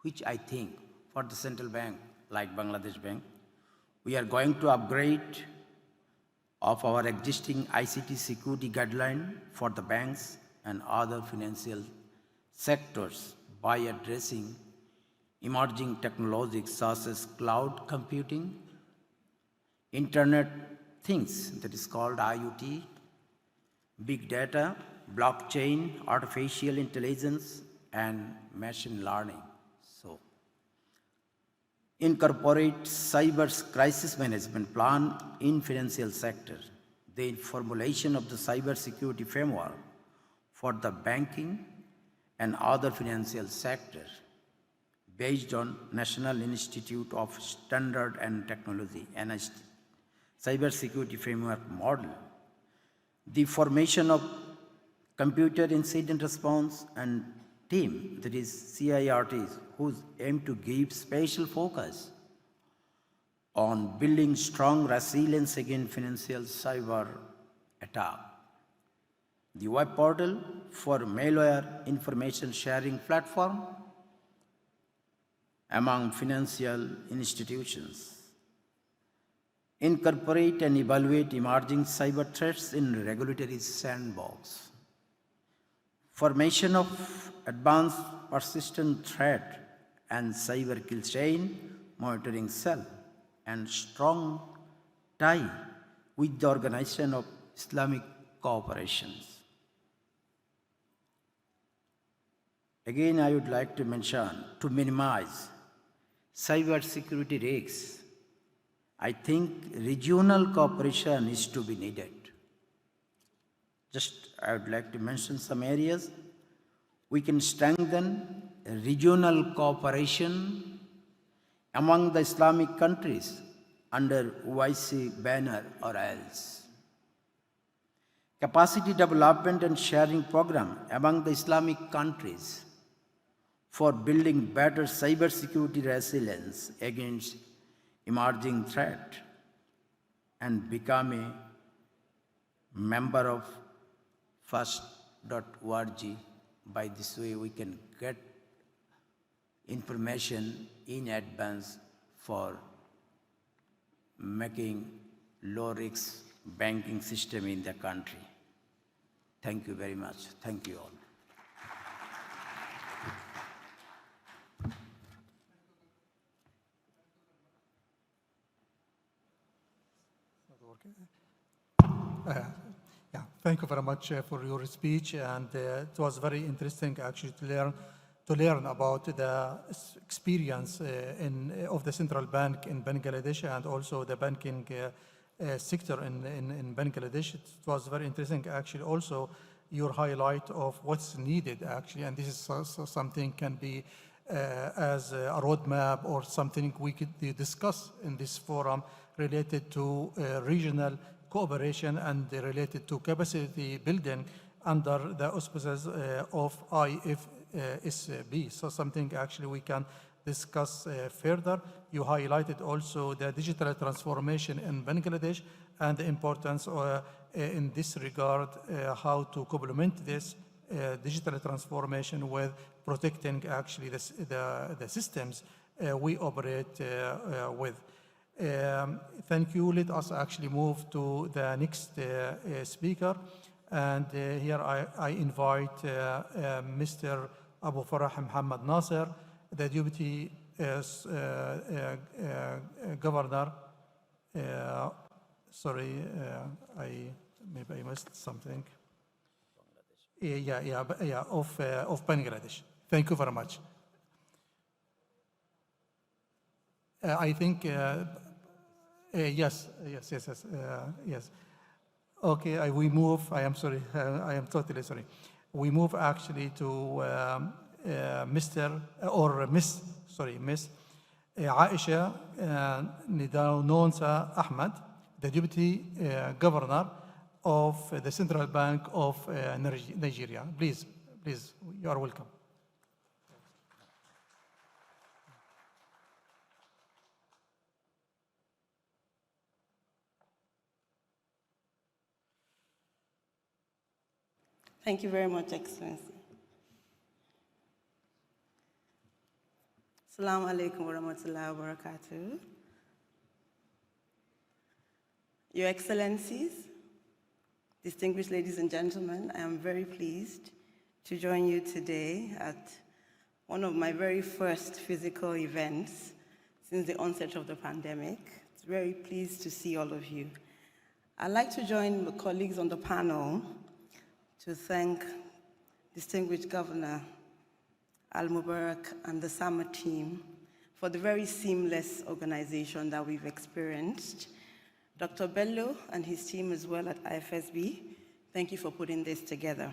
which I think for the central bank like Bangladesh Bank, we are going to upgrade of our existing ICT security guideline for the banks and other financial sectors by addressing emerging technologies such as cloud computing, Internet Things, that is called IoT, big data, blockchain, artificial intelligence, and machine learning. So, incorporate cyber crisis management plan in financial sector, the formulation of the cyber security framework for the banking and other financial sector based on National Institute of Standard and Technology, NIST, cyber security framework model, the formation of computer incident response and team, that is CIRTs, whose aim to give special focus on building strong resilience against financial cyber attack. The web portal for malware information sharing platform among financial institutions. Incorporate and evaluate emerging cyber threats in regulatory sandbox. Formation of advanced persistent threat and cyber kill chain monitoring cell, and strong tie with the Organization of Islamic Cooperations. Again, I would like to mention, to minimize cyber security risks, I think regional cooperation is to be needed. I would like to mention some areas. We can strengthen regional cooperation among the Islamic countries under OIC banner or else. Capacity development and sharing program among the Islamic countries for building better cyber security resilience against emerging threat, and become a member of fast.org. By this way, we can get information in advance for making low-risk banking system in the country. Thank you very much. Thank you all. Yeah, thank you very much for your speech, and it was very interesting actually to learn about the experience of the central bank in Bangladesh and also the banking sector in Bangladesh. It was very interesting actually. Also, your highlight of what's needed actually, and this is something can be as a roadmap or something we could discuss in this forum related to regional cooperation and related to capacity building under the auspices of Ifsb. So something actually we can discuss further. You highlighted also the digital transformation in Bangladesh and the importance in this regard, how to complement this digital transformation with protecting actually the systems we operate with. Thank you. Let us actually move to the next speaker. And here I invite Mr. Abu Farah Mohamed Nasser, the Deputy Governor. Sorry, maybe I missed something. Of Bangladesh. Thank you very much. I think yes. Okay, we move. I am sorry. I am totally sorry. We move actually to Mr. or Miss. Sorry, Miss Aisha Nidaunonsa Ahmed, the Deputy Governor of the Central Bank of Nigeria. Please, you are welcome. Thank you very much, Excellency. Assalamu alaikum wa rahmatullahi wa barakatuh. Your Excellencies, distinguished ladies and gentlemen, I am very pleased to join you today at one of my very first physical events since the onset of the pandemic. It's very pleased to see all of you. I'd like to join the colleagues on the panel to thank distinguished Governor AlMubarak and the summer team for the very seamless organization that we've experienced. Dr. Bello and his team as well at Ifsb, thank you for putting this together.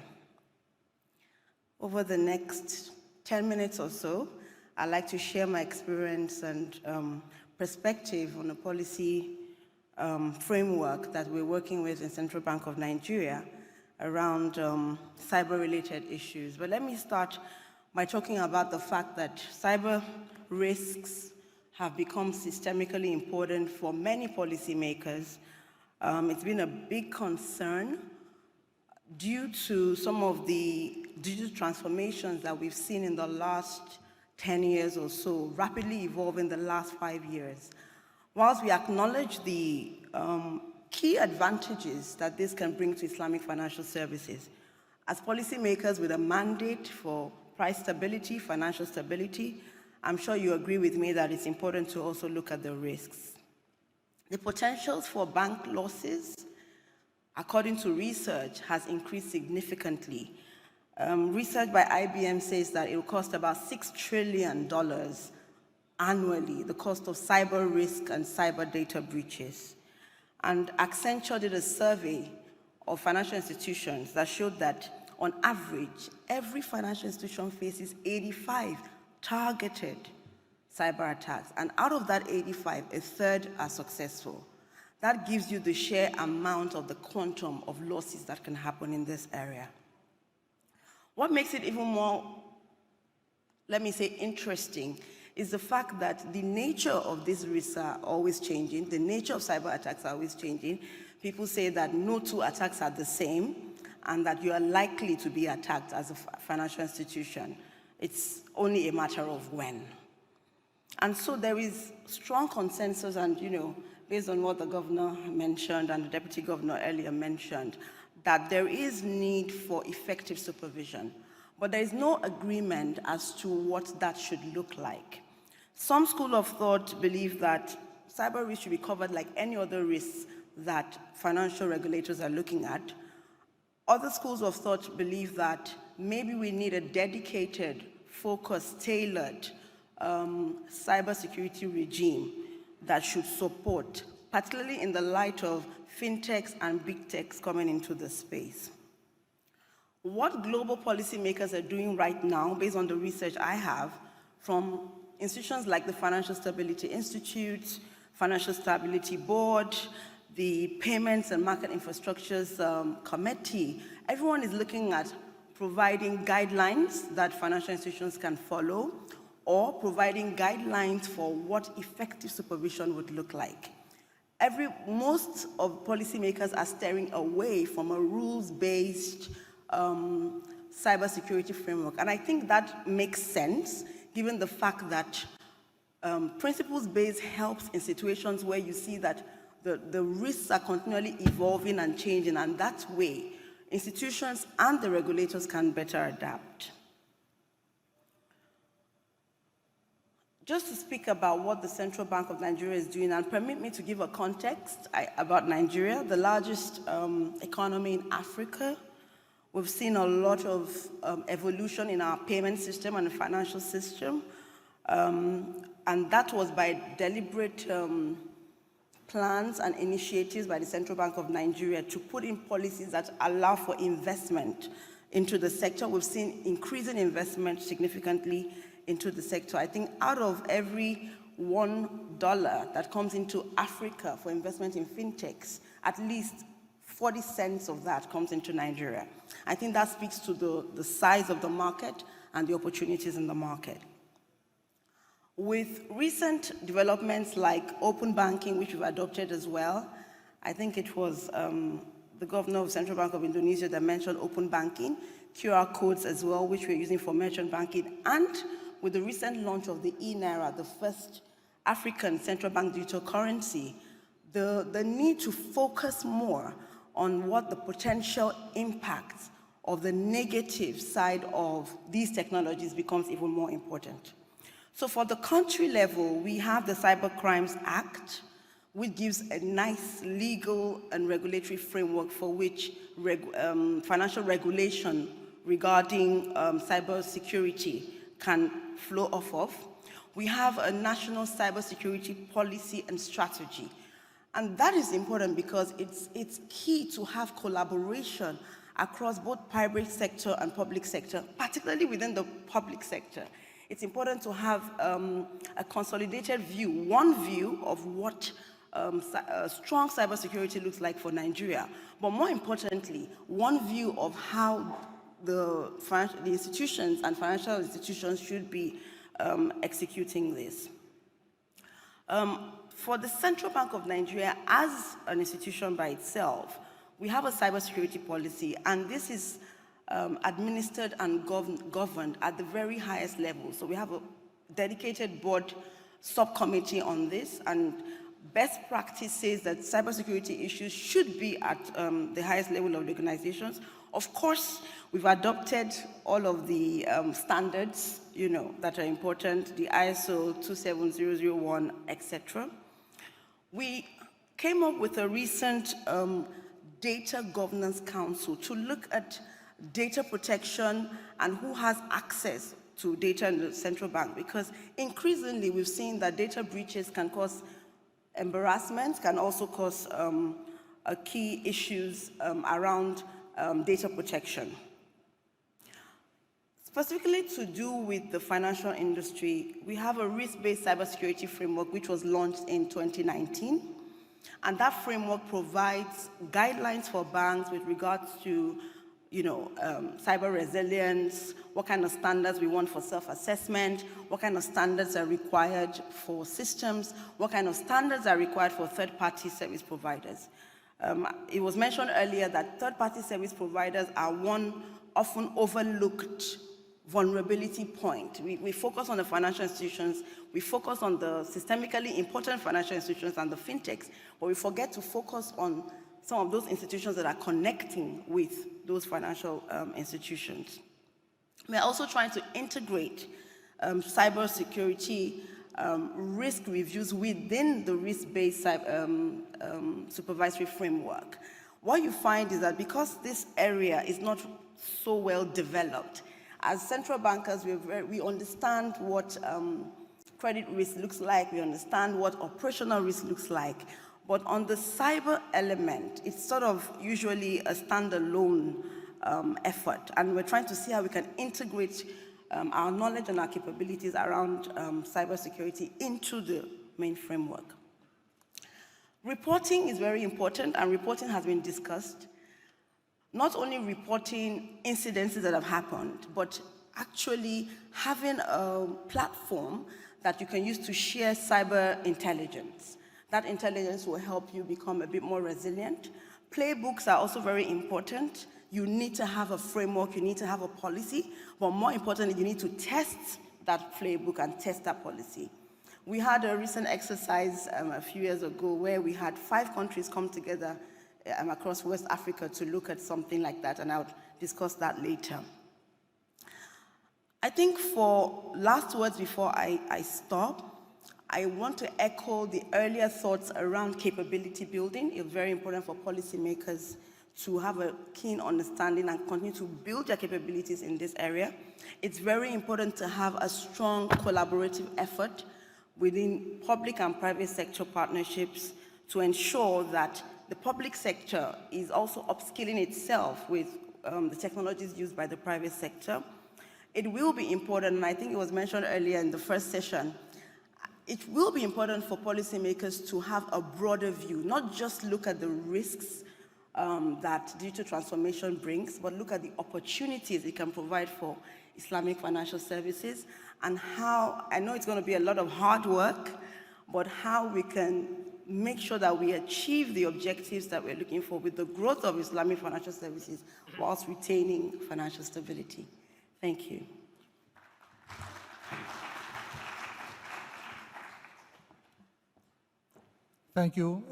Over the next 10 minutes or so, I'd like to share my experience and perspective on a policy framework that we're working with in Central Bank of Nigeria around cyber-related issues. But let me start by talking about the fact that cyber risks have become systemically important for many policymakers. It's been a big concern due to some of the digital transformations that we've seen in the last 10 years or so, rapidly evolving the last 5 years. Whilst we acknowledge the key advantages that this can bring to Islamic financial services, as policymakers with a mandate for price stability, financial stability, I'm sure you agree with me that it's important to also look at the risks. The potentials for bank losses, according to research, has increased significantly. Research by IBM says that it will cost about $6 trillion annually, the cost of cyber risk and cyber data breaches. And Accenture did a survey of financial institutions that showed that, on average, every financial institution faces 85 targeted cyber attacks. And out of that 85, a third are successful. That gives you the sheer amount of the quantum of losses that can happen in this area. What makes it even more, let me say, interesting is the fact that the nature of these risks are always changing. The nature of cyber attacks are always changing. People say that no two attacks are the same. and that you are likely to be attacked as a financial institution. It's only a matter of when. And so there is strong consensus, and based on what the governor mentioned and the deputy governor earlier mentioned, that there is need for effective supervision. But there is no agreement as to what that should look like. Some school of thought believe that cyber risk should be covered like any other risks that financial regulators are looking at. Other schools of thought believe that maybe we need a dedicated, focused, tailored cybersecurity regime that should support, particularly in the light of fintechs and big techs coming into the space. What global policymakers are doing right now, based on the research I have, from institutions like the Financial Stability Institute, Financial Stability Board, the Payments and Market Infrastructures Committee, everyone is looking at providing guidelines that financial institutions can follow, or providing guidelines for what effective supervision would look like. Most of policymakers are steering away from a rules-based cybersecurity framework. And I think that makes sense, given the fact that principles-based helps in situations where you see that the risks are continually evolving and changing, and that way, institutions and the regulators can better adapt. Just to speak about what the Central Bank of Nigeria is doing, and permit me to give a context about Nigeria, the largest economy in Africa. We've seen a lot of evolution in our payment system and the financial system, and that was by deliberate plans and initiatives by the Central Bank of Nigeria to put in policies that allow for investment into the sector. We've seen increasing investment significantly into the sector. I think out of every $1 that comes into Africa for investment in fintechs, at least 40 cents of that comes into Nigeria. I think that speaks to the size of the market and the opportunities in the market. With recent developments like open banking, which we've adopted as well, I think it was the governor of Central Bank of Indonesia that mentioned open banking, QR codes as well, which we're using for merchant banking, and with the recent launch of the e-Naira, the first African central bank digital currency, the need to focus more on what the potential impacts of the negative side of these technologies becomes even more important. So for the country level, we have the Cyber Crimes Act, which gives a nice legal and regulatory framework for which financial regulation regarding cybersecurity can flow off of. We have a national cybersecurity policy and strategy. And that is important because it's key to have collaboration across both private sector and public sector, particularly within the public sector. It's important to have a consolidated view, one view of what strong cybersecurity looks like for Nigeria, but more importantly, one view of how the institutions and financial institutions should be executing this. For the Central Bank of Nigeria, as an institution by itself, we have a cybersecurity policy, and this is administered and governed at the very highest level. So we have a dedicated board subcommittee on this, and best practice says that cybersecurity issues should be at the highest level of the organizations. Of course, we've adopted all of the standards, that are important, the ISO 27001, etc. We came up with a recent Data Governance Council to look at data protection and who has access to data in the central bank, because increasingly we've seen that data breaches can cause embarrassment, can also cause key issues around data protection. Specifically to do with the financial industry, we have a risk-based cybersecurity framework which was launched in 2019. And that framework provides guidelines for banks with regards to cyber resilience, what kind of standards we want for self-assessment, what kind of standards are required for systems, what kind of standards are required for third-party service providers. It was mentioned earlier that third-party service providers are one often overlooked vulnerability point. We focus on the financial institutions, we focus on the systemically important financial institutions and the fintechs, but we forget to focus on some of those institutions that are connecting with those financial institutions. We're also trying to integrate cybersecurity risk reviews within the risk-based supervisory framework. What you find is that because this area is not so well developed, as central bankers, we understand what credit risk looks like, we understand what operational risk looks like, but on the cyber element, it's sort of usually a standalone effort, and we're trying to see how we can integrate our knowledge and our capabilities around cybersecurity into the main framework. Reporting is very important, and reporting has been discussed. Not only reporting incidences that have happened, but actually having a platform that you can use to share cyber intelligence. That intelligence will help you become a bit more resilient. Playbooks are also very important. You need to have a framework, you need to have a policy, but more importantly, you need to test that playbook and test that policy. We had a recent exercise a few years ago where we had 5 countries come together across West Africa to look at something like that, and I'll discuss that later. I think for last words before I stop, I want to echo the earlier thoughts around capability building. It's very important for policymakers to have a keen understanding and continue to build their capabilities in this area. It's very important to have a strong collaborative effort within public and private sector partnerships to ensure that the public sector is also upskilling itself with the technologies used by the private sector. It will be important, and I think it was mentioned earlier in the first session, it will be important for policymakers to have a broader view, not just look at the risks that digital transformation brings, but look at the opportunities it can provide for Islamic financial services, and how, I know it's going to be a lot of hard work, but how we can make sure that we achieve the objectives that we're looking for with the growth of Islamic financial services whilst retaining financial stability. Thank you. Thank you,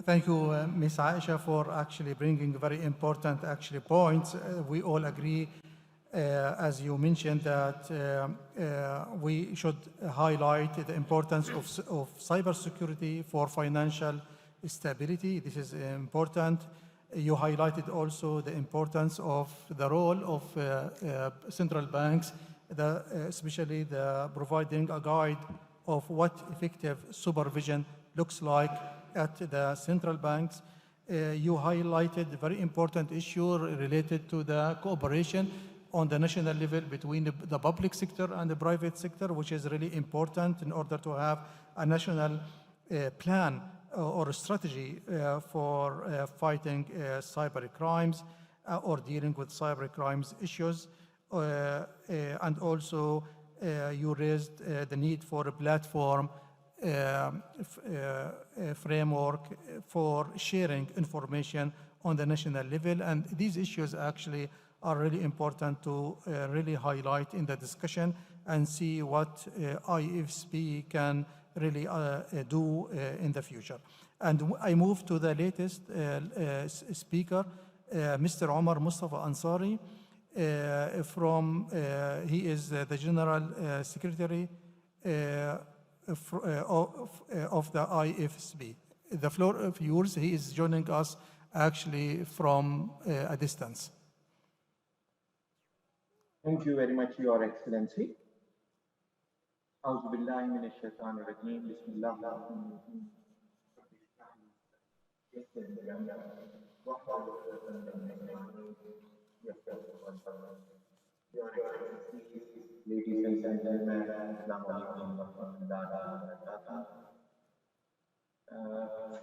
Ms. Aisha, for actually bringing very important points. We all agree, as you mentioned, that we should highlight the importance of cybersecurity for financial stability. This is important. You highlighted also the importance of the role of central banks, especially providing a guide of what effective supervision looks like at the central banks. You highlighted a very important issue related to the cooperation on the national level between the public sector and the private sector, which is really important in order to have a national plan or a strategy for fighting cyber crimes or dealing with cyber crimes issues. And also you raised the need for a platform framework for sharing information on the national level, and these issues actually are really important to really highlight in the discussion and see what Ifsb can really do in the future. And I move to the latest speaker, Mr. Omar Mustafa Ansari. He is the General Secretary of the Ifsb. The floor of yours. He is joining us actually from a distance. Thank you very much, Your Excellency. أعوذ بالله من الشيطان الرجيم بسم الله الرحمن الرحيم. Your Excellencies, ladies and gentlemen, Assalamu alaikum wa rahmatullahi wa barakatuh.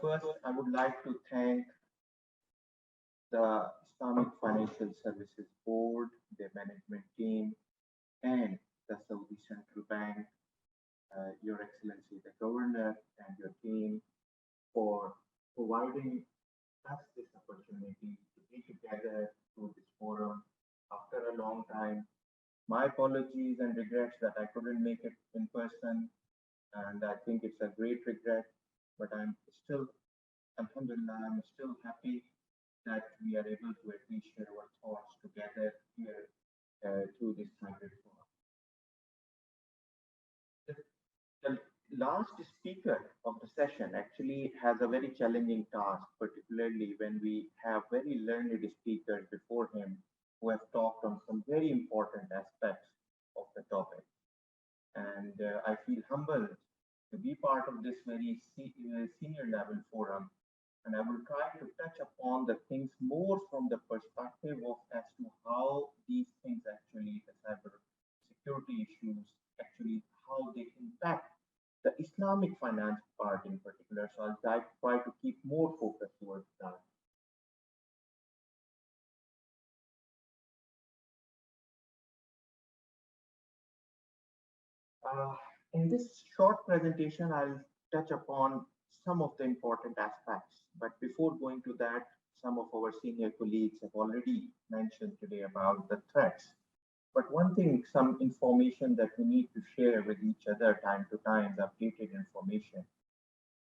First, I would like to thank the Islamic Financial Services Board, their management team, and the Saudi Central Bank, Your Excellency, the Governor, and your team for providing us this opportunity to be together through this forum after a long time. My apologies and regrets that I couldn't make it in person, and I think it's a great regret, but I'm still, alhamdulillah, I'm still happy that we are able to at least share our thoughts together here through this hybrid forum. The last speaker of the session actually has a very challenging task, particularly when we have very learned speakers before him who have talked on some very important aspects of the topic. And I feel humbled to be part of this very senior level forum. And I will try to touch upon the things more from the perspective of as to how these things actually, the cyber security issues, actually how they impact the Islamic finance part in particular. So I'll try to keep more focus towards that. In this short presentation, I'll touch upon some of the important aspects. But before going to that, some of our senior colleagues have already mentioned today about the threats. But one thing, some information that we need to share with each other time to time, the updated information.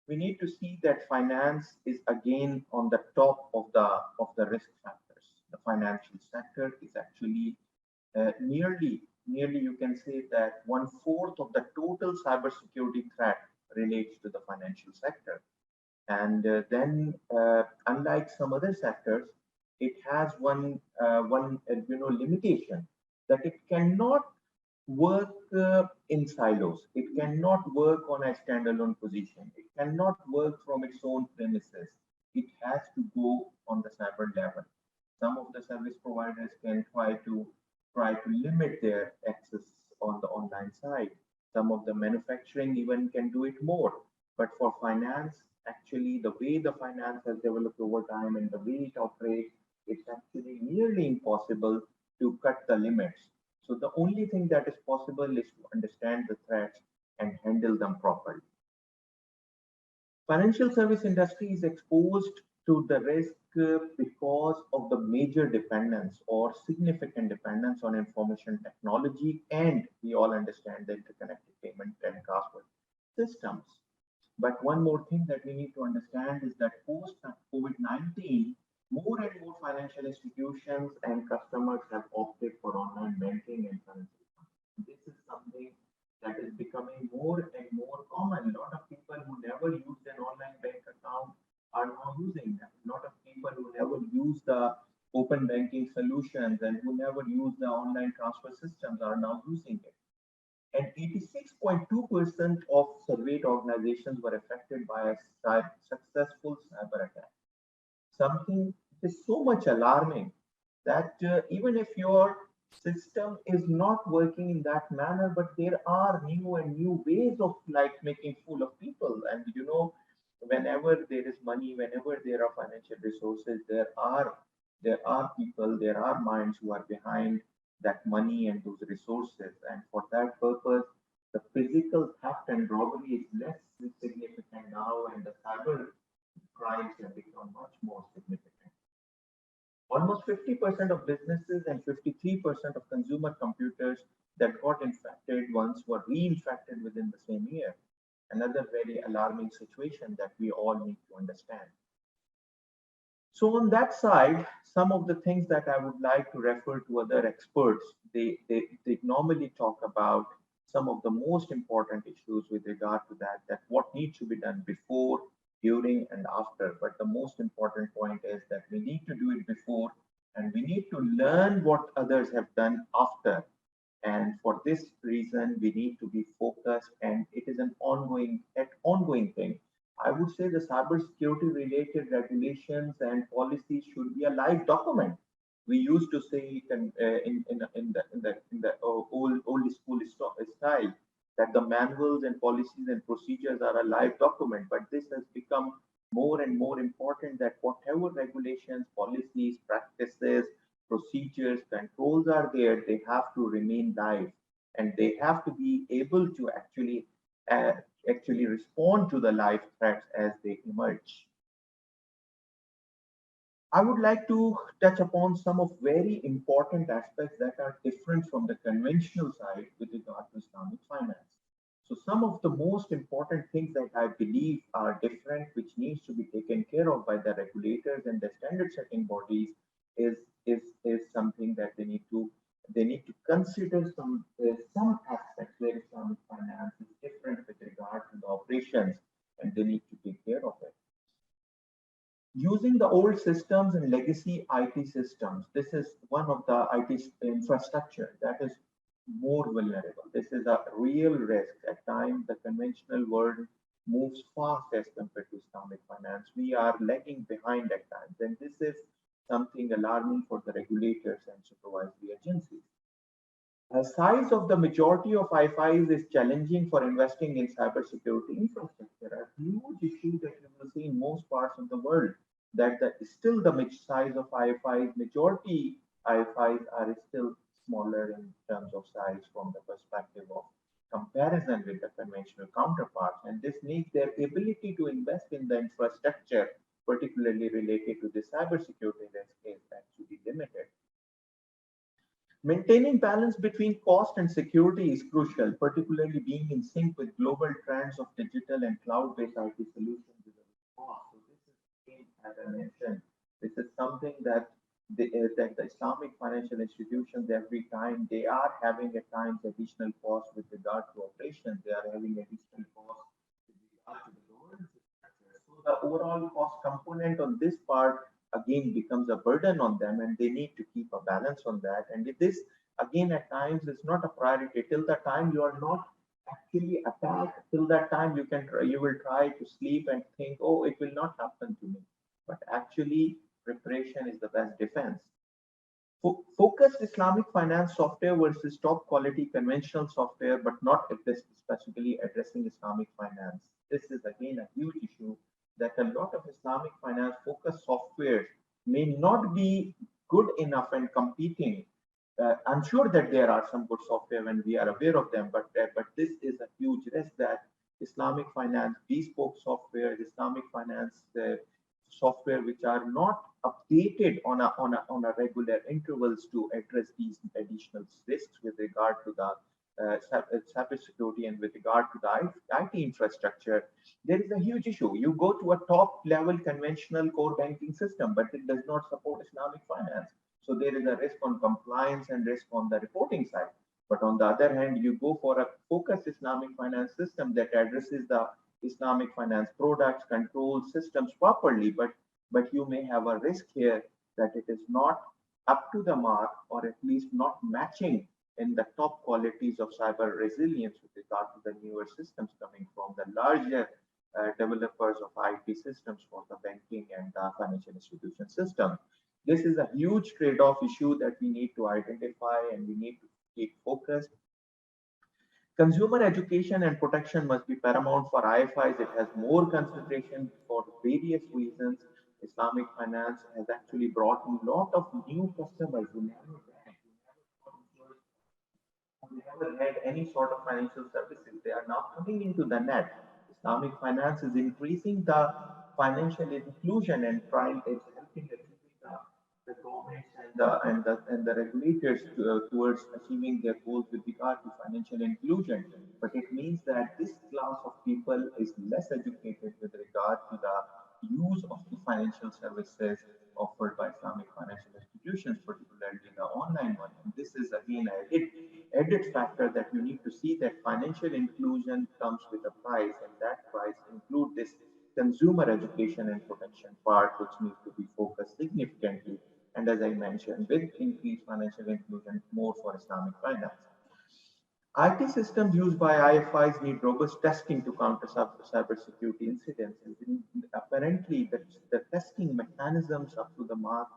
We need to see that finance is again on the top of the risk factors. The financial sector is actually nearly you can say that 1/4 of the total cybersecurity threat relates to the financial sector. And then, unlike some other sectors, it has one limitation that it cannot work in silos. It cannot work on a standalone position. It cannot work from its own premises. It has to go on the cyber level. Some of the service providers can try to limit their access on the online side. Some of the manufacturing even can do it more. But for finance, actually, the way the finance has developed over time and the way it operates, it's actually nearly impossible to cut the limits. So the only thing that is possible is to understand the threats and handle them properly. Financial service industry is exposed to the risk because of the major dependence or significant dependence on information technology, and we all understand the interconnected payment and transfer systems. But one more thing that we need to understand is that post COVID-19, more and more financial institutions and customers have opted for online banking and currency. This is something that is becoming more and more common. A lot of people who never used an online bank account are now using them. A lot of people who never used the open banking solutions and who never used the online transfer systems are now using it. And 86.2% of surveyed organizations were affected by a successful cyber attack. Something is so much alarming that even if your system is not working in that manner, but there are new and new ways of like making fool of people. And you know, whenever there is money, whenever there are financial resources, there are people, there are minds who are behind that money and those resources. And for that purpose, the physical theft and robbery is less significant now, and the cyber crimes have become much more significant. Almost 50% of businesses and 53% of consumer computers that got infected once were reinfected within the same year. Another very alarming situation that we all need to understand. So on that side, some of the things that I would like to refer to other experts, they normally talk about some of the most important issues with regard to that what needs to be done before, during, and after. But the most important point is that we need to do it before, and we need to learn what others have done after. And for this reason, we need to be focused, and it is an ongoing thing. I would say the cybersecurity related regulations and policies should be a live document. We used to say it in the old school style that the manuals and policies and procedures are a live document, but this has become more and more important that whatever regulations, policies, practices, procedures, controls are there, they have to remain live, and they have to be able to actually respond to the live threats as they emerge. I would like to touch upon some of very important aspects that are different from the conventional side with regard to Islamic finance. So some of the most important things that I believe are different, which needs to be taken care of by the regulators and the standard setting bodies, is is something that they need to consider some aspects where Islamic finance is different with regard to the operations, and they need to take care of it. Using the old systems and legacy IT systems, this is one of the IT infrastructure that is more vulnerable. This is a real risk. At times, the conventional world moves fast as compared to Islamic finance. We are lagging behind at times, and this is something alarming for the regulators and supervisory agencies. The size of the majority of IFIs is challenging for investing in cybersecurity infrastructure, a huge issue that you will see in most parts of the world. That still the size of IFIs, majority IFIs are still smaller in terms of size from the perspective of comparison with the conventional counterparts, and this makes their ability to invest in the infrastructure, particularly related to the cybersecurity risk, is actually limited. Maintaining balance between cost and security is crucial, particularly being in sync with global trends of digital and cloud-based IT solutions with a cost. So this is, again, as I mentioned, this is something that that the Islamic financial institutions every time they are having at times additional costs with regard to operations. They are having additional costs with regard to the governance structure. So the overall cost component on this part again becomes a burden on them, and they need to keep a balance on that. And if this again at times is not a priority till the time you are not actually attacked, till that time you will try to sleep and think, oh, it will not happen to me. But actually preparation is the best defense. Focused Islamic finance software versus top quality conventional software, but not specifically addressing Islamic finance. This is again a huge issue that a lot of Islamic finance focused software may not be good enough and competing. I'm sure that there are some good software and we are aware of them, but this is a huge risk that Islamic finance bespoke software, Islamic finance software which are not updated on a regular intervals to address these additional risks with regard to the cybersecurity and with regard to the IT infrastructure. There is a huge issue. You go to a top level conventional core banking system, but it does not support Islamic finance. So there is a risk on compliance and risk on the reporting side. But on the other hand, you go for a focused Islamic finance system that addresses the Islamic finance products, control systems properly, but you may have a risk here that it is not up to the mark, or at least not matching in the top qualities of cyber resilience with regard to the newer systems coming from the larger developers of IT systems for the banking and financial institution system. This is a huge trade-off issue that we need to identify and we need to keep focused. Consumer education and protection must be paramount for IFIs. It has more consideration for various reasons. Islamic finance has actually brought in a lot of new customers who never had any sort of financial services. They are now coming into the net. Islamic finance is increasing the financial inclusion and trying is helping the governments and the regulators towards achieving their goals with regard to financial inclusion. But it means that this class of people is less educated with regard to the use of the financial services offered by Islamic financial institutions, particularly the online one. And this is again an added factor that you need to see that financial inclusion comes with a price, and that price include this consumer education and protection part, which needs to be focused significantly. And as I mentioned, with increased financial inclusion, more for Islamic finance. IT systems used by IFIs need robust testing to counter cybersecurity incidents. Apparently, the testing mechanisms up to the mark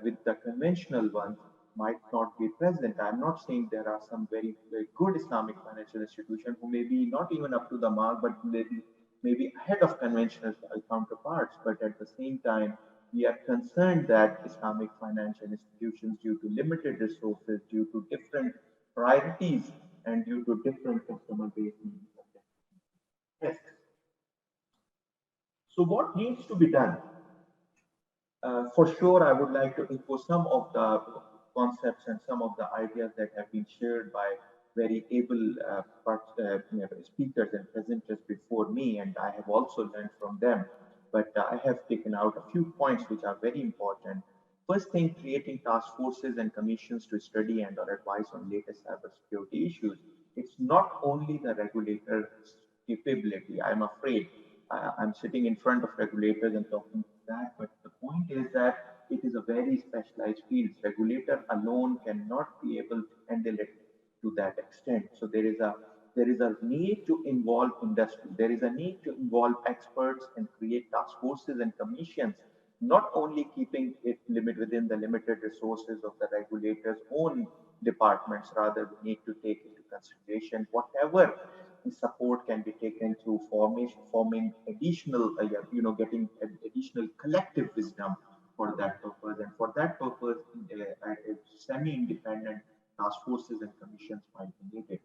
with the conventional ones might not be present. I'm not saying there are some very, very good Islamic financial institutions who may be not even up to the mark, but maybe ahead of conventional counterparts. But at the same time, we are concerned that Islamic financial institutions, due to limited resources, due to different priorities, and due to different customer base needs. Yes. So what needs to be done? For sure, I would like to echo some of the concepts and some of the ideas that have been shared by very able speakers and presenters before me, and I have also learned from them. But I have taken out a few points which are very important. First thing, creating task forces and commissions to study and or advise on latest cybersecurity issues. It's not only the regulator's capability. I'm afraid I'm sitting in front of regulators and talking to that, but the point is that it is a very specialized field. Regulator alone cannot be able to handle it to that extent. So there is a need to involve industry. There is a need to involve experts and create task forces and commissions, not only keeping it within the limited resources of the regulator's own departments. Rather, we need to take into consideration whatever support can be taken through forming additional, getting additional collective wisdom for that purpose. And for that purpose, semi-independent task forces and commissions might be needed.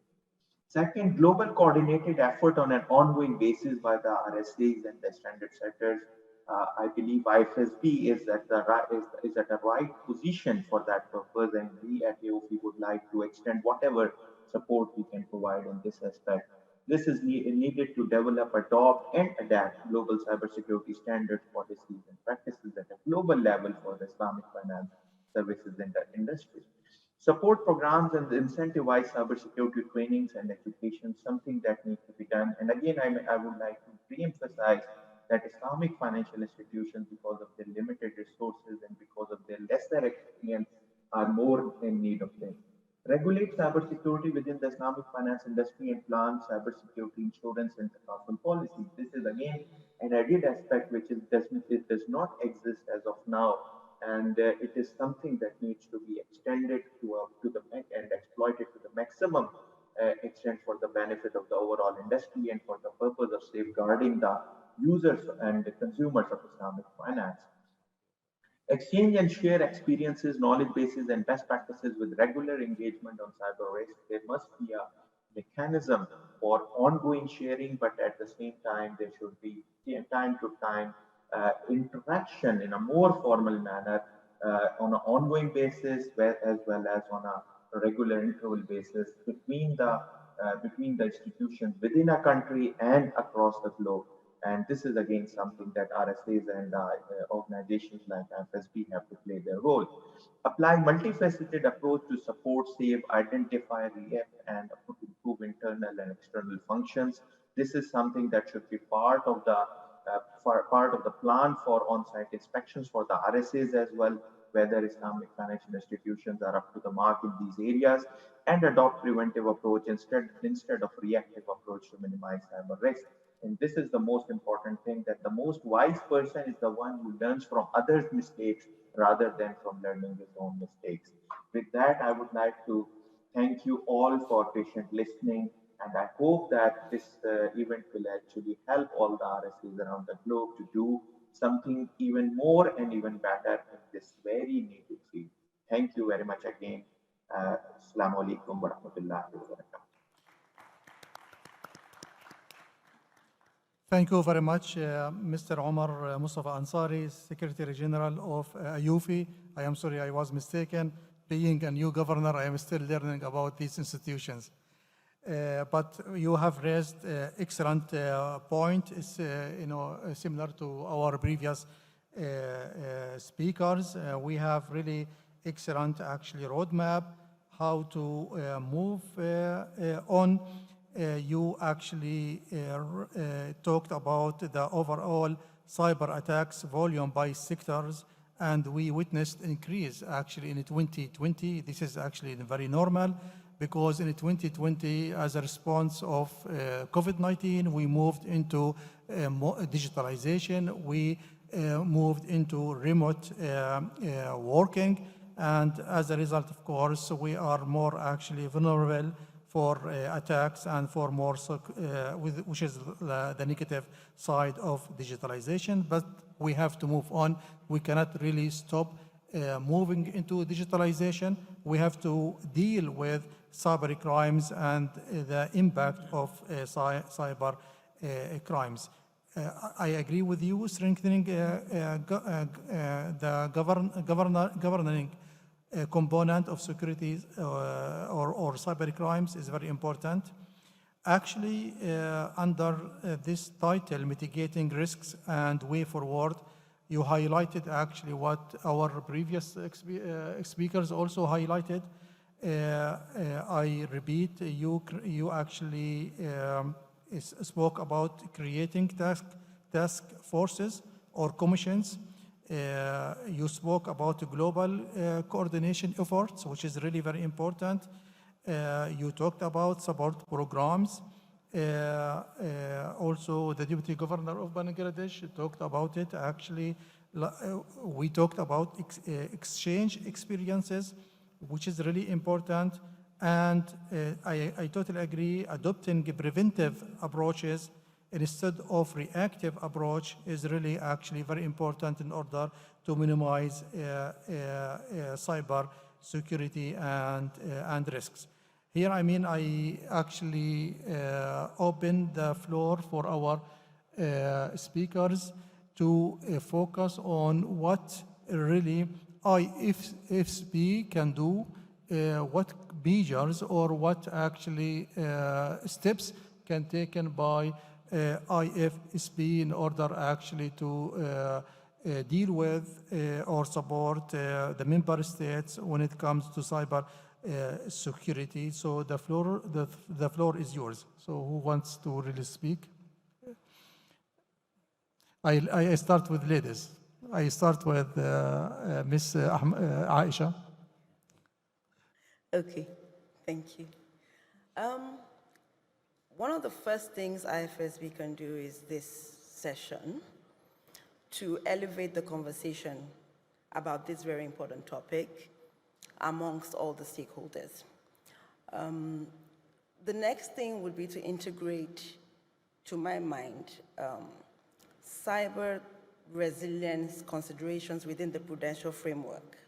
Second, global coordinated effort on an ongoing basis by the RSAs and the standard setters. I believe Ifsb is at the right position for that purpose, and we at AOP would like to extend whatever support we can provide in this aspect. This is needed to develop, adopt, and adapt global cybersecurity standards, policies, and practices at a global level for the Islamic finance services in the industry. Support programs and incentivize cybersecurity trainings and education, something that needs to be done. And again, I would like to re-emphasize that Islamic financial institutions, because of their limited resources and because of their lesser experience, are more in need of this. Regulate cybersecurity within the Islamic finance industry and plan cybersecurity insurance and takaful policies. This is again an added aspect which does not exist as of now, and it is something that needs to be extended to the and exploited to the maximum extent for the benefit of the overall industry and for the purpose of safeguarding the users and the consumers of Islamic finance. Exchange and share experiences, knowledge bases, and best practices with regular engagement on cyber risk. There must be a mechanism for ongoing sharing, but at the same time, there should be time to time interaction in a more formal manner on an ongoing basis, as well as on a regular interval basis between the institutions within a country and across the globe. And this is again something that RSAs and organizations like FSB have to play their role. Apply multifaceted approach to support, save, identify, react, and improve internal and external functions. This is something that should be part of the plan for on-site inspections for the RSAs as well, whether Islamic financial institutions are up to the mark in these areas, and adopt preventive approach instead of reactive approach to minimize cyber risk. And this is the most important thing, that the most wise person is the one who learns from others' mistakes rather than from learning his own mistakes. With that, I would like to thank you all for patient listening, and I hope that this event will actually help all the RSAs around the globe to do something even more and even better in this very needed field. Thank you very much again. Assalamu alaikum wa rahmatullahi wa barakatuh. Thank you very much, Mr. Omar Mustafa Ansari, Secretary General of AYUFI. I am sorry I was mistaken. Being a new governor, I am still learning about these institutions. But you have raised excellent point. It's similar to our previous speakers. We have really excellent actually roadmap how to move on. You actually talked about the overall cyber attacks volume by sectors, and we witnessed increase actually in 2020. This is actually very normal, because in 2020, as a response of COVID-19, we moved into digitalization. We moved into remote working, and as a result, of course, we are more actually vulnerable for attacks and for more, which is the negative side of digitalization. But we have to move on. We cannot really stop moving into digitalization. We have to deal with cyber crimes and the impact of cyber crimes. I agree with you. Strengthening the governing component of security or cyber crimes is very important. Actually, under this title, Mitigating Risks and Way Forward, you highlighted actually what our previous speakers also highlighted. I repeat, you actually spoke about creating task forces or commissions. You spoke about global coordination efforts, which is really very important. You talked about support programs. Also, the Deputy Governor of Bangladesh talked about it. Actually, we talked about exchange experiences, which is really important. And I totally agree, adopting preventive approaches instead of reactive approach is really actually very important in order to minimize cyber security and risks. Here, I mean, I actually open the floor for our speakers to focus on what really Ifsb can do, what measures or what actually steps can taken by Ifsb in order actually to deal with or support the member states when it comes to cyber security. So the floor is yours. So who wants to really speak? I start with ladies. I start with Miss Aisha. Okay, thank you. One of the first things IFSB can do is this session to elevate the conversation about this very important topic amongst all the stakeholders. The next thing would be to integrate, to my mind, cyber resilience considerations within the prudential framework.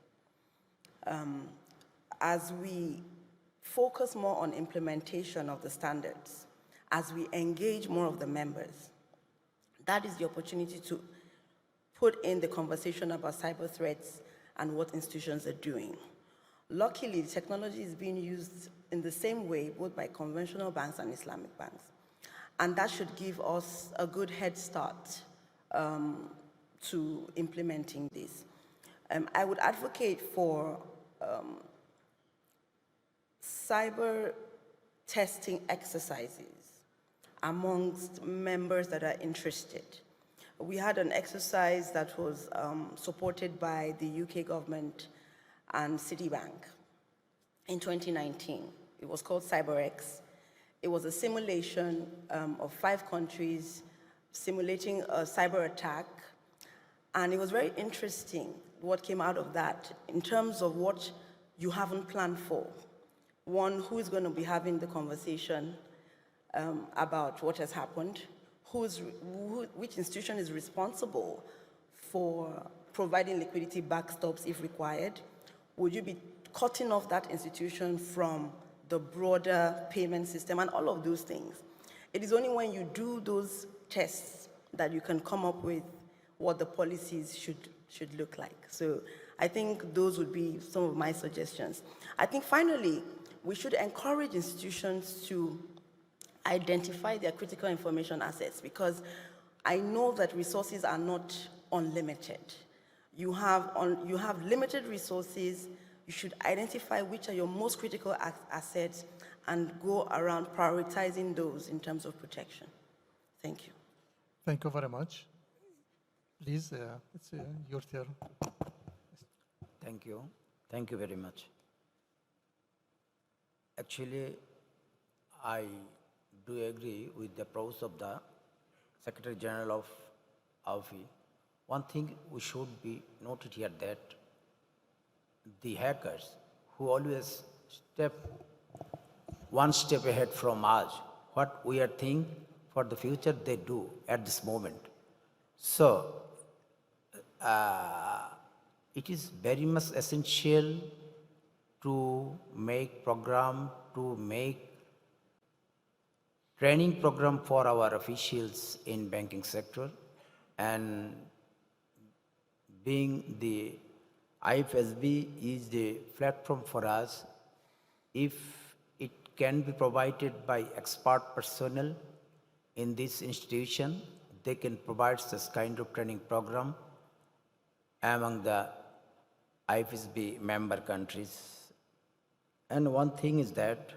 As we focus more on implementation of the standards, as we engage more of the members, that is the opportunity to put in the conversation about cyber threats and what institutions are doing. Luckily, technology is being used in the same way, both by conventional banks and Islamic banks. And that should give us a good head start to implementing this. I would advocate for cyber testing exercises amongst members that are interested. We had an exercise that was supported by the UK government and Citibank in 2019. It was called CyberX. It was a simulation of 5 countries simulating a cyber attack. And it was very interesting what came out of that in terms of what you haven't planned for. One, who is going to be having the conversation about what has happened? Which institution is responsible for providing liquidity backstops if required? Would you be cutting off that institution from the broader payment system and all of those things? It is only when you do those tests that you can come up with what the policies should look like. So I think those would be some of my suggestions. I think finally, we should encourage institutions to identify their critical information assets, because I know that resources are not unlimited. You have limited resources. You should identify which are your most critical assets and go around prioritizing those in terms of protection. Thank you. Thank you very much. Please, it's your turn. Thank you. Thank you very much. Actually, I do agree with the approach of the Secretary General of AUFI. One thing we should be noted here that the hackers who always one step ahead from us, what we are thinking for the future, they do at this moment. So, it is very much essential to make program, to make training program for our officials in banking sector, and being the IFSB is the platform for us. If it can be provided by expert personnel in this institution, they can provide such kind of training program among the IFSB member countries. And one thing is that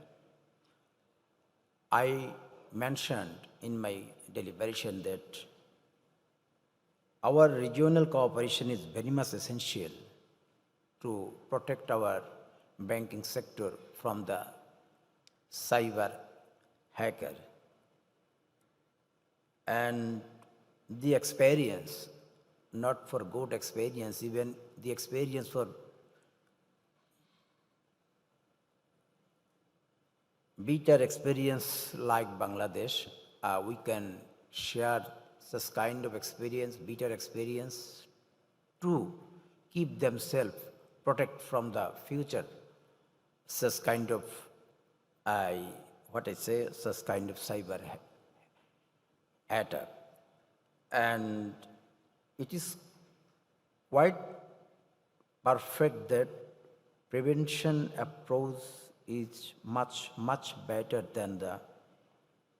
I mentioned in my deliberation that our regional cooperation is very much essential to protect our banking sector from the cyber hacker. And the experience, not for good experience, even the experience for better experience like Bangladesh, we can share such kind of experience, better experience to keep themselves protect from the future such kind of such kind of cyber attack. And it is quite perfect that prevention approach is much better than the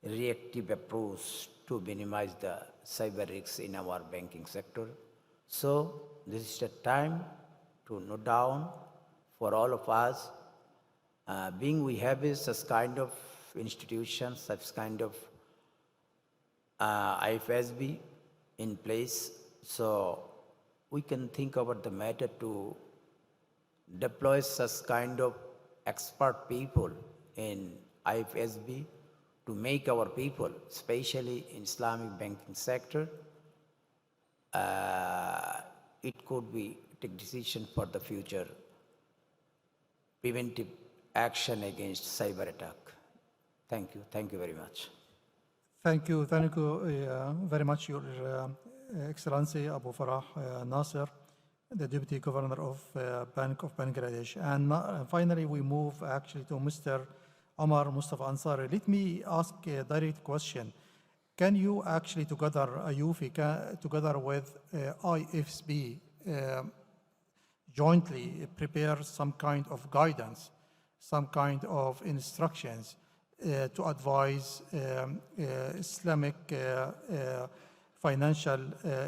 reactive approach to minimize the cyber risks in our banking sector. So this is the time to note down for all of us, being we have such kind of institutions, such kind of IFSB in place, so we can think about the matter to deploy such kind of expert people in IFSB to make our people, especially in Islamic banking sector, it could be take decision for the future preventive action against cyber attack. Thank you very much. Thank you very much, Your Excellency Abu Farah Nasser, the Deputy Governor of Bank of Bangladesh. And finally, we move actually to Mr. Omar Mustafa Ansari. Let me ask a direct question. Can you actually, together with IFSB, jointly prepare some kind of guidance, some kind of instructions to advise Islamic financial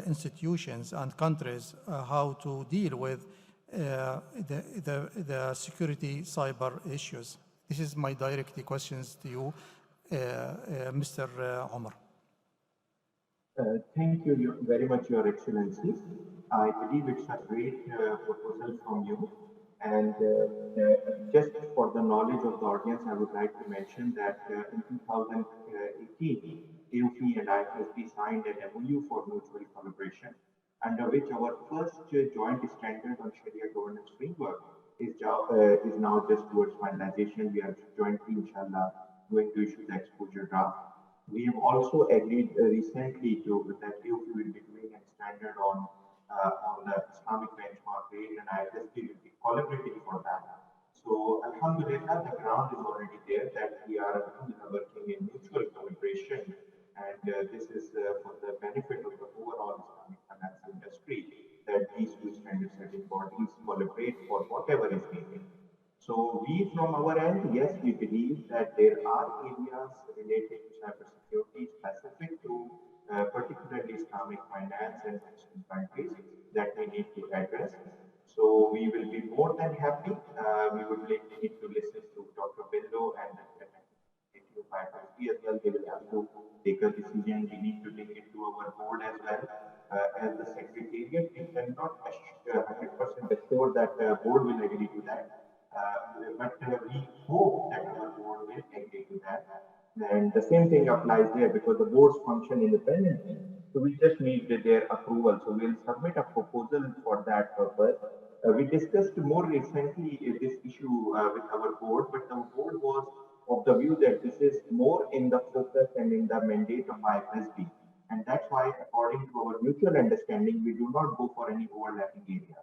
institutions and countries how to deal with the security cyber issues? This is my direct questions to you, Mr. Omar. Thank you very much, Your Excellencies. I believe it's a great proposal from you. And just for the knowledge of the audience, I would like to mention that in 2018, AUP and IFSB signed an MOU for mutual collaboration, under which our first joint standard on Sharia governance framework is now just towards finalization. We are jointly, inshallah, going to issue the exposure draft. We have also agreed recently that AUP will be doing a standard on the Islamic benchmark rate, and IFSB will be collaborating for that. So, alhamdulillah, the ground is already there that we are working in mutual collaboration, and this is for the benefit of the overall Islamic finance industry, that these two standard setting bodies collaborate for whatever is needed. So we from our end, yes, we believe that there are areas related to cybersecurity specific to particularly Islamic finance and Muslim countries that we need to address. So we will be more than happy. We would need to listen to Dr. Bello and the IFSB as well. They will have to take a decision. We need to take it to our board as well. As the secretariat, we cannot 100% assure that the board will agree to that. But we hope that our board will agree to that. And the same thing applies there because the boards function independently. So we just need their approval. So we'll submit a proposal for that purpose. We discussed more recently this issue with our board, but the board was of the view that this is more in the focus and in the mandate of IFSB. And that's why, according to our mutual understanding, we do not go for any overlapping area.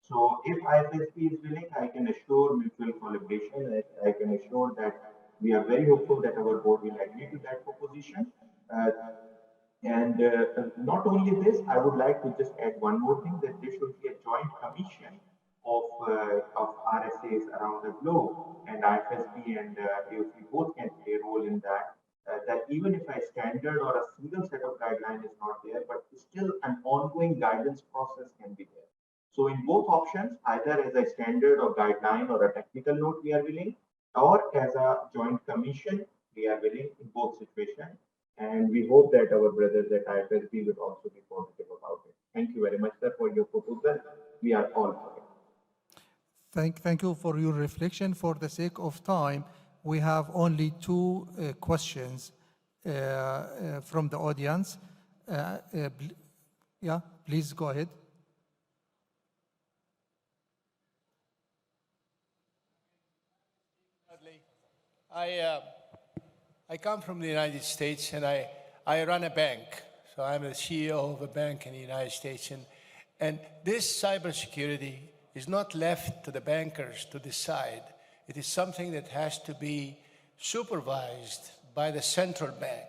So if IFSB is willing, I can assure mutual collaboration. I can assure that We are very hopeful that our board will agree to that proposition. And not only this, I would like to just add one more thing, that there should be a joint commission of RSAs around the globe, and Ifsb and AOC both can play a role in that. That even if a standard or a single set of guideline is not there, but still an ongoing guidance process can be there. So in both options, either as a standard or guideline or a technical note, we are willing, or as a joint commission, we are willing in both situations. And we hope that our brothers at Ifsb will also be positive about it. Thank you very much, sir, for your proposal. We are all for it. Thank you for your reflection. For the sake of time, we have only two questions from the audience. Yeah, please go ahead. I come from the United States, and I run a bank. So I'm the CEO of a bank in the United States. And this cybersecurity is not left to the bankers to decide. It is something that has to be supervised by the central bank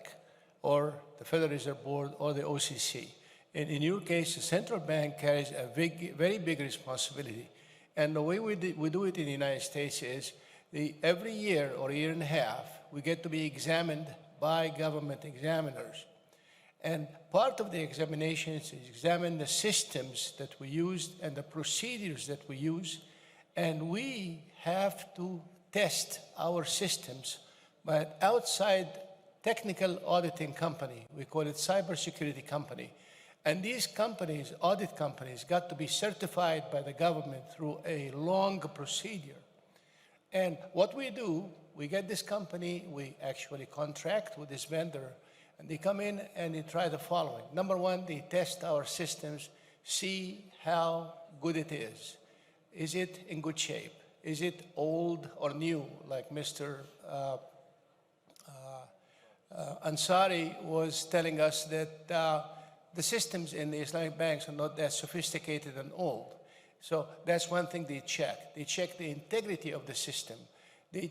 or the Federal Reserve Board or the OCC. And in your case, the central bank carries a very big responsibility. And the way we do it in the United States is every year or year and a half, we get to be examined by government examiners. And part of the examinations is examine the systems that we use and the procedures that we use. And we have to test our systems by an outside technical auditing company. We call it cybersecurity company. And these companies, audit companies, got to be certified by the government through a long procedure. And what we do, we get this company, we actually contract with this vendor, and they come in and they try the following. Number one, they test our systems, see how good it is. Is it in good shape? Is it old or new, like Mr. Ansari was telling us that the systems in the Islamic banks are not that sophisticated and old. So that's one thing they check. They check the integrity of the system. They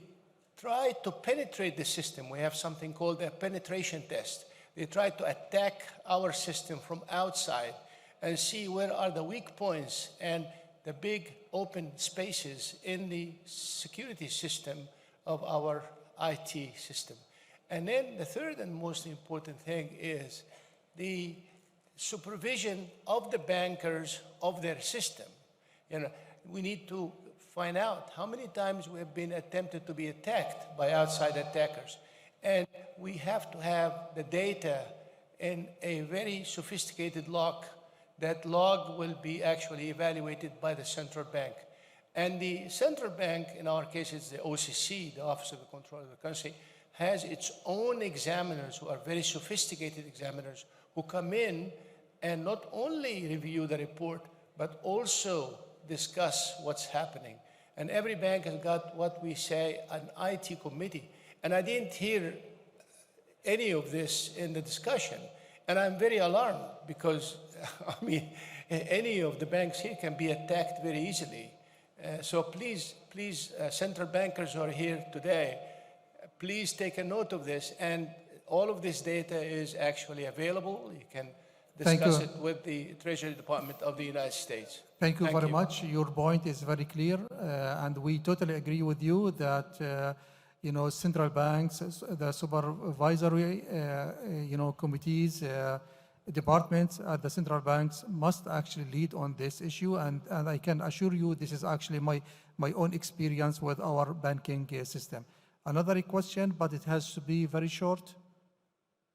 try to penetrate the system. We have something called a penetration test. They try to attack our system from outside and see where are the weak points and the big open spaces in the security system of our IT system. And then the third and most important thing is the supervision of the bankers of their system. You know, we need to find out how many times we have been attempted to be attacked by outside attackers. And we have to have the data in a very sophisticated log. That log will be actually evaluated by the central bank. And the central bank, in our case, it's the OCC, the Office of the Control of the Currency, has its own examiners who are very sophisticated examiners who come in and not only review the report, but also discuss what's happening. And every bank has got what we say an IT committee. And I didn't hear any of this in the discussion. And I'm very alarmed because, I mean, any of the banks here can be attacked very easily. So please, central bankers who are here today, please take a note of this. And all of this data is actually available. You can discuss it with the Treasury Department of the United States. Thank you very much. Your point is very clear, and we totally agree with you that you know, central banks, the supervisory committees, departments at the central banks must actually lead on this issue, and I can assure you this is actually my own experience with our banking system. Another question, but it has to be very short,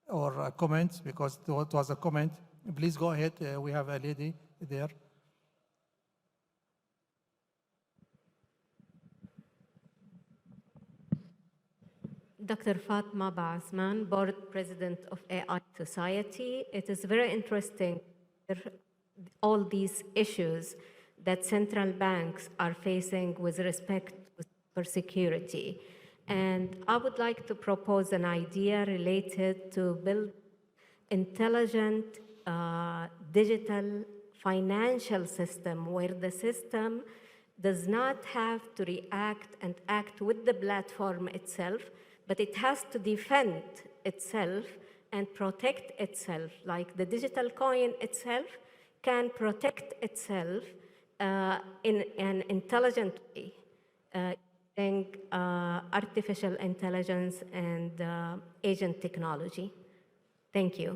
or a comment, because it was a comment. Please go ahead. We have a lady there. Dr. Fatma Baasman, Board President of AI Society. It is very interesting, all these issues that central banks are facing with respect to security. And I would like to propose an idea related to build intelligent digital financial system where the system does not have to react and act with the platform itself, but it has to defend itself and protect itself, like the digital coin itself can protect itself in an intelligent way, using artificial intelligence and agent technology. Thank you.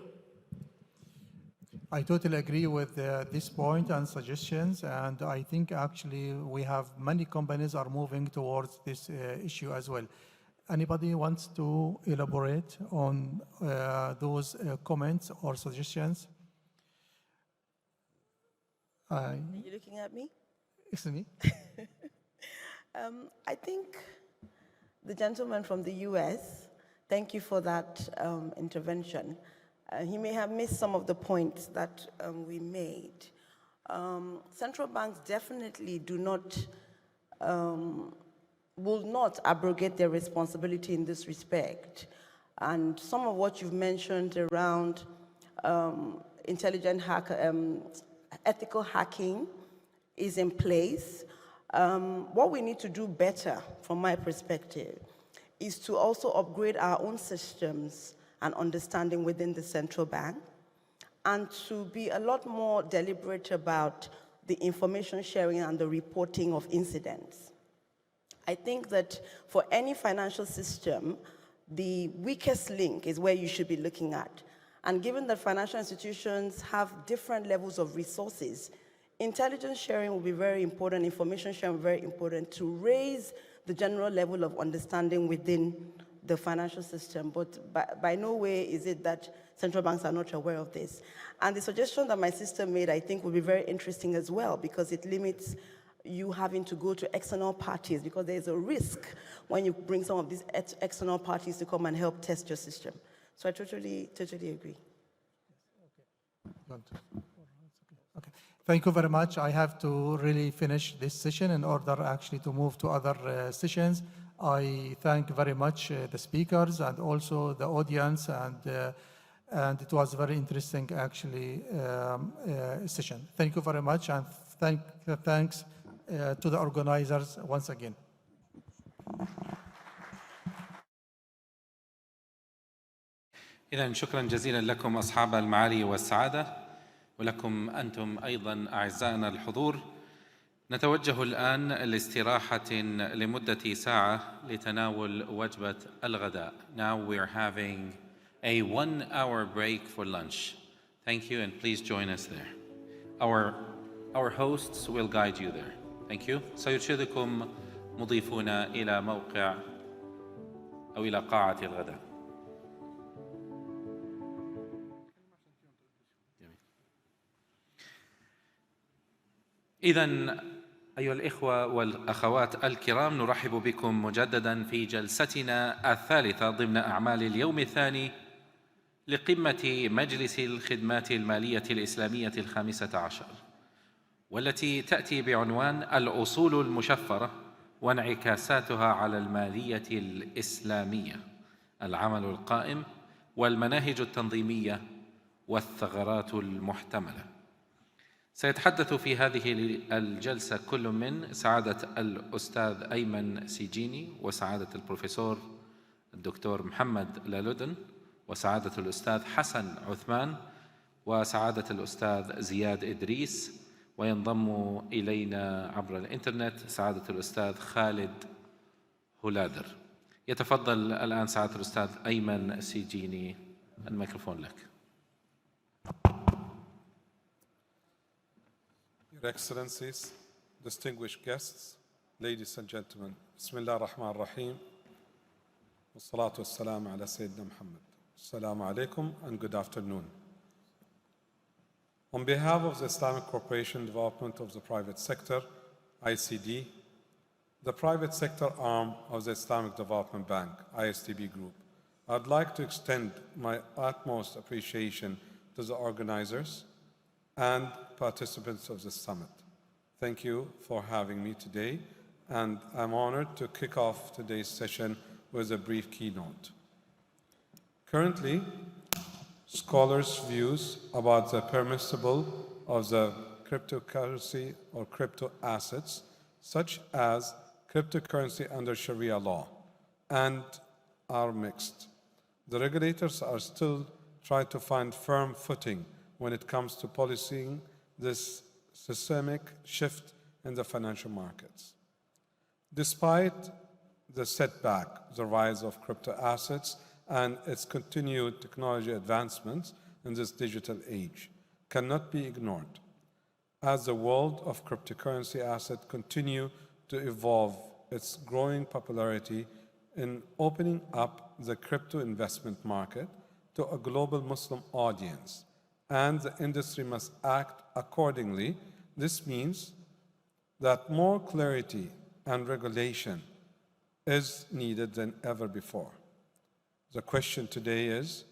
I totally agree with this point and suggestions, and I think actually we have many companies are moving towards this issue as well. Anybody wants to elaborate on those comments or suggestions? Are you looking at me? It's me. I think the gentleman from the US, thank you for that intervention. He may have missed some of the points that we made. Central banks definitely do not, will not abrogate their responsibility in this respect. And some of what you've mentioned around intelligent ethical hacking is in place. What we need to do better, from my perspective, is to also upgrade our own systems and understanding within the central bank, and to be a lot more deliberate about the information sharing and the reporting of incidents. I think that for any financial system, the weakest link is where you should be looking at. And given that financial institutions have different levels of resources, intelligence sharing will be very important, information sharing will be very important to raise the general level of understanding within the financial system. But by no way is it that central banks are not aware of this. And the suggestion that my sister made, I think, will be very interesting as well, because it limits you having to go to external parties, because there's a risk when you bring some of these external parties to come and help test your system. So I totally agree. Okay. Thank you very much. I have to really finish this session in order actually to move to other sessions. I thank very much the speakers and also the audience, and it was a very interesting actually session. Thank you very much, and thanks to the organizers once again. إذن شكرا جزيلا لكم أصحاب المعالي والسعادة، ولكم أنتم أيضا أعزائنا الحضور. نتوجه الآن لاستراحة لمدة ساعة لتناول وجبة الغداء. Now we're having a 1-hour break for lunch. Thank you, and please join us there. Our hosts will guide you there. Thank you. سيرشدكم مضيفونا إلى موقع أو إلى قاعة الغداء. إذن أيها الإخوة والأخوات الكرام، نرحب بكم مجددا في جلستنا الثالثة ضمن أعمال اليوم الثاني لقمة مجلس الخدمات المالية الإسلامية ال15، والتي تأتي بعنوان الأصول المشفرة وانعكاساتها على المالية الإسلامية، العمل القائم والمناهج التنظيمية والثغرات المحتملة. سيتحدث في هذه الجلسة كل من سعادة الأستاذ أيمن سيجيني، وسعادة البروفيسور الدكتور محمد لالودن، وسعادة الأستاذ حسن عثمان، وسعادة الأستاذ زياد إدريس، وينضم إلينا عبر الإنترنت سعادة الأستاذ خالد هولادر. يتفضل الآن سعادة الأستاذ أيمن سيجيني، الميكروفون لك. Your Excellencies, distinguished guests, ladies and gentlemen, Bismillah ar-Rahman ar-Rahim, wassalatu wassalamu ala Sayyidina Muhammad. Assalamu alaikum and good afternoon. On behalf of the Islamic Cooperation Development of the Private Sector, ICD, the private sector arm of the Islamic Development Bank, ISDB Group, I'd like to extend my utmost appreciation to the organizers and participants of this summit. Thank you for having me today, and I'm honored to kick off today's session with a brief keynote. Currently, scholars' views about the permissible of the cryptocurrency or crypto assets, such as cryptocurrency under Sharia law, and are mixed. The regulators are still trying to find firm footing when it comes to policing this systemic shift in the financial markets. Despite the setback, the rise of crypto assets and its continued technology advancements in this digital age cannot be ignored. As the world of cryptocurrency assets continue to evolve, its growing popularity in opening up the crypto investment market to a global Muslim audience, and the industry must act accordingly. This means that more clarity and regulation is needed than ever before. The question today is,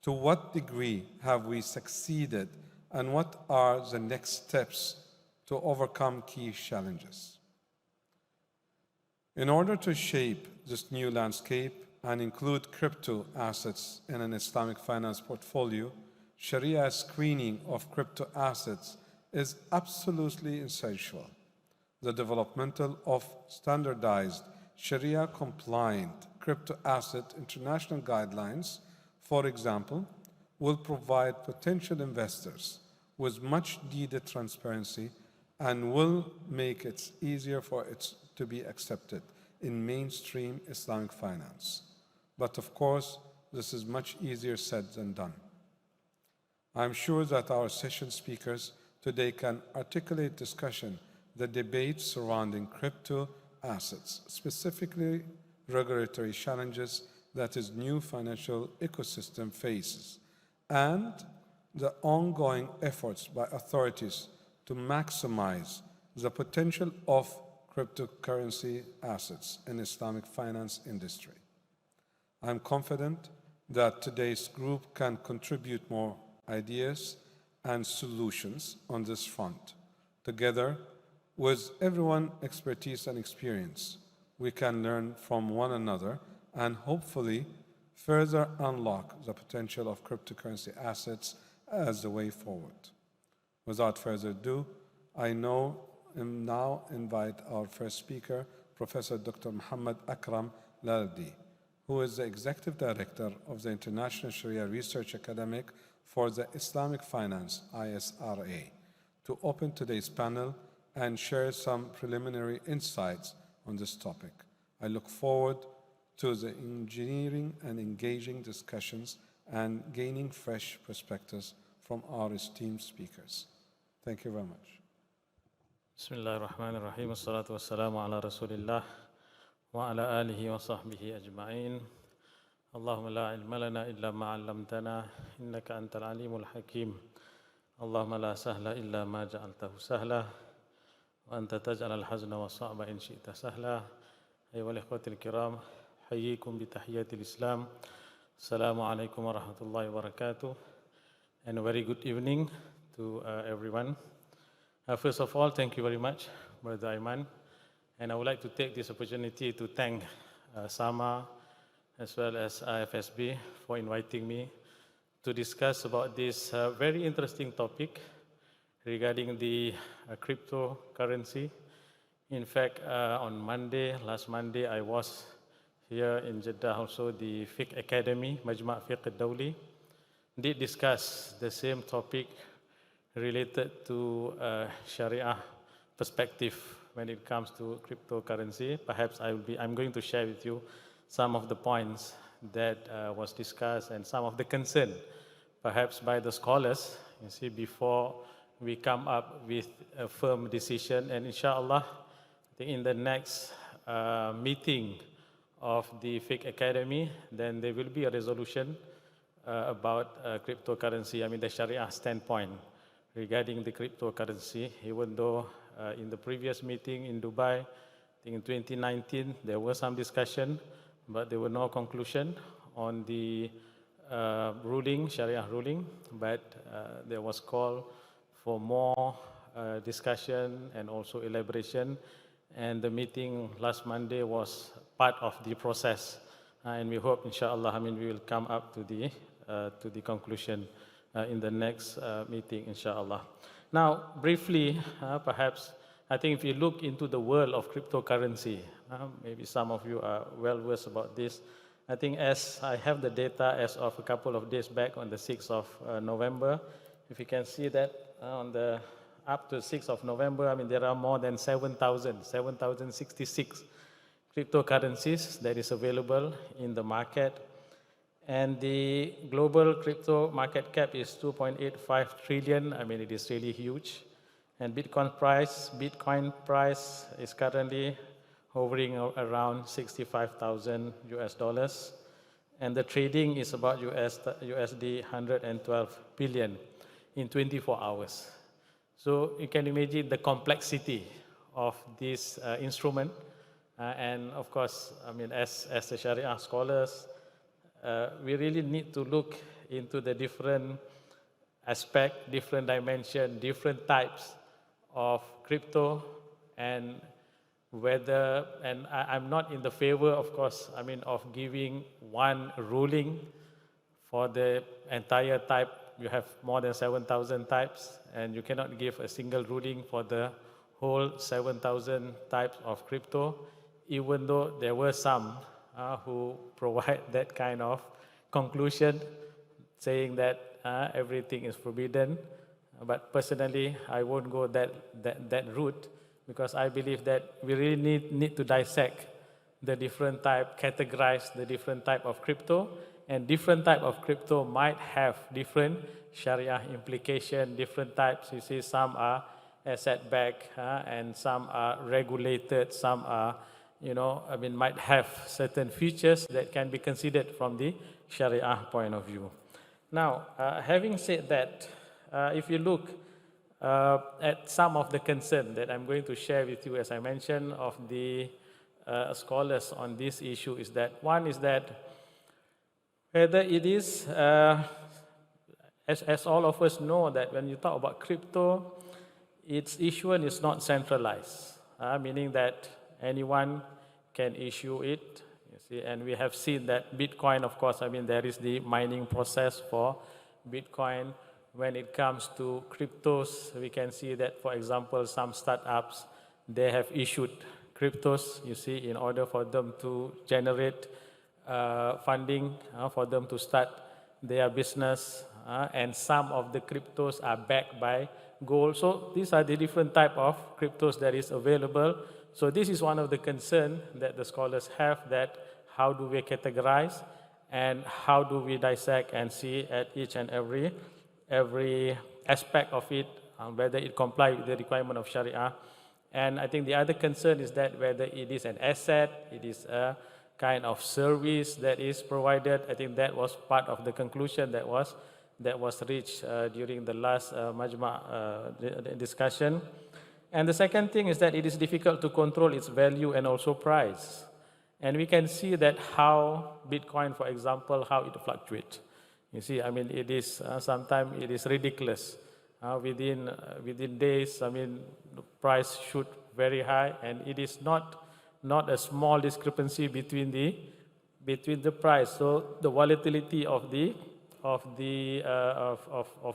to what degree have we succeeded, and what are the next steps to overcome key challenges? In order to shape this new landscape and include crypto assets in an Islamic finance portfolio, Sharia screening of crypto assets is absolutely essential. The development of standardized Sharia-compliant crypto asset international guidelines, for example, will provide potential investors with much needed transparency and will make it easier for it to be accepted in mainstream Islamic finance. But of course, this is much easier said than done. I'm sure that our session speakers today can articulate discussion, the debate surrounding crypto assets, specifically regulatory challenges that its new financial ecosystem faces, and the ongoing efforts by authorities to maximize the potential of cryptocurrency assets in Islamic finance industry. I'm confident that today's group can contribute more ideas and solutions on this front. Together with everyone's expertise and experience, we can learn from one another and hopefully further unlock the potential of cryptocurrency assets as the way forward. Without further ado, I now invite our first speaker, Professor Dr. Mohamed Akram Laldi, who is the Executive Director of the International Sharia Research Academic for the Islamic Finance, ISRA, to open today's panel and share some preliminary insights on this topic. I look forward to the engineering and engaging discussions and gaining fresh perspectives from our esteemed speakers. Thank you very much. Bismillah ar-Rahman ar-Rahim. As-salatu was-salamu ala Rasulillah wa ala alihi wa sahbihi ajma'in. Allahumma la ilma lana illa ma 'allamtana innaka antal alimul hakim. Allahumma la sahla illa ma ja'altahu sahla wa anta taj'al al-hazna wa sa'ba in shi'ta sahla. Ayyuhal ikhwatil kiram, hayyikum bi tahiyyatil Islam. Assalamu alaikum wa rahmatullahi wa barakatuh. And a very good evening to everyone. First of all, thank you very much, Brother Aiman. And I would like to take this opportunity to thank SAMA as well as Ifsb for inviting me to discuss about this very interesting topic regarding the cryptocurrency. In fact, on last Monday, I was here in Jeddah, also the Fiqh Academy, Majma' Fiqh al-Dawli, did discuss the same topic related to Sharia perspective when it comes to cryptocurrency. Perhaps I'm going to share with you some of the points that was discussed and some of the concern, perhaps by the scholars, you see, before we come up with a firm decision. And inshallah, I think in the next meeting of the Fiqh Academy, then there will be a resolution about cryptocurrency, I mean the Sharia standpoint regarding the cryptocurrency, even though in the previous meeting in Dubai, I think in 2019, there was some discussion, but there were no conclusion on the Sharia ruling, but there was call for more discussion and also elaboration, and the meeting last Monday was part of the process, and we hope, inshallah, we will come up to the conclusion in the next meeting, inshallah. Now, briefly, perhaps, I think if you look into the world of cryptocurrency, maybe some of you are well versed about this. I think as I have the data as of a couple of days back on the 6th of November, if you can see that on the up to 6th of November, I mean, there are more than 7,066 cryptocurrencies that is available in the market. And the global crypto market cap is 2.85 trillion. I mean, it is really huge. And Bitcoin price is currently hovering around 65,000 US dollars. And the trading is about USD 112 billion in 24 hours. So you can imagine the complexity of this instrument. And of course, I mean, as the Sharia scholars, we really need to look into the different aspect, different dimension, different types of crypto, and whether, and I'm not in the favor, of course, I mean, of giving one ruling for the entire type. You have more than 7,000 types, and you cannot give a single ruling for the whole 7,000 types of crypto, even though there were some who provide that kind of conclusion, saying that everything is forbidden. But personally, I won't go that route, because I believe that we really need to dissect the different type, categorize the different type of crypto, and different type of crypto might have different Sharia implication, different types. You see, some are asset-backed, and some are regulated, some are, you know, I mean, might have certain features that can be considered from the Sharia point of view. Now, having said that, if you look at some of the concern that I'm going to share with you, as I mentioned, of the scholars on this issue, is that one is that whether it is, as all of us know, that when you talk about crypto, its issuance is not centralized, meaning that anyone can issue it. You see, and we have seen that Bitcoin, of course, I mean, there is the mining process for Bitcoin. When it comes to cryptos, we can see that, for example, some startups, they have issued cryptos, you see, in order for them to generate funding, for them to start their business, and some of the cryptos are backed by gold. So these are the different type of cryptos that is available. So this is one of the concerns that the scholars have, that how do we categorize and how do we dissect and see at each and every aspect of it, whether it complies with the requirement of Sharia. And I think the other concern is that whether it is an asset, it is a kind of service that is provided. I think that was part of the conclusion that was reached during the last Majma' discussion. And the second thing is that it is difficult to control its value and also price. And we can see that how Bitcoin, for example, how it fluctuates. You see, I mean, it is sometimes it is ridiculous. Within days, I mean, the price shoot very high, and it is not a small discrepancy between the price. So the volatility of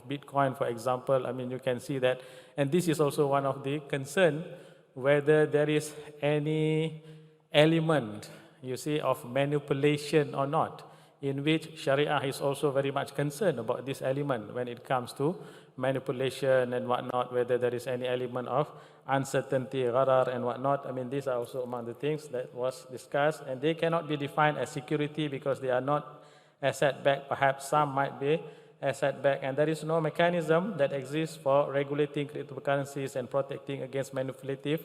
Bitcoin, for example, I mean, you can see that, and this is also one of the concern, whether there is any element, you see, of manipulation or not, in which Sharia is also very much concerned about this element when it comes to manipulation and whatnot, whether there is any element of uncertainty, gharar and whatnot. I mean, these are also among the things that was discussed, and they cannot be defined as security because they are not asset-backed. Perhaps some might be asset-backed, and there is no mechanism that exists for regulating cryptocurrencies and protecting against manipulative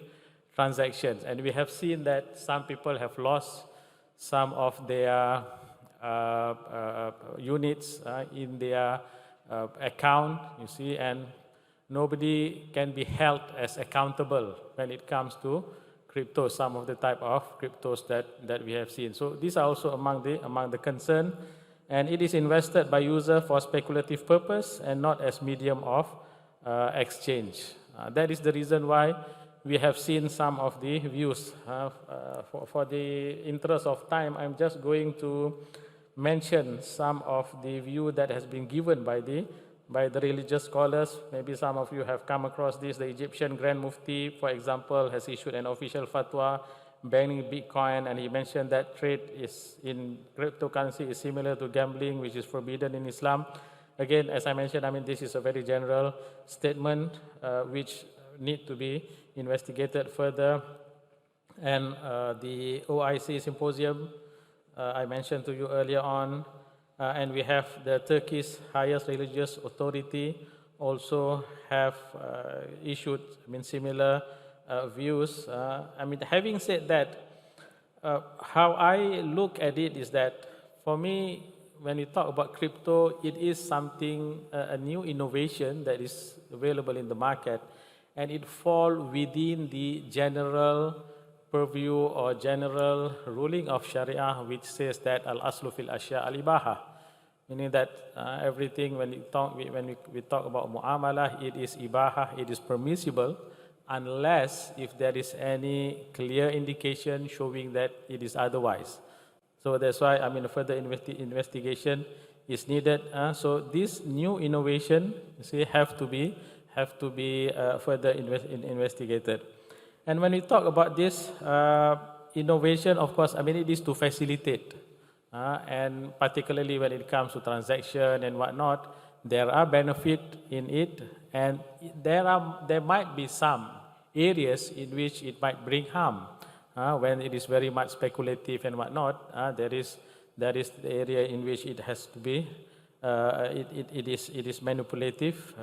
transactions. And we have seen that some people have lost some of their units in their account, you see, and nobody can be held as accountable when it comes to crypto, some of the type of cryptos that we have seen. So these are also among the concern, and it is invested by user for speculative purpose and not as medium of exchange. That is the reason why we have seen some of the views. For the interest of time, I'm just going to mention some of the view that has been given by the religious scholars. Maybe some of you have come across this. The Egyptian Grand Mufti, for example, has issued an official fatwa banning Bitcoin, and he mentioned that trade is in cryptocurrency is similar to gambling, which is forbidden in Islam. Again, as I mentioned, I mean, this is a very general statement which need to be investigated further. And the OIC symposium I mentioned to you earlier on, and we have the Turkish highest religious authority also have issued, I mean, similar views. I mean, having said that, how I look at it is that for me, when we talk about crypto, it is something, a new innovation that is available in the market, and it falls within the general purview or general ruling of Sharia, which says that al-aslu fil ashya al-ibaha, meaning that everything when we talk about mu'amalah, it is ibaha, it is permissible, unless if there is any clear indication showing that it is otherwise. So that's why, I mean, further investigation is needed. So this new innovation, you see, have to be further investigated. And when we talk about this innovation, of course, I mean, it is to facilitate, and particularly when it comes to transaction and whatnot, there are benefits in it, and there might be some areas in which it might bring harm. When it is very much speculative and whatnot, there is the area in which it has to be, it is manipulative.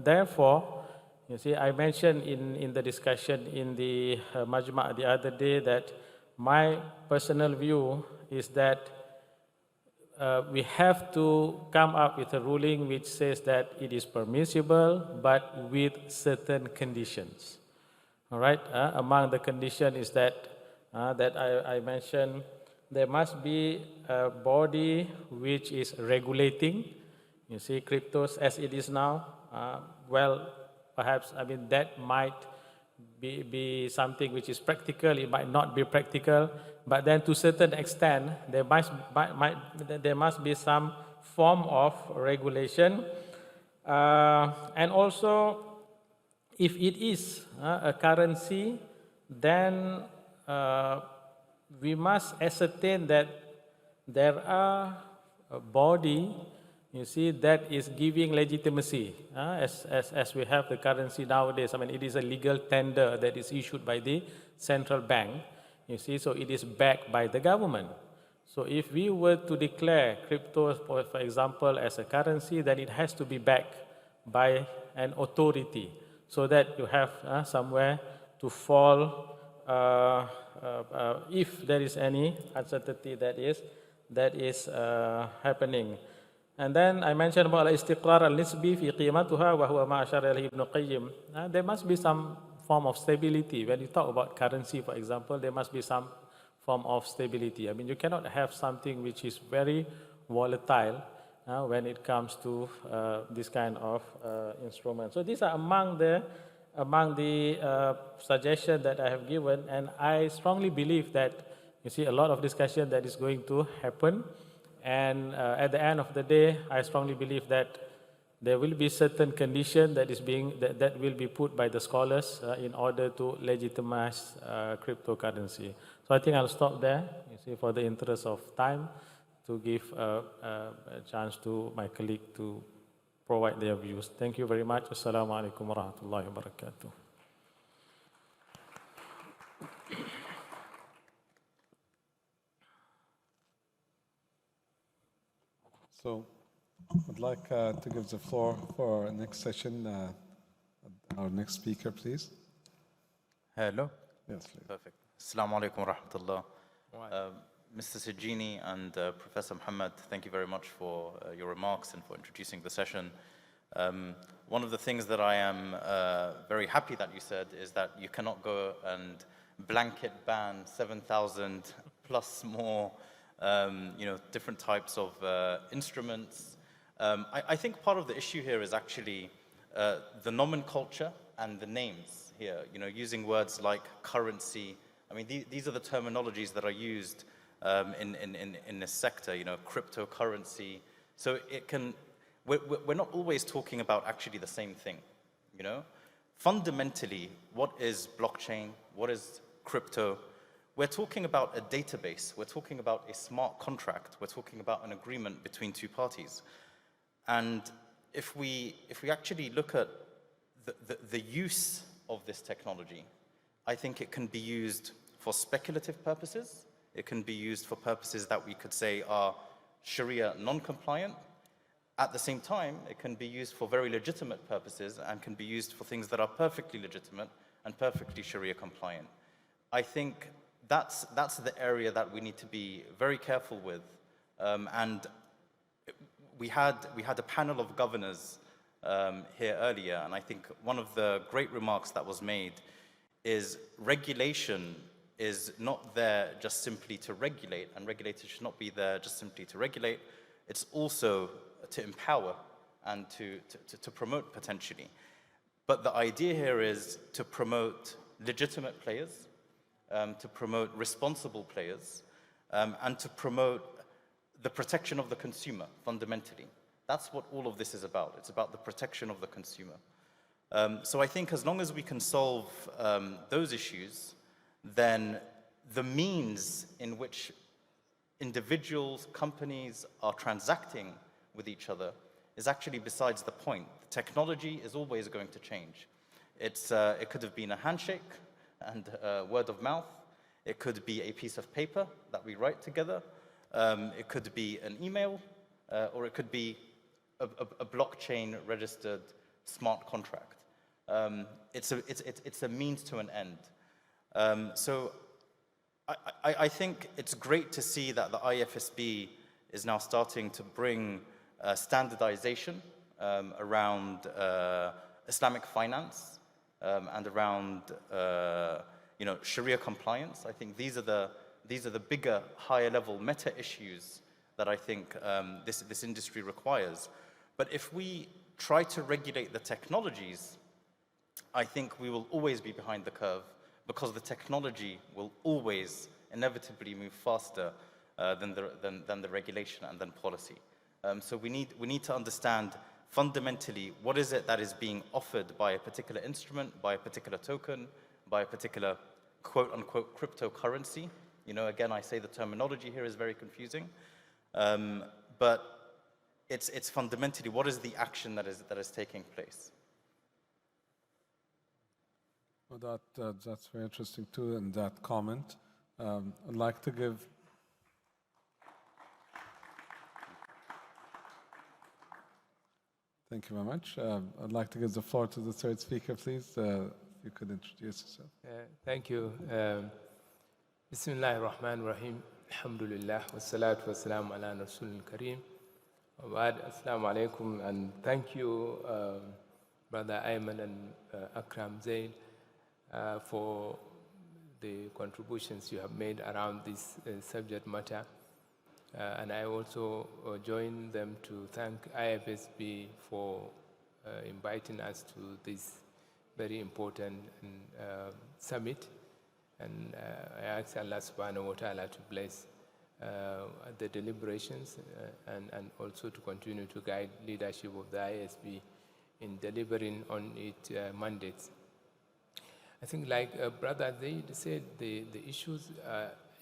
Therefore, you see, I mentioned in the discussion in the Majma' the other day that my personal view is that we have to come up with a ruling which says that it is permissible, but with certain conditions. All right. Among the conditions is that I mentioned, there must be a body which is regulating. You see, cryptos as it is now. Well, perhaps, I mean, that might be something which is practical. It might not be practical, but then to a certain extent, there must be some form of regulation. And also, if it is a currency, then we must ascertain that there are a body, you see, that is giving legitimacy, as we have the currency nowadays. I mean, it is a legal tender that is issued by the central bank, you see, so it is backed by the government. So if we were to declare crypto, for example, as a currency, then it has to be backed by an authority, so that you have somewhere to fall if there is any uncertainty that is happening. And then I mentioned about al-istiqrar al-nisbi fi qimatuha wa huwa ma ashara ilayhi Ibn Qayyim. There must be some form of stability. When you talk about currency, for example, there must be some form of stability. I mean, you cannot have something which is very volatile when it comes to this kind of instrument. So these are among the suggestions that I have given, and I strongly believe that, you see, a lot of discussion that is going to happen. And at the end of the day, I strongly believe that there will be certain condition that will be put by the scholars in order to legitimize cryptocurrency. So I think I'll stop there, you see, for the interest of time, to give a chance to my colleague to provide their views. Thank you very much. Assalamu alaikum wa rahmatullahi wa barakatuh. So I'd like to give the floor for our next session. Our next speaker, please. Hello. Yes, please. Perfect. Assalamu alaikum wa rahmatullah. Mr. Sajini and Professor Mohamed, thank you very much for your remarks and for introducing the session. One of the things that I am very happy that you said is that you cannot go and blanket ban 7,000 plus more different types of instruments. I think part of the issue here is actually the nomenclature and the names here, using words like currency. I mean, these are the terminologies that are used in this sector, cryptocurrency. So we're not always talking about actually the same thing, Fundamentally, what is blockchain? What is crypto? we're talking about a database, we're talking about a smart contract, we're talking about an agreement between two parties. And if we actually look at the use of this technology, I think it can be used for speculative purposes. It can be used for purposes that we could say are Sharia non-compliant. At the same time, it can be used for very legitimate purposes and can be used for things that are perfectly legitimate and perfectly Sharia compliant. I think that's the area that we need to be very careful with. And we had a panel of governors here earlier, and I think one of the great remarks that was made is regulation is not there just simply to regulate, and regulators should not be there just simply to regulate. It's also to empower and to promote potentially. But the idea here is to promote legitimate players, to promote responsible players, and to promote the protection of the consumer, fundamentally. That's what all of this is about. It's about the protection of the consumer. So I think as long as we can solve those issues, then the means in which individuals, companies are transacting with each other is actually besides the point. Technology is always going to change. It could have been a handshake and word of mouth. It could be a piece of paper that we write together. It could be an email, or it could be a blockchain registered smart contract. It's a means to an end. So I think it's great to see that the IFSB is now starting to bring standardization around Islamic finance and around Sharia compliance. I think these are the bigger, higher level meta issues that I think this industry requires. But if we try to regulate the technologies, I think we will always be behind the curve, because the technology will always inevitably move faster than the regulation and then policy. So we need to understand fundamentally what is it that is being offered by a particular instrument, by a particular token, by a particular quote-unquote cryptocurrency. Again, I say the terminology here is very confusing, but it's fundamentally what is the action that is taking place. Well, that's very interesting too, and that comment. I'd like to give. Thank you very much. I'd like to give the floor to the third speaker, please. If you could introduce yourself. Thank you. Bismillah ar-Rahman ar-Rahim. Alhamdulillah. Wassalatu wassalamu ala Rasulil Kareem. Assalamu alaikum, and thank you, Brother Ayman and Akram Zain, for the contributions you have made around this subject matter. And I also join them to thank IFSB for inviting us to this very important summit. And I ask Allah subhanahu wa ta'ala to bless the deliberations and also to continue to guide leadership of the ISB in delivering on its mandates. I think like Brother Zaid said, the issues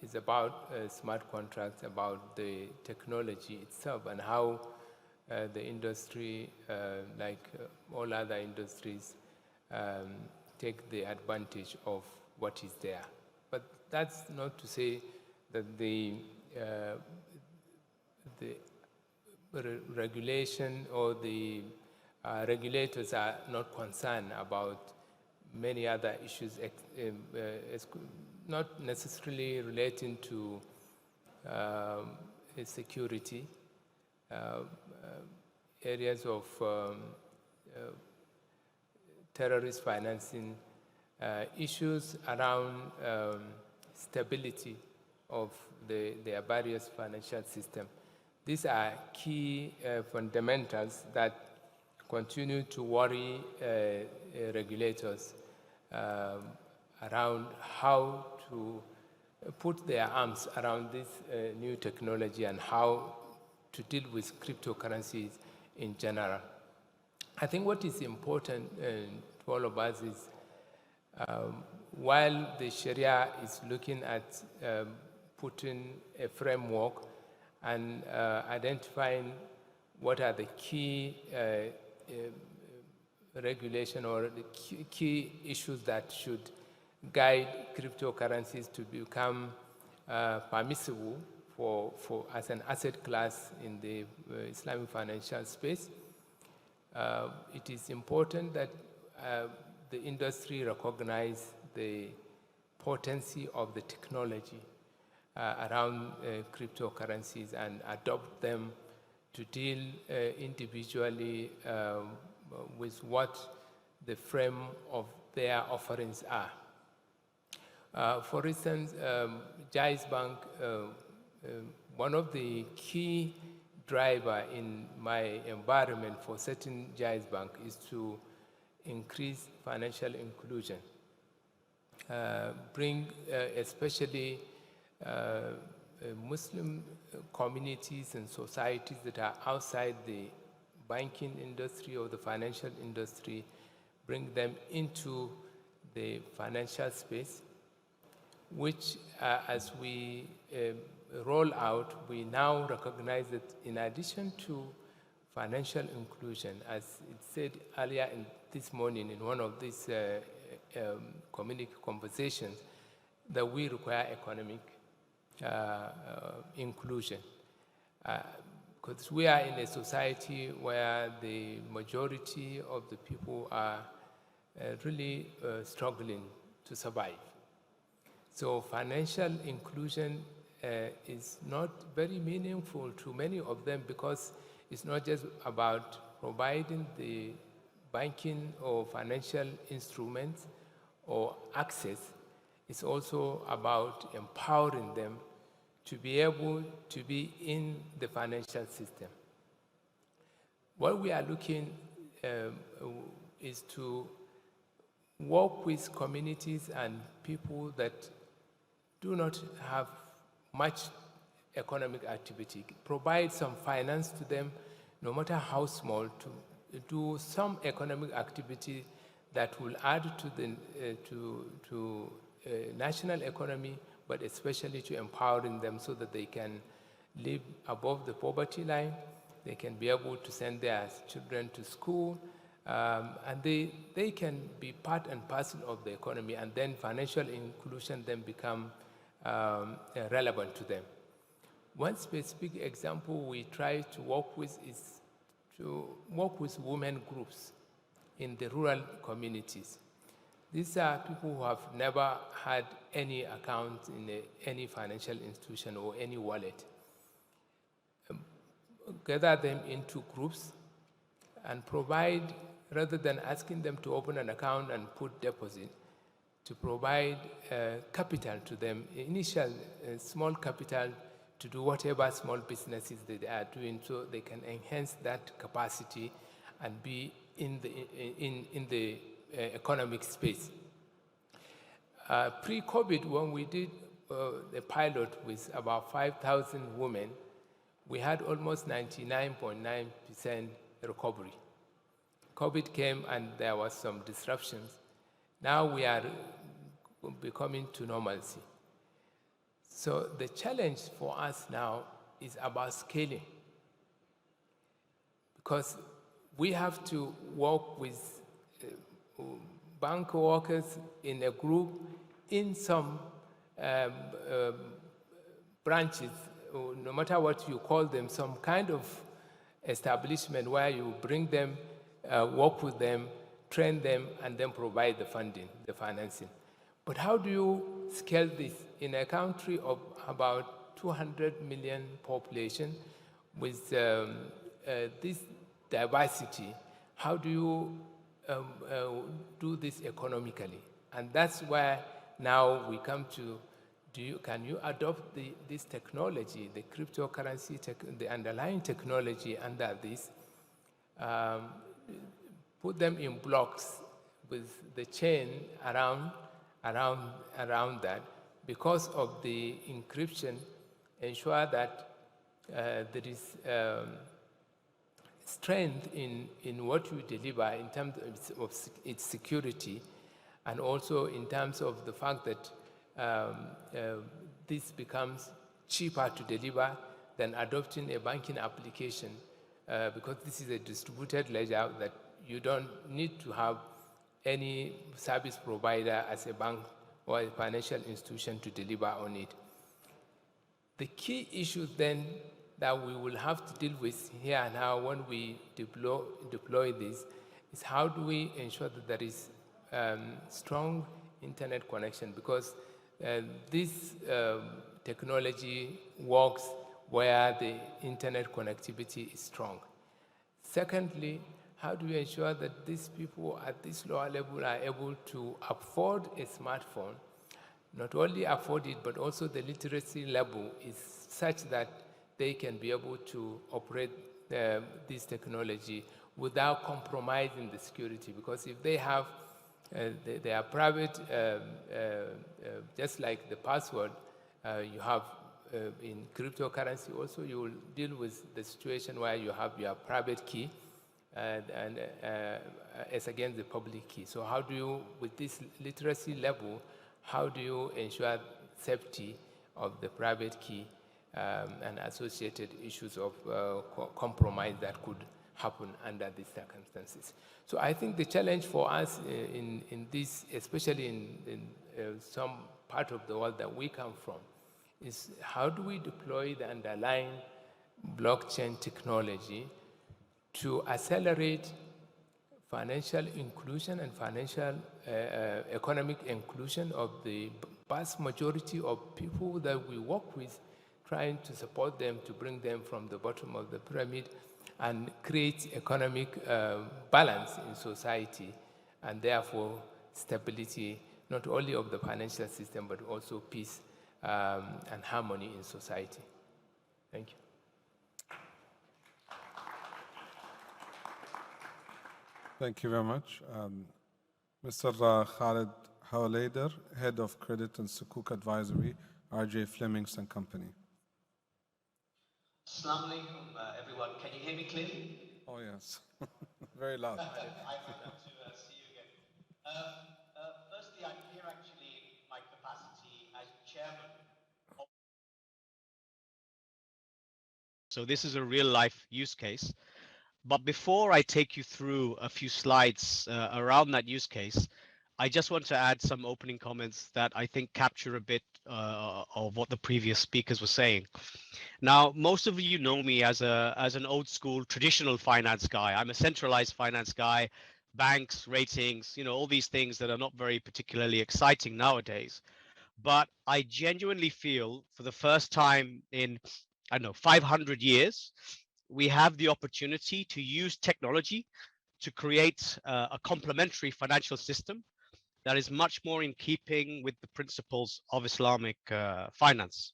is about smart contracts, about the technology itself and how the industry, like all other industries, take the advantage of what is there. But that's not to say that the regulation or the regulators are not concerned about many other issues, not necessarily relating to security, areas of terrorist financing, issues around stability of their various financial systems. These are key fundamentals that continue to worry regulators around how to put their arms around this new technology and how to deal with cryptocurrencies in general. I think what is important to all of us is While the Sharia is looking at putting a framework and identifying what are the key regulation or the key issues that should guide cryptocurrencies to become permissible as an asset class in the Islamic financial space. It is important that the industry recognize the potency of the technology around cryptocurrencies and adopt them to deal individually with what the frame of their offerings are. For instance, Jais Bank, one of the key driver in my environment for setting Jais Bank is to increase financial inclusion, bring especially Muslim communities and societies that are outside the banking industry or the financial industry, bring them into the financial space, which as we roll out, we now recognize that in addition to financial inclusion, as it said earlier this morning in one of these community conversations, that we require economic inclusion. Because we are in a society where the majority of the people are really struggling to survive. So financial inclusion is not very meaningful to many of them because it's not just about providing the banking or financial instruments or access. It's also about empowering them to be able to be in the financial system. What we are looking is to work with communities and people that do not have much economic activity, provide some finance to them, no matter how small, to do some economic activity that will add to the national economy, but especially to empowering them so that they can live above the poverty line, they can be able to send their children to school, and they can be part and parcel of the economy, and then financial inclusion then become relevant to them. One specific example we try to work with is to work with women groups in the rural communities. These are people who have never had any account in any financial institution or any wallet. Gather them into groups and provide, rather than asking them to open an account and put deposit, to provide capital to them, initial small capital to do whatever small businesses they are doing so they can enhance that capacity and be in the economic space. Pre-COVID, when we did a pilot with about 5,000 women, we had almost 99.9% recovery. COVID came and there was some disruptions. Now we are becoming to normalcy. So the challenge for us now is about scaling, because we have to work with bank workers in a group in some branches, no matter what you call them, some kind of establishment where you bring them, work with them, train them, and then provide the funding, the financing. But how do you scale this in a country of about 200 million population with this diversity? How do you do this economically? And that's where now we come to, can you adopt this technology, the cryptocurrency, the underlying technology under this, put them in blocks with the chain around that, because of the encryption, ensure that there is strength in what you deliver in terms of its security, And also in terms of the fact that this becomes cheaper to deliver than adopting a banking application because this is a distributed ledger that you don't need to have any service provider as a bank or a financial institution to deliver on it. The key issues then that we will have to deal with here now when we deploy this is how do we ensure that there is strong internet connection, because this technology works where the internet connectivity is strong. Secondly, how do we ensure that these people at this lower level are able to afford a smartphone? Not only afford it, but also the literacy level is such that they can be able to operate this technology without compromising the security. Because if they have their private, just like the password you have in cryptocurrency, also you will deal with the situation where you have your private key and as against the public key. So how do you, with this literacy level, how do you ensure safety of the private key and associated issues of compromise that could happen under these circumstances? So I think the challenge for us in this, especially in some part of the world that we come from, is how do we deploy the underlying blockchain technology to accelerate financial inclusion and financial economic inclusion of the vast majority of people that we work with, trying to support them to bring them from the bottom of the pyramid and create economic balance in society, and therefore stability not only of the financial system but also peace and harmony in society. Thank you. Thank you very much. Mr. Khaled Hawlader, Head of Credit and Sukuk Advisory, RJ Flemings and Company. Assalamu alaikum, everyone. Can you hear me clearly? Oh, yes. Very loud. I'm glad to see you again. Firstly, I'm here actually in my capacity as chairman. So this is a real life use case. But before I take you through a few slides around that use case, I just want to add some opening comments that I think capture a bit of what the previous speakers were saying. Now, most of you know me as an old school traditional finance guy. I'm a centralized finance guy, banks, ratings, you know, all these things that are not very particularly exciting nowadays. But I genuinely feel for the first time in, I don't know, 500 years, we have the opportunity to use technology to create a complementary financial system that is much more in keeping with the principles of Islamic finance.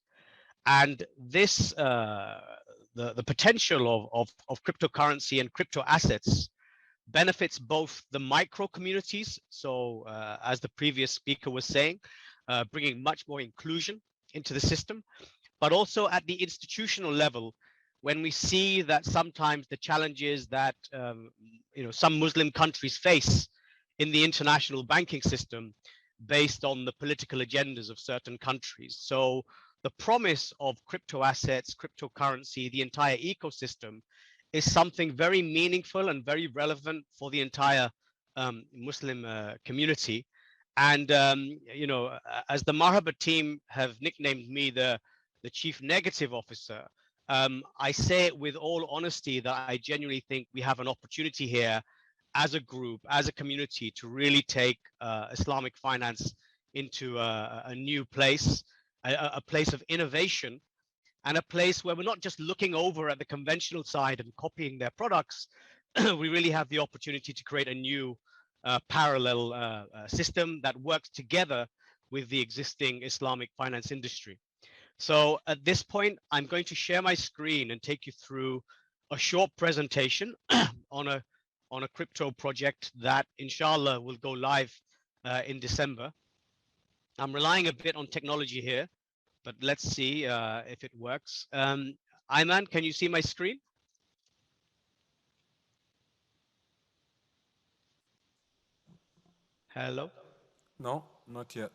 And this, the potential of cryptocurrency and crypto assets benefits both the micro communities. So as the previous speaker was saying, bringing much more inclusion into the system, but also at the institutional level, when we see that sometimes the challenges that you know, some Muslim countries face in the international banking system based on the political agendas of certain countries. So the promise of crypto assets, cryptocurrency, the entire ecosystem is something very meaningful and very relevant for the entire Muslim community. And you know, as the Marhaba team have nicknamed me the chief negative officer, I say it with all honesty that I genuinely think we have an opportunity here as a group, as a community, to really take Islamic finance into a new place, a place of innovation, and a place where we're not just looking over at the conventional side and copying their products. We really have the opportunity to create a new parallel system that works together with the existing Islamic finance industry. So at this point, I'm going to share my screen and take you through a short presentation on a crypto project that inshallah will go live in December. I'm relying a bit on technology here, but let's see if it works. Ayman, can you see my screen? Hello? No, not yet.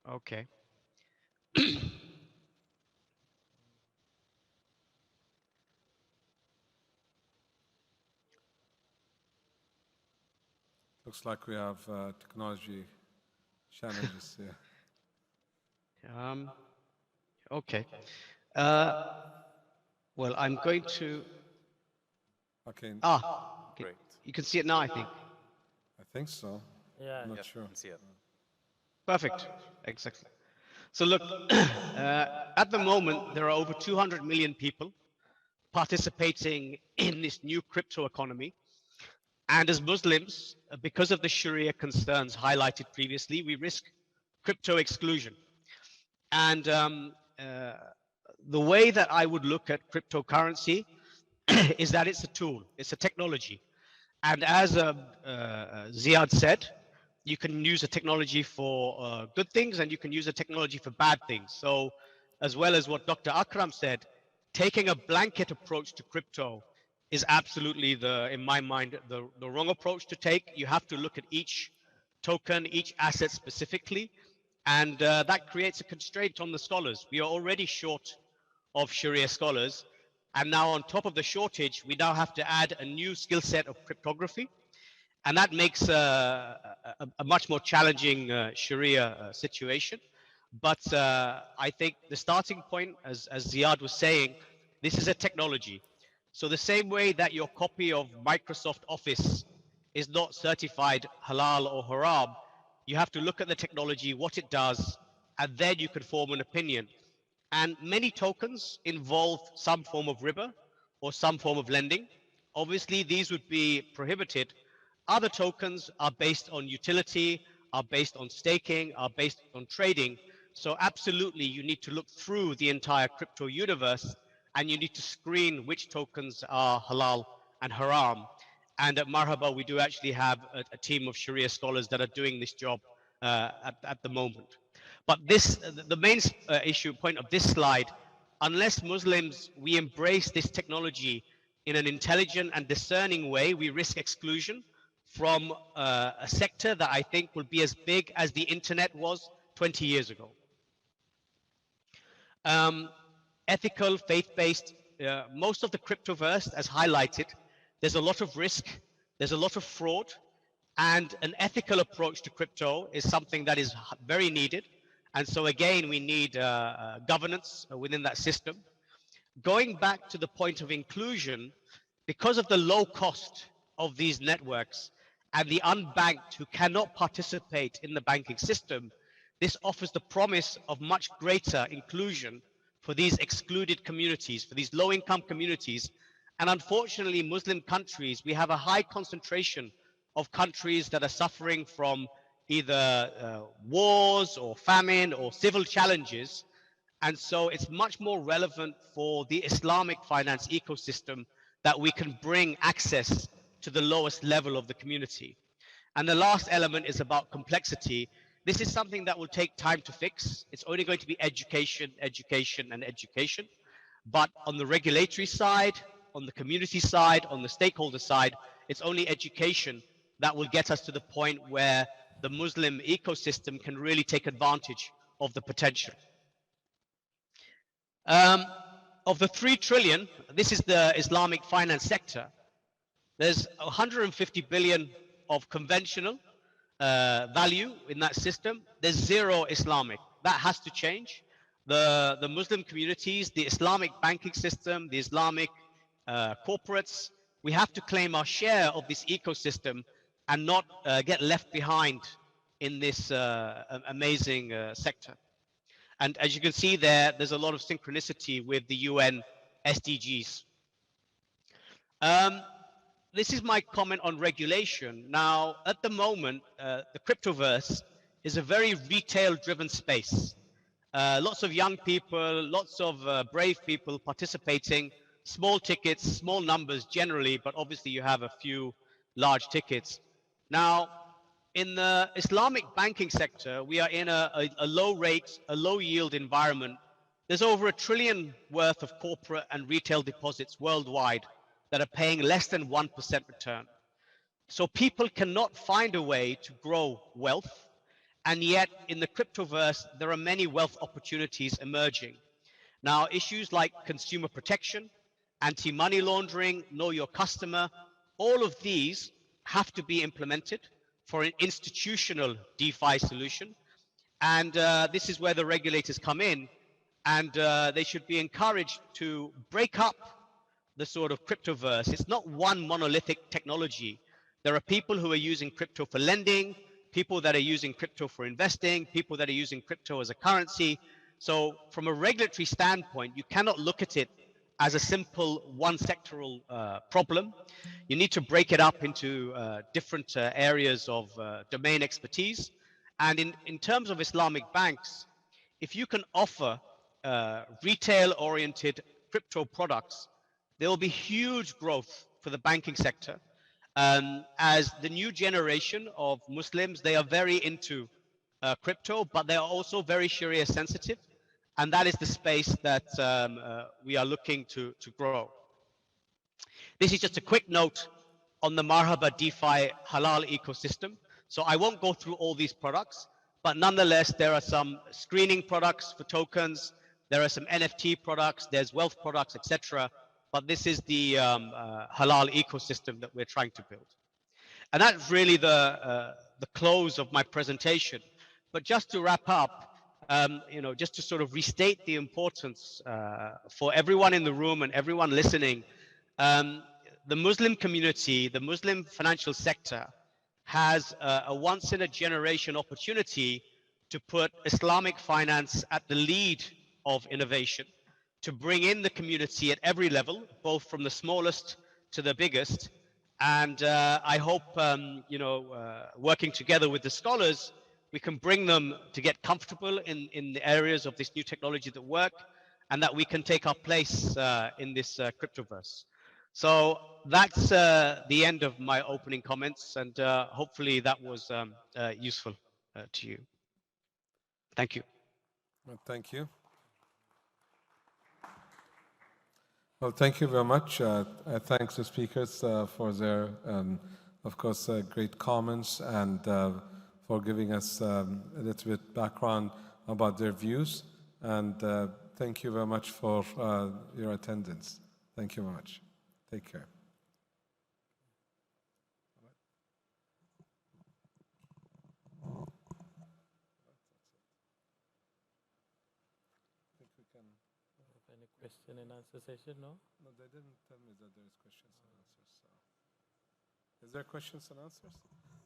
Okay. Looks like we have technology challenges here. Okay. Well, I'm going to. Okay. Okay. Great. You can see it now, I think. I think so. Yeah. I'm not Yes, sure. I can see it. Perfect. Exactly. So look, at the moment, there are over 200 million people participating in this new crypto economy. And as Muslims, because of the Sharia concerns highlighted previously, we risk crypto exclusion. And the way that I would look at cryptocurrency is that it's a tool, it's a technology. And as Ziad said, you can use a technology for good things and you can use a technology for bad things. So as well as what Dr. Akram said, taking a blanket approach to crypto is absolutely, in my mind, the wrong approach to take. You have to look at each token, each asset specifically, and that creates a constraint on the scholars. We are already short of Sharia scholars, and now on top of the shortage, we now have to add a new skill set of cryptography, and that makes a much more challenging Sharia situation. But I think the starting point, as Ziad was saying, this is a technology. So the same way that your copy of Microsoft Office is not certified halal or haram, you have to look at the technology, what it does, and then you can form an opinion. And many tokens involve some form of riba or some form of lending. Obviously, these would be prohibited. Other tokens are based on utility, are based on staking, are based on trading. So absolutely, you need to look through the entire crypto universe and you need to screen which tokens are halal and haram. And at Marhaba, we do actually have a team of Sharia scholars that are doing this job at the moment. But this, the main issue point of this slide, unless Muslims, we embrace this technology in an intelligent and discerning way, we risk exclusion from a sector that I think will be as big as the internet was 20 years ago. Ethical, faith-based, most of the cryptoverse, as highlighted, there's a lot of risk, there's a lot of fraud, and an ethical approach to crypto is something that is very needed. And so again, we need governance within that system. Going back to the point of inclusion, because of the low cost of these networks and the unbanked who cannot participate in the banking system, this offers the promise of much greater inclusion for these excluded communities, for these low-income communities. And unfortunately, Muslim countries, we have a high concentration of countries that are suffering from either wars or famine or civil challenges. And so it's much more relevant for the Islamic finance ecosystem that we can bring access to the lowest level of the community. And the last element is about complexity. This is something that will take time to fix. It's only going to be education, education, and education. But on the regulatory side, on the community side, on the stakeholder side, it's only education that will get us to the point where the Muslim ecosystem can really take advantage of the potential. Of the 3 trillion, this is the Islamic finance sector, there's 150 billion of conventional value in that system. There's 0 Islamic. That has to change. The Muslim communities, the Islamic banking system, the Islamic corporates, we have to claim our share of this ecosystem and not get left behind in this amazing sector. And as you can see there, there's a lot of synchronicity with the UN SDGs. This is my comment on regulation. Now, at the moment, the cryptoverse is a very retail-driven space. Lots of young people, lots of brave people participating, small tickets, small numbers generally, but obviously you have a few large tickets. Now, in the Islamic banking sector, we are in a low rate, a low yield environment. There's over $1 trillion worth of corporate and retail deposits worldwide that are paying less than 1% return. So people cannot find a way to grow wealth, and yet in the cryptoverse, there are many wealth opportunities emerging. Now, issues like consumer protection, anti-money laundering, know your customer, all of these have to be implemented for an institutional DeFi solution. And this is where the regulators come in, and they should be encouraged to break up the sort of cryptoverse. It's not one monolithic technology. There are people who are using crypto for lending, people that are using crypto for investing, people that are using crypto as a currency. So from a regulatory standpoint, you cannot look at it as a simple one sectoral problem. You need to break it up into different areas of domain expertise. And in terms of Islamic banks, if you can offer retail-oriented crypto products, there will be huge growth for the banking sector. As the new generation of Muslims, they are very into crypto, but they are also very Sharia sensitive. And that is the space that we are looking to grow. This is just a quick note on the Marhaba DeFi halal ecosystem. So I won't go through all these products, but nonetheless, there are some screening products for tokens. There are some NFT products, there's wealth products, etc. But this is the halal ecosystem that we're trying to build. And that's really the close of my presentation. But just to wrap up, just to sort of restate the importance for everyone in the room and everyone listening, the Muslim community, the Muslim financial sector has a once-in-a-generation opportunity to put Islamic finance at the lead of innovation, to bring in the community at every level, both from the smallest to the biggest. And I hope, working together with the scholars, we can bring them to get comfortable in the areas of this new technology that work, and that we can take our place in this cryptoverse. So that's the end of my opening comments, and hopefully that was useful to you. Thank you. Well, thank you. Well, thank you very much. I thank the speakers for their, of course, great comments and for giving us a little bit background about their views. And thank you very much for your attendance. Thank you very much. Take care. Any question and answer session, no? No, they didn't tell me that there is questions and answers. So. Is there questions and answers?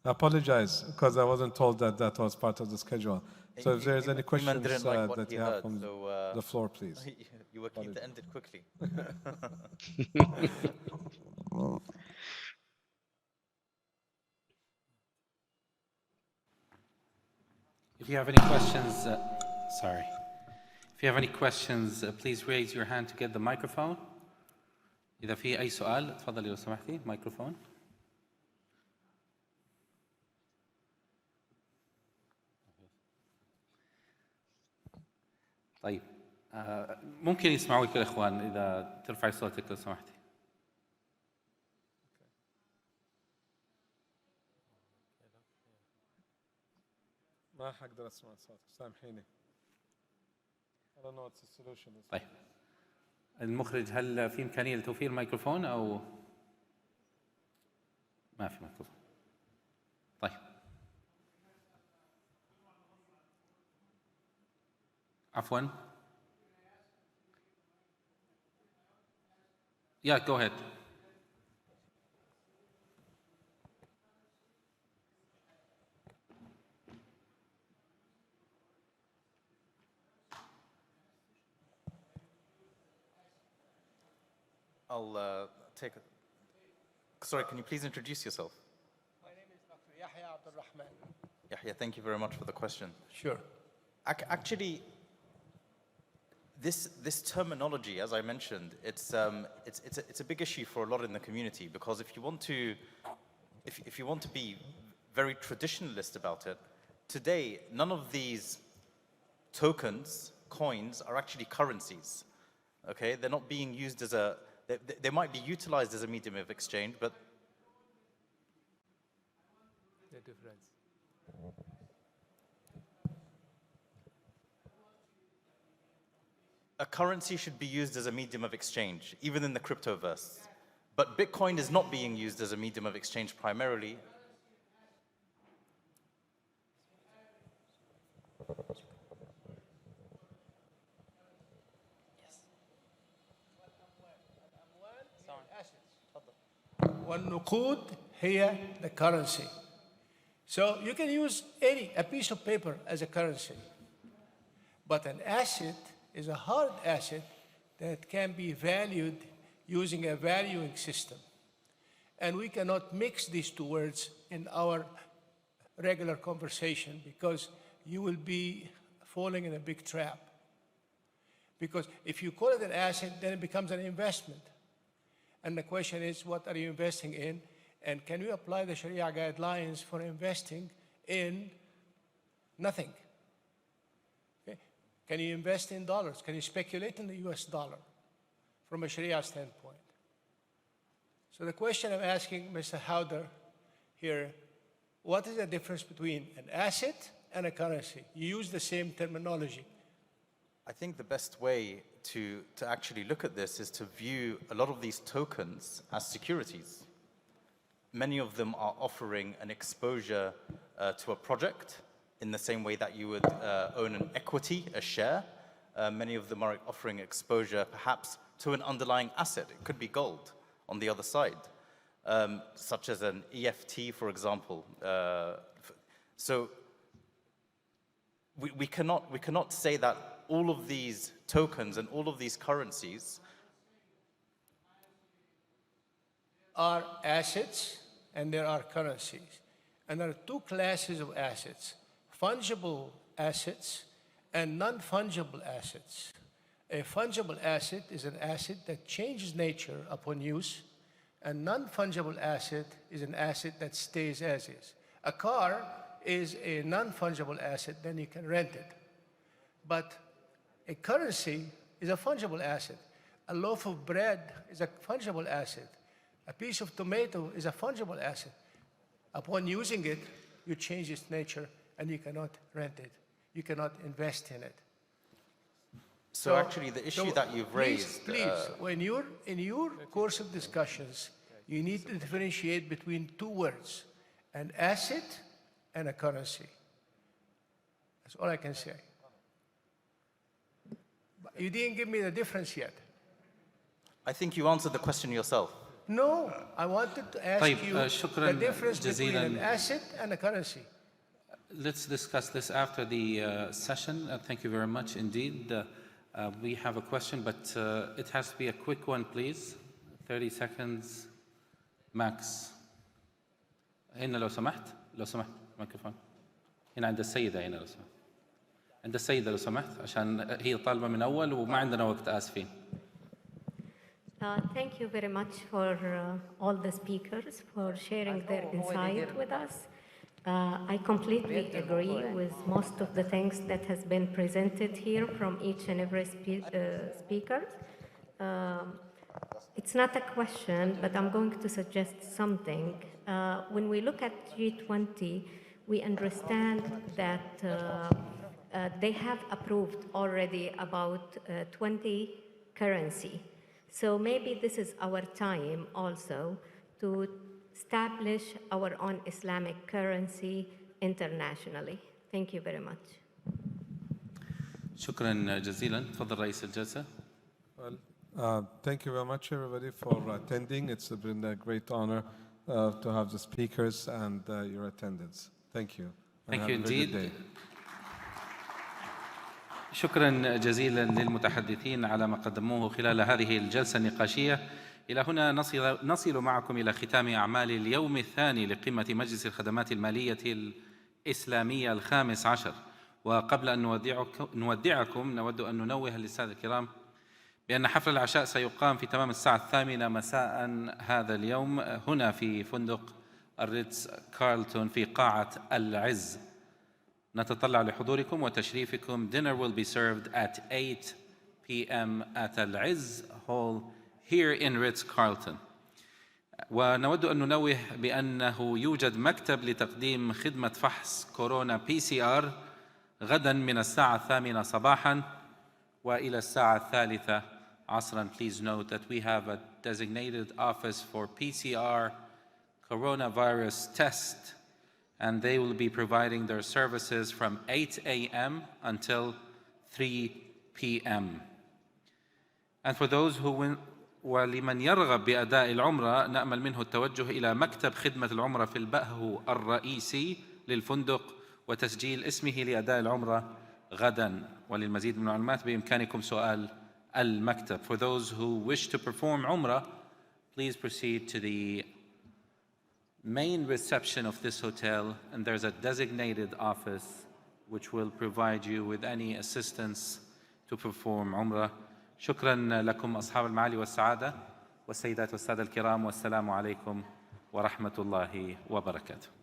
I apologize, because I wasn't told that that was part of the schedule. So if there's any questions that you have from the floor, please. You were keen to end it quickly. If you have any questions, sorry. If you have any questions, please raise your hand to get the microphone. إذا في أي سؤال تفضلي لو سمحتي مايكروفون. طيب ممكن يسمعوك الإخوان إذا ترفعي صوتك لو سمحتي. ما حقدر أسمع صوتك سامحيني. I don't know what's the solution. طيب المخرج هل في إمكانية لتوفير ميكروفون أو ما في ميكروفون؟ طيب عفواً. Yeah, go ahead. I'll take it. Sorry, can you please introduce yourself? My name is Dr. Yahya Abdulrahman. Yahya, thank you very much for the question. Sure. Actually, this terminology, as I mentioned, it's a big issue for a lot in the community, because if you want to be very traditionalist about it, today none of these tokens, coins, are actually currencies. Okay, they're not being used as a. They might be utilized as a medium of exchange, but difference. A currency should be used as a medium of exchange, even in the cryptoverse. But Bitcoin is not being used as a medium of exchange primarily. والنقود هي the currency. So you can use a piece of paper as a currency. But an asset is a hard asset that can be valued using a valuing system. And we cannot mix these two words in our regular conversation because you will be falling in a big trap. Because if you call it an asset, then it becomes an investment. And the question is, what are you investing in? And can you apply the Sharia guidelines for investing in nothing? Okay. Can you invest in dollars? Can you speculate in the US dollar from a Sharia standpoint? So the question I'm asking Mr. Howder here, what is the difference between an asset and a currency? You use the same terminology. I think the best way to actually look at this is to view a lot of these tokens as securities. Many of them are offering an exposure to a project in the same way that you would own an equity, a share. Many of them are offering exposure perhaps to an underlying asset. It could be gold on the other side, such as an EFT, for example. So we cannot say that all of these tokens and all of these currencies are assets and there are currencies. And there are two classes of assets, fungible assets and non-fungible assets. A fungible asset is an asset that changes nature upon use, and non-fungible asset is an asset that stays as is. A car is a non-fungible asset, then you can rent it. But a currency is a fungible asset. A loaf of bread is a fungible asset. A piece of tomato is a fungible asset. Upon using it, you change its nature and you cannot rent it. You cannot invest in it. So actually the issue that you've raised... Please, when you're in your course of discussions, you need to differentiate between two words, an asset and a currency. That's all I can say. But you didn't give me the difference yet. I think you answered the question yourself. No, I wanted to ask you the difference between an asset and a currency. Let's discuss this after the session. Thank you very much indeed. We have a question, but it has to be a quick one, please. 30 seconds max. هنا لو سمحت ميكروفون. هنا عند السيدة هنا لو سمحت. عند السيدة لو سمحت عشان هي طالبة من أول وما عندنا وقت آسفين. Thank you very much for all the speakers for sharing their insight with us. I completely agree with most of the things that has been presented here from each and every speaker. It's not a question, but I'm going to suggest something. When we look at G20, we understand that they have approved already about 20 currency. So maybe this is our time also to establish our own Islamic currency internationally. Thank you very much. شكرا جزيلا. تفضل رئيس الجلسة. Thank you very much, everybody, for attending. It's been a great honor to have the speakers and your attendance. Thank you. Thank you indeed. شكرا جزيلا للمتحدثين على ما قدموه خلال هذه الجلسة النقاشية. إلى هنا نصل معكم إلى ختام أعمال اليوم الثاني لقمة مجلس الخدمات المالية الإسلامية الخامس عشر. وقبل أن نودعكم نود أن ننوه للسادة الكرام بأن حفل العشاء سيقام في تمام الساعة 8 مساء هذا اليوم هنا في فندق الريتز كارلتون في قاعة العز. نتطلع لحضوركم وتشريفكم. Dinner will be served at 8 p.m. at Al-Izz Hall here in Ritz-Carlton. ونود أن ننوه بأنه يوجد مكتب لتقديم خدمة فحص كورونا PCR غدا من الساعة 8 صباحا وإلى الساعة 3 عصرا. Please note that we have a designated office for PCR coronavirus test, and they will be providing their services from 8 a.m. until 3 p.m. And for those who ولمن يرغب بأداء العمرة نأمل منه التوجه إلى مكتب خدمة العمرة في البأهو الرئيسي للفندق وتسجيل اسمه لأداء العمرة غدا. وللمزيد من المعلومات بإمكانكم سؤال المكتب. For those who wish to perform Umrah, please proceed to the main reception of this hotel, and there's a designated office which will provide you with any assistance to perform Umrah. شكرا لكم أصحاب المعالي والسعادة والسيدات والسادة الكرام، والسلام عليكم ورحمة الله وبركاته.